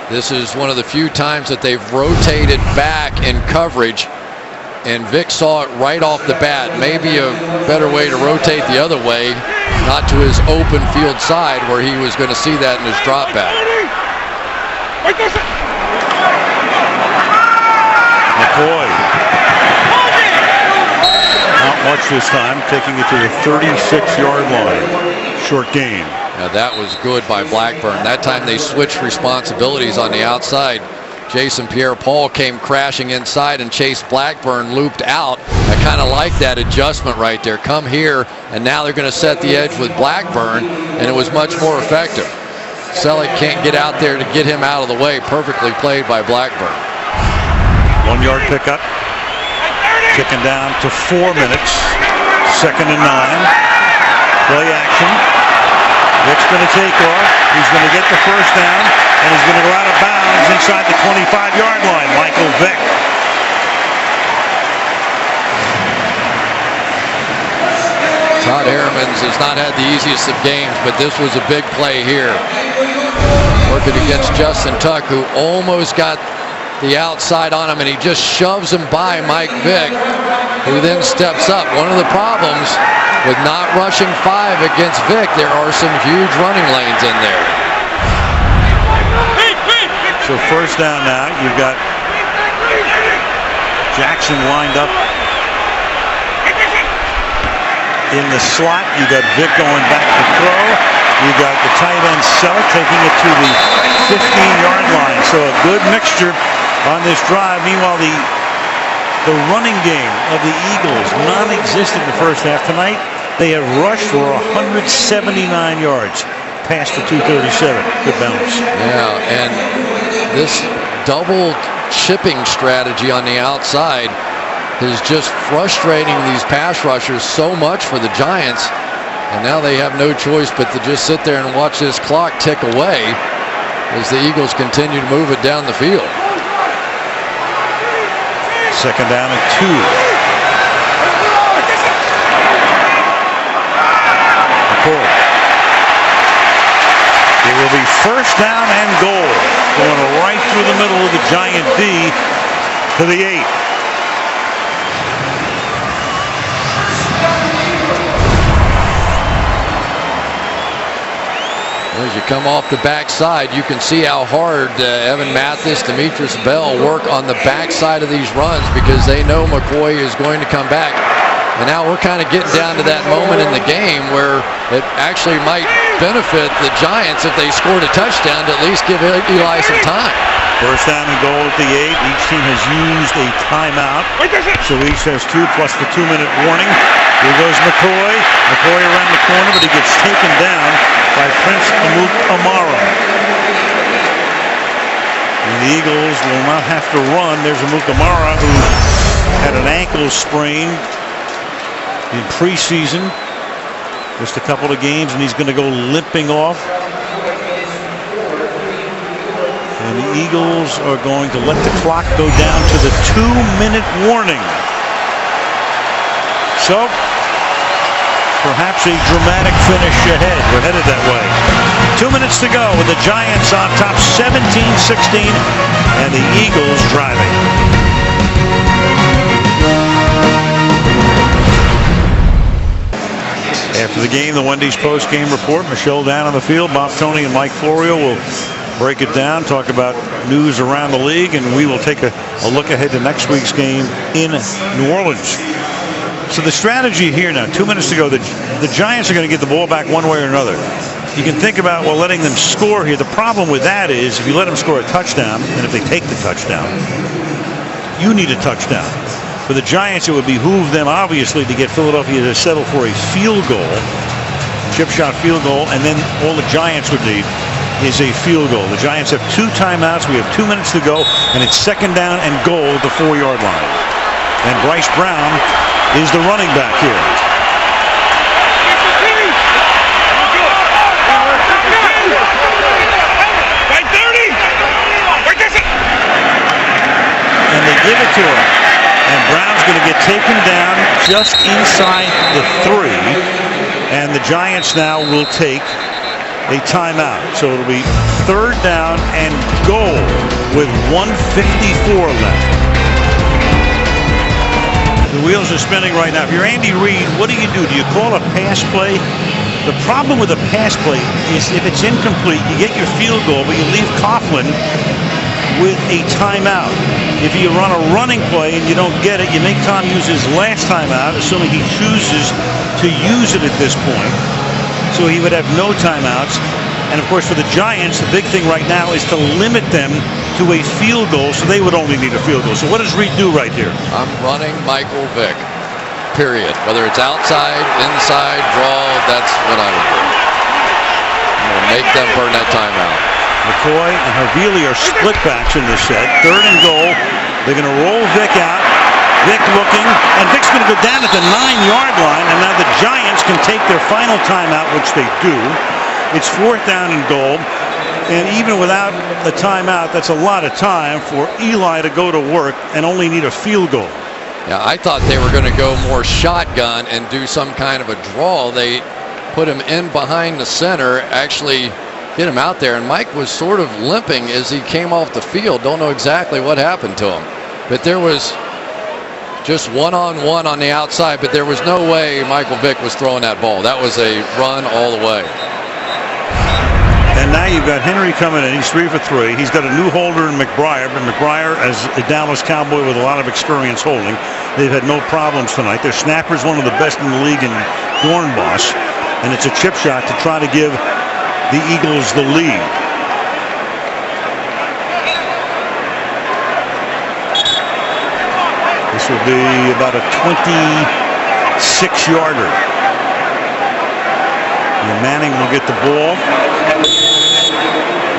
This is one of the few times that they've rotated back in coverage, and Vic saw it right off the bat. Maybe a better way to rotate the other way, not to his open field side where he was going to see that in his drop back. McCoy. Not much this time, taking it to the 36-yard line. Short gain. Now that was good by Blackburn. That time they switched responsibilities on the outside. Jason Pierre-Paul came crashing inside and Chase Blackburn looped out. I kind of like that adjustment right there. Come here, and now they're going to set the edge with Blackburn, and it was much more effective. Selleck can't get out there to get him out of the way. Perfectly played by Blackburn. 1-yard pickup. Ticking down to 4 minutes. 2nd and 9. Play action. Vic's going to take off. He's going to get the first down, and he's going to go out of bounds inside the 25-yard line. Michael Vick. Todd Hermans has not had the easiest of games, but this was a big play here. Working against Justin Tuck, who almost got the outside on him, and he just shoves him by Mike Vick, who then steps up. One of the problems with not rushing 5 against Vick, there are some huge running lanes in there. So first down now, you've got Jackson lined up in the slot. You got Vick going back to throw. You got the tight end Selleck taking it to the 15-yard line. So a good mixture on this drive. Meanwhile, the running game of the Eagles non-existent in the first half. Tonight they have rushed for 179 yards past the 237. Good balance. Yeah, and this double chipping strategy on the outside is just frustrating these pass rushers so much for the Giants, and now they have no choice but to just sit there and watch this clock tick away as the Eagles continue to move it down the field. 2nd down and 2. McCoy. It will be first down and goal, going right through the middle of the Giant D to the 8. As you come off the backside, you can see how hard Evan Mathis, Demetrius Bell work on the backside of these runs because they know McCoy is going to come back. And now we're kind of getting down to that moment in the game where it actually might benefit the Giants if they scored a touchdown to at least give Eli some time. First down and goal at the 8. Each team has used a timeout. So each has 2 plus the 2-minute warning. Here goes McCoy. McCoy around the corner, but he gets taken down by Prince Amara. And the Eagles will not have to run. There's Amara, who had an ankle sprain in preseason. Just a couple of games, and he's going to go limping off. And the Eagles are going to let the clock go down to the 2-minute warning. So, perhaps a dramatic finish ahead. We're headed that way. 2 minutes to go with the Giants on top 17-16 and the Eagles driving. After the game, the Wendy's post-game report. Michelle down on the field. Bob Tony and Mike Florio will break it down, talk about news around the league, and we will take a look ahead to next week's game in New Orleans. So the strategy here now, 2 minutes to go, the Giants are going to get the ball back one way or another. You can think about, well, letting them score here. The problem with that is if you let them score a touchdown, and if they take the touchdown, you need a touchdown. For the Giants, it would behoove them, obviously, to get Philadelphia to settle for a field goal, chip shot field goal, and then all the Giants would need is a field goal. The Giants have 2 timeouts. We have 2 minutes to go, and it's 2nd down and goal at the 4-yard line. And Bryce Brown is the running back here. And they give it to him. And Brown's going to get taken down just inside the 3. And the Giants now will take a timeout. So it'll be 3rd down and goal with 1:54 left. The wheels are spinning right now. If you're Andy Reid, what do? Do you call a pass play? The problem with a pass play is if it's incomplete, you get your field goal, but you leave Coughlin with a timeout. If you run a running play and you don't get it, you make Tom use his last timeout, assuming he chooses to use it at this point. So he would have no timeouts. And of course, for the Giants, the big thing right now is to limit them to a field goal, so they would only need a field goal. So what does Reid do right here? I'm running Michael Vick, period. Whether it's outside, inside, draw, that's what I would do. I'm going to make them burn that timeout. McCoy and Havili are split backs in this set. 3rd and goal. They're going to roll Vick out. Vick looking, and Vick's going to go down at the 9-yard line, and now the Giants can take their final timeout, which they do. It's 4th down and goal, and even without the timeout, that's a lot of time for Eli to go to work and only need a field goal. Yeah, I thought they were going to go more shotgun and do some kind of a draw. They put him in behind the center, actually get him out there, and Mike was sort of limping as he came off the field. Don't know exactly what happened to him, but there was just one-on-one on the outside, but there was no way Michael Vick was throwing that ball. That was a run all the way. And now you've got Henry coming in. He's 3 for 3. He's got a new holder in McBriar, but McBriar, as a Dallas Cowboy with a lot of experience holding, they've had no problems tonight. Their snapper's one of the best in the league in Dornbos, and it's a chip shot to try to give the Eagles the lead. This will be about a 26-yarder. And Manning will get the ball. And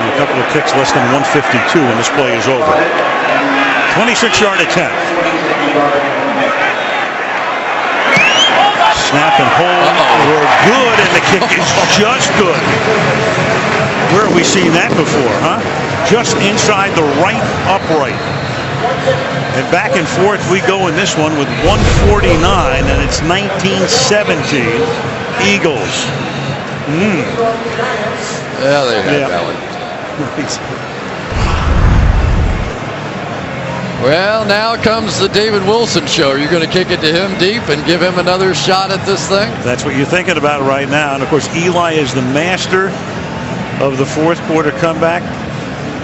a couple of kicks less than 152 when this play is over. 26-yard attempt. Snap and hold were good, and the kick is just good. Where have we seen that before, huh? Just inside the right upright. And back and forth we go in this one with 149, and it's 19-17 Eagles. Yeah, they had that one. Well, now comes the David Wilson show. You're going to kick it to him deep and give him another shot at this thing? That's what you're thinking about right now. And, of course, Eli is the master of the 4th quarter comeback.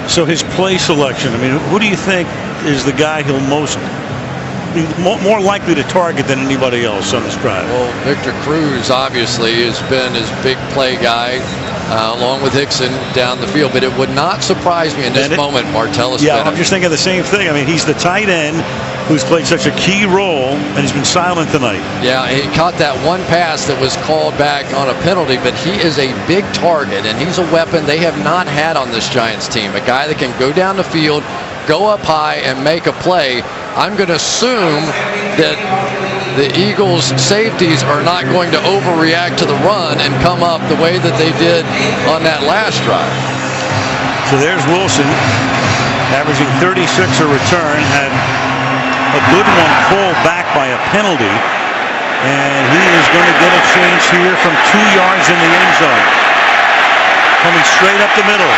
So his play selection, I mean, who do you think is the guy he'll more likely to target than anybody else on this drive? Well, Victor Cruz obviously has been his big play guy, along with Hickson down the field. But it would not surprise me in this moment, Martellus Yeah, Bennett. I'm just thinking the same thing. I mean, he's the tight end who's played such a key role, and he's been silent tonight. Yeah, he caught that one pass that was called back on a penalty, but he is a big target, and he's a weapon they have not had on this Giants team. A guy that can go down the field, go up high, and make a play. I'm going to assume that the Eagles' safeties are not going to overreact to the run and come up the way that they did on that last drive. So there's Wilson, averaging 36 a return, had a good one called back by a penalty, and he is going to get a chance here from 2 yards in the end zone. Coming straight up the middle.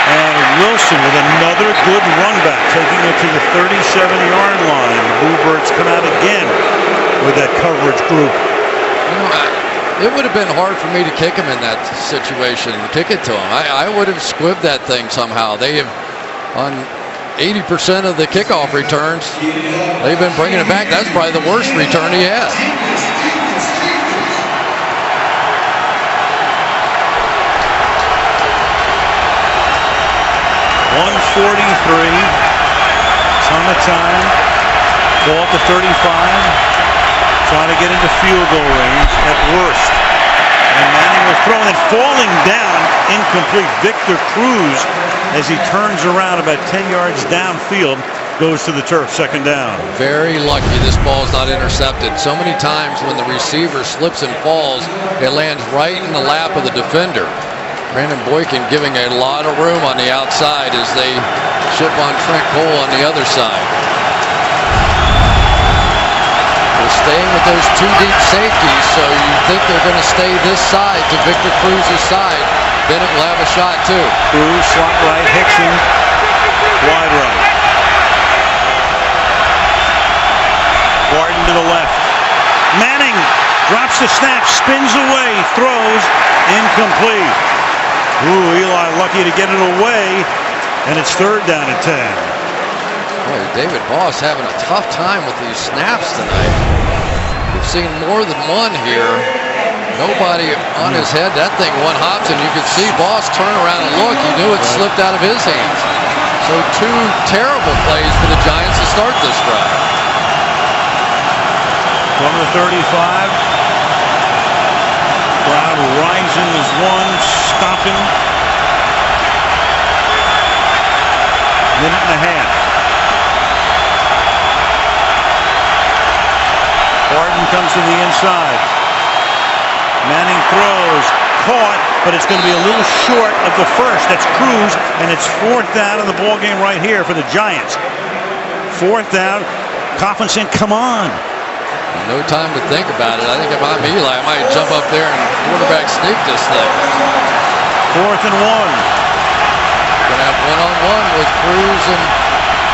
And Wilson with another good run back, taking it to the 37-yard line. The Bluebirds come out again with that coverage group. You know, it would have been hard for me to kick him in that situation, kick it to him. I would have squibbed that thing somehow. They have, on 80% of the kickoff returns, they've been bringing it back. That's probably the worst return he had. 1:43, ton of time, ball at the 35, trying to get into field goal range at worst. And Manning will throw it, falling down, incomplete. Victor Cruz, as he turns around about 10 yards downfield, goes to the turf, second down. Very lucky this ball's not intercepted. So many times when the receiver slips and falls, it lands right in the lap of the defender. Brandon Boykin giving a lot of room on the outside as they ship on Trent Cole on the other side. They're staying with those two deep safeties, so you think they're going to stay this side to Victor Cruz's side. Bennett will have a shot too. Cruz, slot right, Hickson, wide right. Barton to the left. Manning drops the snap, spins away, throws, incomplete. Ooh, Eli lucky to get it away, and it's third down and 10. Boy, David Voss having a tough time with these snaps tonight. We've seen more than one here. Nobody on his head. That thing one hops, and you could see Voss turn around and look. He knew it slipped out of his hands. So two terrible plays for the Giants to start this drive. From the 35. Crowd rising as one, stopping. Minute and a half. Barton comes to the inside. Manning throws, caught, but it's going to be a little short of the first. That's Cruz, and it's fourth down in the ball game right here for the Giants. Fourth down. Coughlin saying, "Come on." No time to think about it. I think if I'm Eli, I might jump up there and quarterback sneak this thing. Fourth and one. Gonna have one-on-one with Cruz and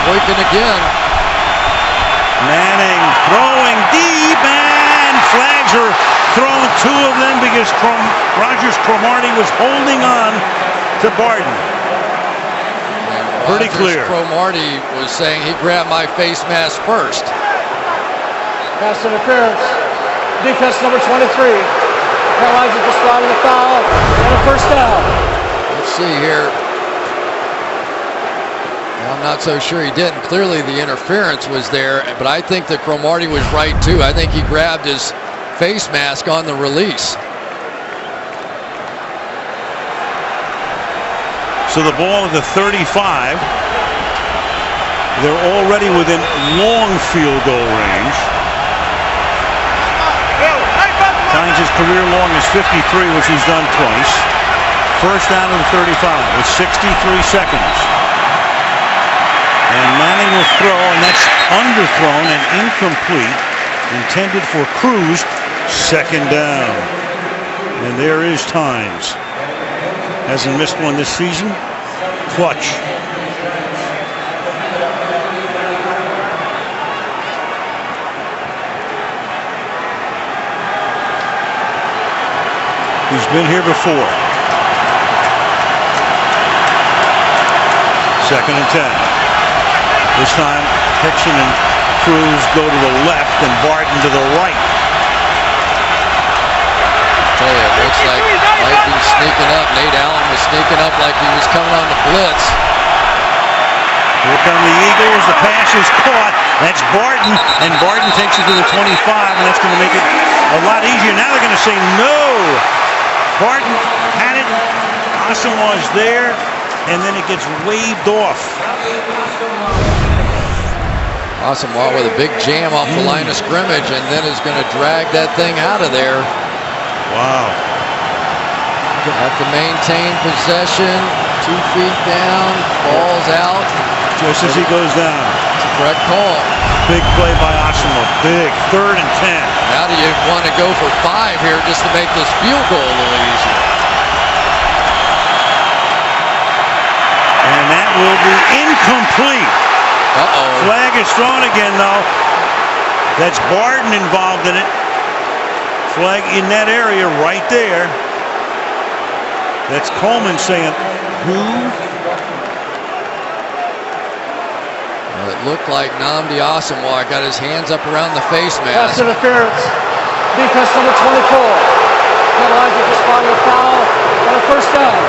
Boykin again. Manning throwing deep, and flags are thrown, two of them, because Rogers Cromartie was holding on to Barton. Pretty clear. Cromartie was saying he grabbed my face mask first. Pass interference. Defense number 23. Carolina just spotted a foul and a first down. Let's see here. I'm not so sure he didn't. Clearly the interference was there, but I think that Cromartie was right too. I think he grabbed his face mask on the release. So the ball at the 35. They're already within long field goal range. Tynes' career long is 53, which he's done twice. First down to the 35 with 63 seconds. And Manning will throw, and that's underthrown and incomplete. Intended for Cruz. Second down. And there is Tynes. Hasn't missed one this season. Clutch. He's been here before. Second and 10. This time, Hickson and Cruz go to the left and Barton to the right. I tell you, it looks like might be sneaking up. Nate Allen was sneaking up like he was coming on the blitz. Here come the Eagles. The pass is caught. That's Barton, and Barton takes it to the 25, and that's going to make it a lot easier. Now they're going to say no. Barton had it. Asamoah's there, and then it gets waved off. Asamoah with a big jam off the line of scrimmage, and then is going to drag that thing out of there. Wow. Have to maintain possession. 2 feet down, falls out. Just as he goes down. It's a correct call. Big play by Asamoah. Big. Third and 10. Now do you want to go for 5 here just to make this field goal a little easier? And that will be incomplete. Uh-oh. Flag is thrown again, though. That's Barton involved in it. Flag in that area right there. That's Coleman saying, who? Well, it looked like Nnamdi Asamoah got his hands up around the face Pass mask. interference. Defense number 24. Carolina just spotted a foul and a first down.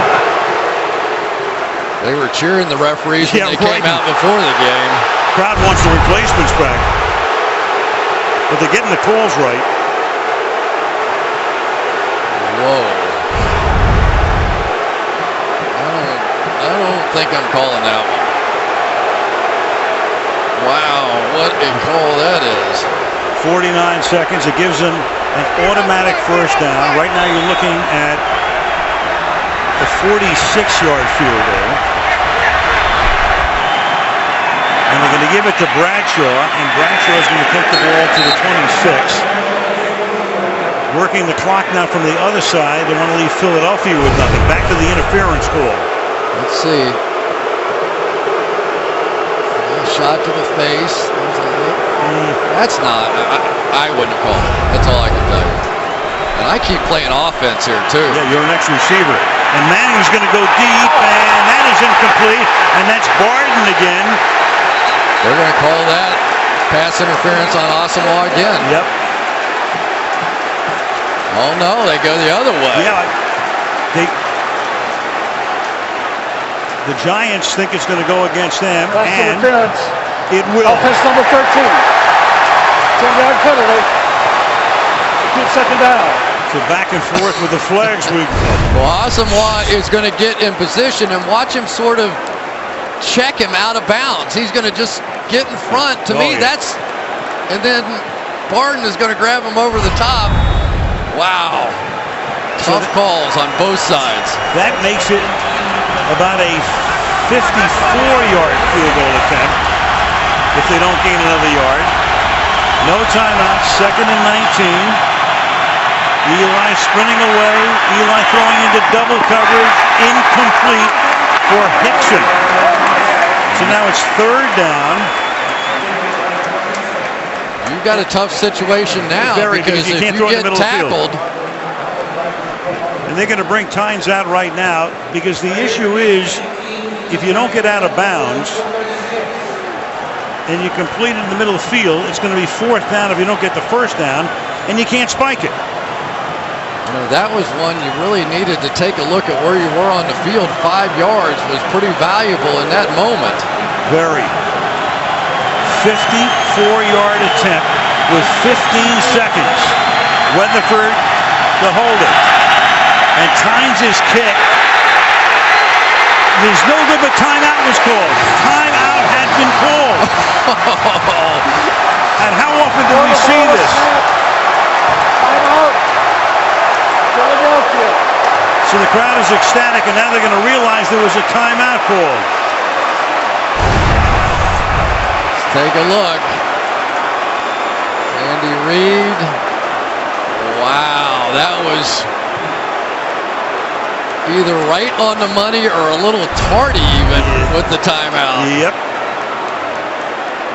They were cheering the referees when they right. came out before the game. Crowd wants the replacements back. But they're getting the calls right. Whoa. I don't think I'm calling that one. Wow, what a call that is. 49 seconds. It gives them an automatic first down. Right now you're looking at a 46-yard field goal. And they're going to give it to Bradshaw, and Bradshaw is going to take the ball to the 26. Working the clock now from the other side. They want to leave Philadelphia with nothing. Back to the interference call. Let's see. Shot to the face. That's not. I wouldn't have called it. That's all I can tell you. And I keep playing offense here too. Yeah, you're an ex-receiver. And Manning's going to go deep, and that is incomplete. And that's Barden again. They're going to call that pass interference on Asamoah again. Yep. Oh no, they go the other way. Yeah. The Giants think it's going to go against them, and it will. Offense number 13. 10-yard penalty. Keep second down. So back and forth with the flags. Well, Asamoah is going to get in position and watch him sort of check him out of bounds. He's going to just get in front. To me, that's, and then Barden is going to grab him over the top. Wow. Tough calls on both sides. That makes it about a 54-yard field goal attempt if they don't gain another yard. No timeout, 2nd and 19. Eli sprinting away. Eli throwing into double coverage. Incomplete for Hickson. So now it's 3rd down. You've got a tough situation now because you if can't you throw in the get middle tackled. of the field. And they're going to bring Tynes out right now because the issue is if you don't get out of bounds and you complete it in the middle of the field, it's going to be 4th down if you don't get the first down, and you can't spike it. You know, that was one you really needed to take a look at where you were on the field. 5 yards was pretty valuable in that moment. Very. 54-yard attempt with 15 seconds. Weatherford to hold it. And Tynes' kick. There's no good, but timeout was called. Timeout had been called. And how often do we see this? Timeout. Philadelphia. So the crowd is ecstatic, and now they're going to realize there was a timeout called. Let's take a look. Andy Reid. Wow, that was either right on the money or a little tardy even with the timeout. Yep.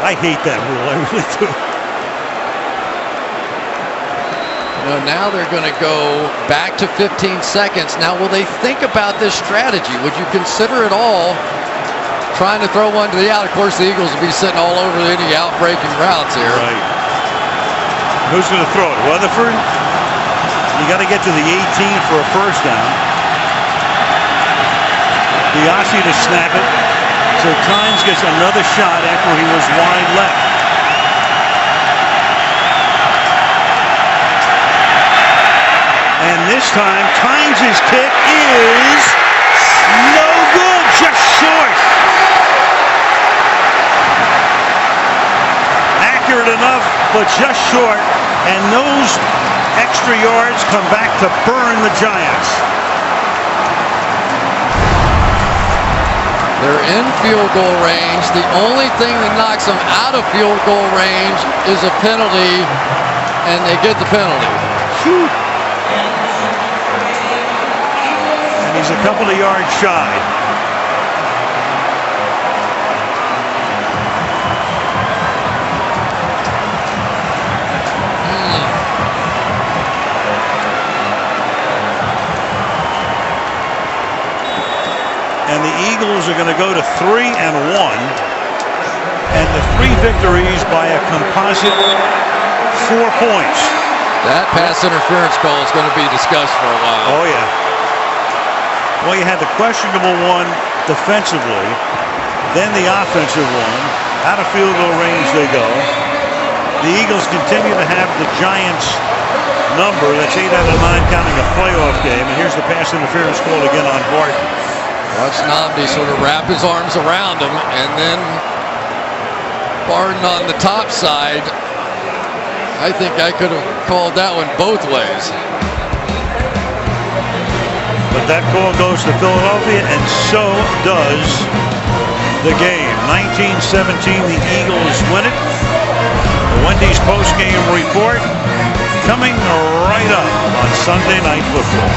I hate that rule. I really do. You know, now they're going to go back to 15 seconds. Now, will they think about this strategy? Would you consider it all trying to throw one to the out? Of course, the Eagles will be sitting all over any out-breaking routes here. Right. Who's going to throw it? Weatherford? You got to get to the 18 for a first down. Biasi to snap it. So Tynes gets another shot after he was wide left. And this time, Tynes' kick is no good, just short. Accurate enough, but just short. And those extra yards come back to burn the Giants. They're in field goal range. The only thing that knocks them out of field goal range is a penalty, and they get the penalty. Shoot. And he's a couple of yards shy. And the Eagles are going to go to 3-1, and the 3 victories by a composite 4 points. That pass interference call is going to be discussed for a while. Oh yeah. Well, you had the questionable one defensively, then the offensive one. Out of field goal range they go. The Eagles continue to have the Giants number. That's 8 out of 9 counting a playoff game. And here's the pass interference called again on Barton. Watch Nnamdi sort of wrap his arms around him, and then Barton on the top side. I think I could have called that one both ways. But that call goes to Philadelphia, and so does the game. 19-17, the Eagles win it. The Wendy's post-game report coming right up on Sunday Night Football.